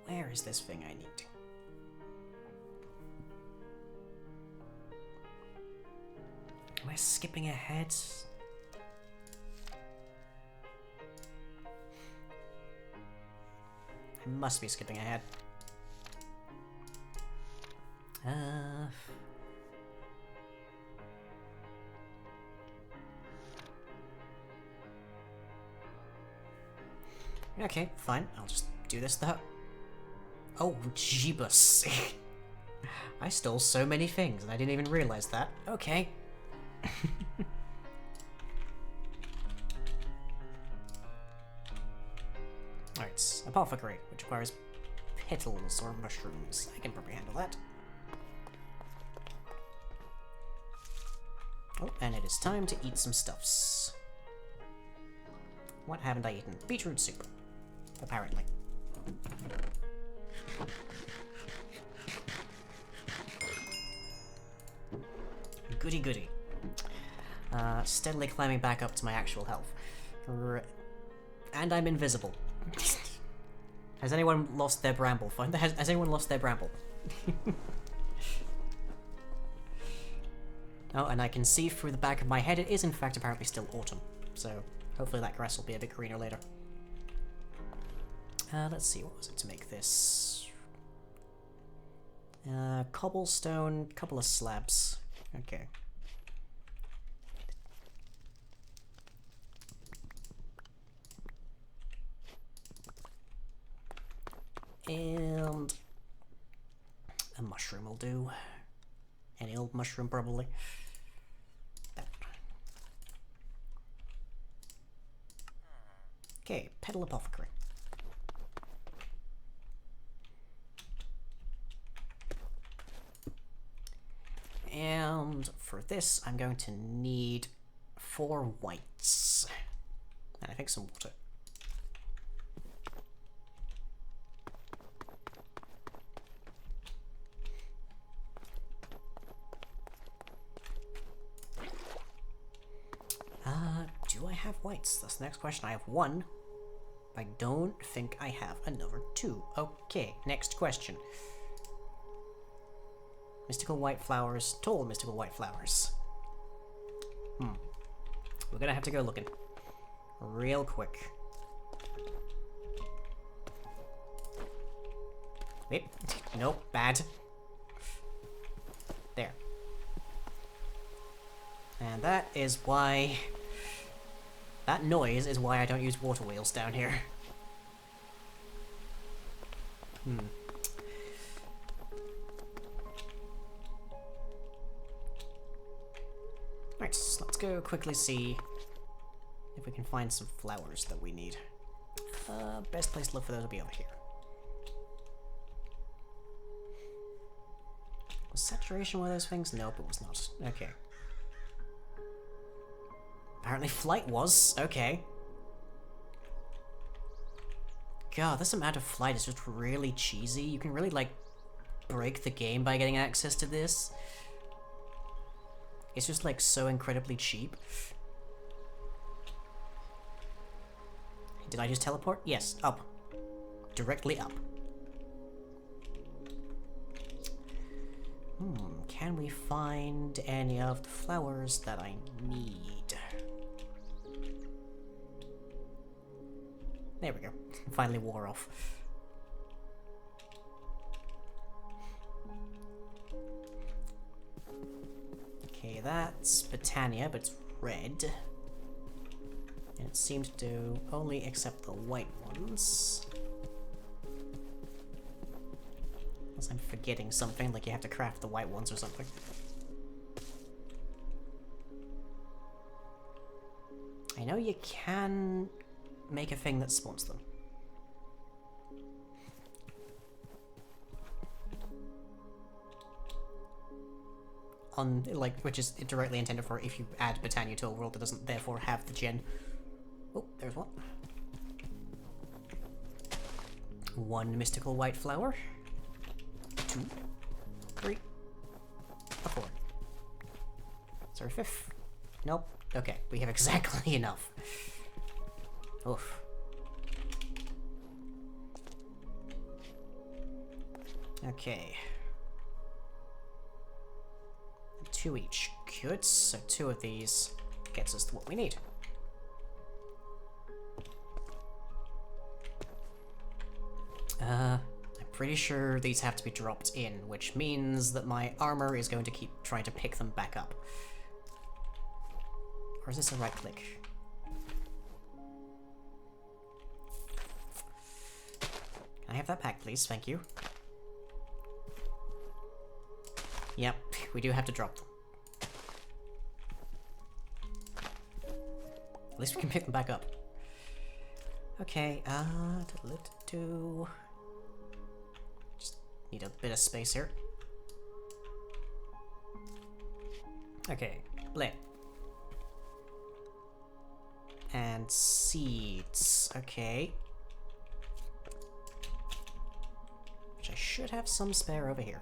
Where is this thing I need? Am I skipping ahead? I must be skipping ahead. Okay, fine. I'll just do this though. Oh, jeebus. I stole so many things and I didn't even realize that. Okay. Alright, apothecary, which requires petals or mushrooms. I can probably handle that. Oh, and it is time to eat some stuffs. What haven't I eaten? Beetroot soup. Apparently. Goody goody. Steadily climbing back up to my actual health. And I'm invisible. Has anyone lost their bramble? Has anyone lost their bramble? Oh, and I can see through the back of my head it is in fact apparently still autumn. So hopefully that grass will be a bit greener later. Let's see, what was it to make this? Cobblestone, couple of slabs. Okay. And a mushroom will do. Any old mushroom, probably. That. Okay, petal apothecary. And for this, I'm going to need 4 whites. And I think some water. Do I have whites? That's the next question. I have 1. I don't think I have another 2. Okay, next question. Mystical white flowers, tall mystical white flowers. We're gonna have to go looking. Real quick. Wait, nope, bad. There. And that is why... That noise is why I don't use water wheels down here. Right, so let's go quickly see if we can find some flowers that we need. Best place to look for those will be over here. Was saturation one of those things? Nope, it was not. Okay. Apparently flight was. Okay. God, this amount of flight is just really cheesy. You can really, like, break the game by getting access to this. It's just, like, so incredibly cheap. Did I just teleport? Yes, up. Directly up. Can we find any of the flowers that I need? There we go. Finally wore off. Okay, that's Botania, but it's red. And it seems to only accept the white ones. Unless I'm forgetting something, like you have to craft the white ones or something. I know you can make a thing that spawns them. Which is directly intended for if you add Botania to a world that doesn't therefore have the gen. Oh, there's one. 1 mystical white flower. 2, 3, a 4. Is there a 5th? Nope. Okay, we have exactly enough. Oof. Okay. 2 each. Good, so 2 of these gets us to what we need. I'm pretty sure these have to be dropped in, which means that my armor is going to keep trying to pick them back up. Or is this a right click? Can I have that pack, please? Thank you. Yep, we do have to drop them. At least we can pick them back up. Okay, just need a bit of space here. Okay, lit. And seeds, okay. Which I should have some spare over here.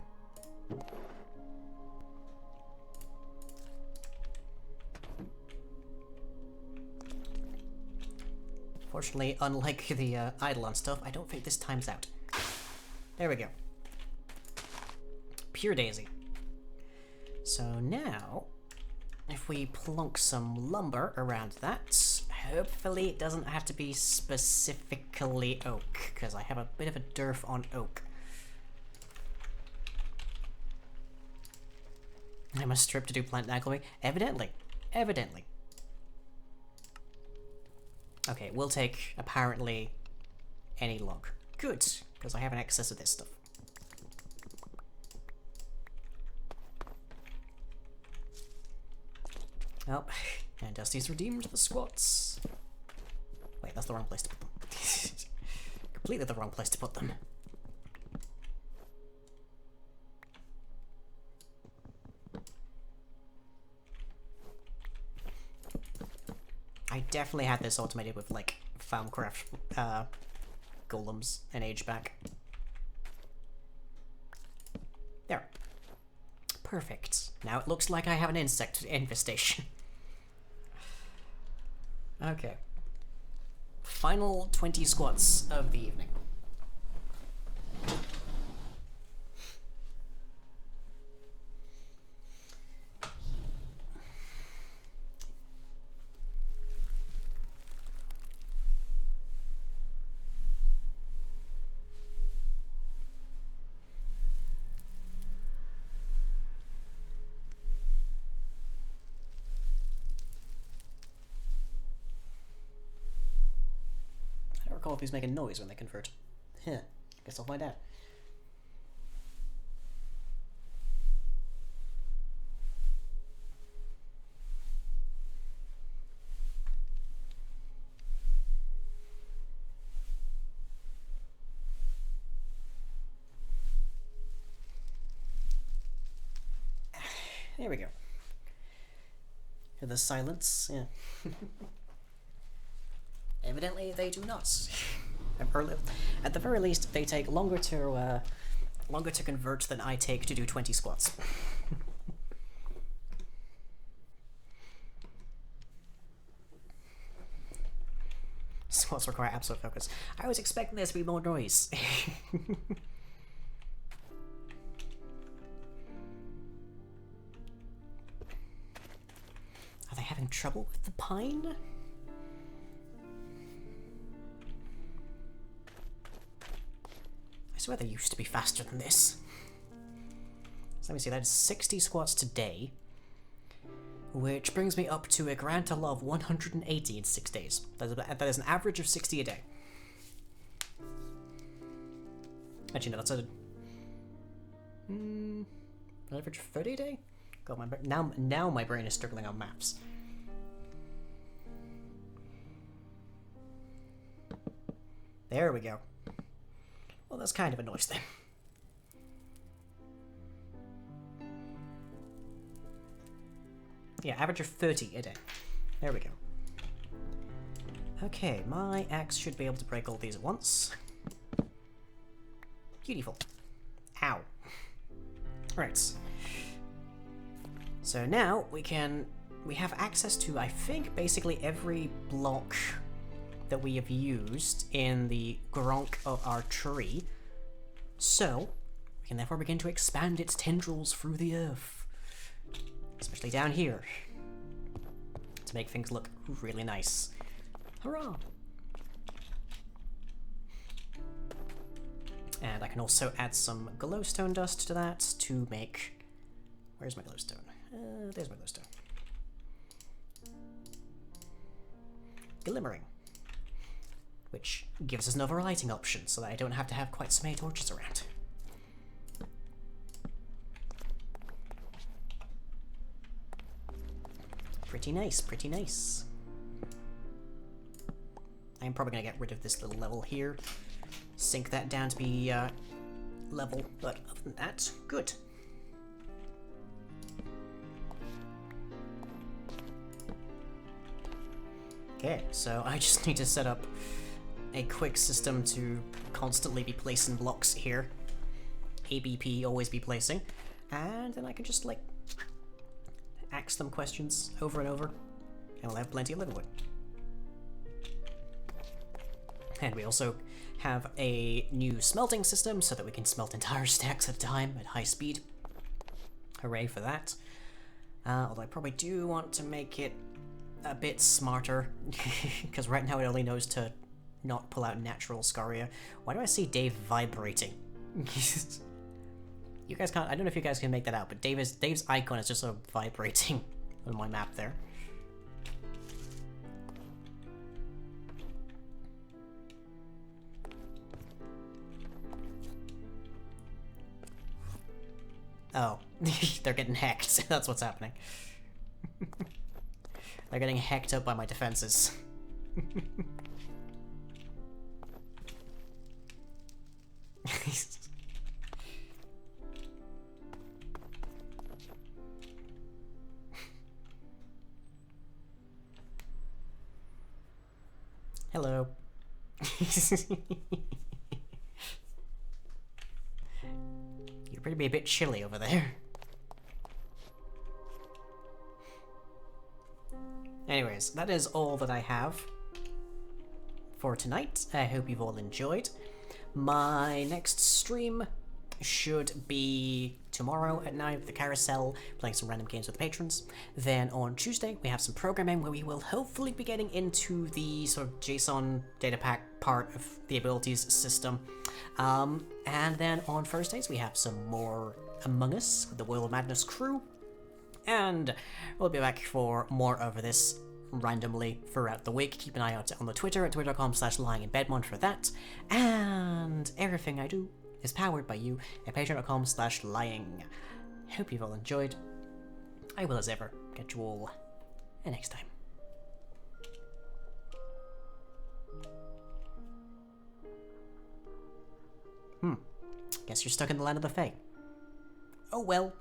Fortunately, unlike the Eidolon stuff, I don't think this time's out. There we go. Pure daisy. So now, if we plonk some lumber around that, hopefully it doesn't have to be specifically oak, because I have a bit of a dearth on oak. I must strip to do plant angling? Evidently. Evidently. Okay, we'll take, apparently, any log. Good, because I have an excess of this stuff. Oh, and Dusty's redeemed the squats. Wait, that's the wrong place to put them. Completely the wrong place to put them. I definitely had this automated with, like, Farmcraft golems an age back. There. Perfect. Now it looks like I have an insect infestation. Okay. Final 20 squats of the evening. I don't recall if he's making noise when they convert. Huh. Guess I'll find out. There we go. Hear the silence? Yeah. Evidently, they do not. At the very least, they take longer to convert than I take to do 20 squats. Squats require absolute focus. I was expecting there to be more noise. Are they having trouble with the pine? I swear they used to be faster than this. So let me see, that's 60 squats today, which brings me up to a grand total of 180 in 6 days. That is an average of 60 a day. Actually, no, that's an average of 30 a day? God, now my brain is struggling on maps. There we go. Well, that's kind of a noise then. Yeah, average of 30 a day. There we go. Okay, my axe should be able to break all these at once. Beautiful. Ow. Right. So now we have access to, I think, basically every block that we have used in the gronk of our tree. So, we can therefore begin to expand its tendrils through the earth. Especially down here. To make things look really nice. Hurrah! And I can also add some glowstone dust to that to make... Where's my glowstone? There's my glowstone. Glimmering. Which gives us another lighting option, so that I don't have to have quite so many torches around. Pretty nice, pretty nice. I'm probably gonna get rid of this little level here. Sink that down to be level, but other than that, good. Okay, so I just need to set up a quick system to constantly be placing blocks here. ABP, always be placing. And then I can just, like, ask them questions over and over, and we'll have plenty of living wood. And we also have a new smelting system so that we can smelt entire stacks at a time at high speed. Hooray for that. Although I probably do want to make it a bit smarter, because right now it only knows to not pull out natural scoria. Why do I see Dave vibrating? You guys can't, I don't know if you guys can make that out, but Dave's icon is just sort of vibrating on my map there. Oh, they're getting hacked. That's what's happening. They're getting hacked up by my defenses. Hello. You appear to be a bit chilly over there. Anyways, that is all that I have for tonight. I hope you've all enjoyed. My next stream should be tomorrow at 9 with the carousel, playing some random games with the patrons. Then on Tuesday, we have some programming where we will hopefully be getting into the sort of JSON data pack part of the abilities system. And then on Thursdays, we have some more Among Us with the Wheel of Madness crew. And we'll be back for more of this randomly throughout the week. Keep an eye out on the Twitter at twitter.com/lyinginbedmont for that. And everything I do is powered by you at patreon.com/lying. Hope you've all enjoyed. I will, as ever, catch you all next time. Guess you're stuck in the land of the Fae. Oh well.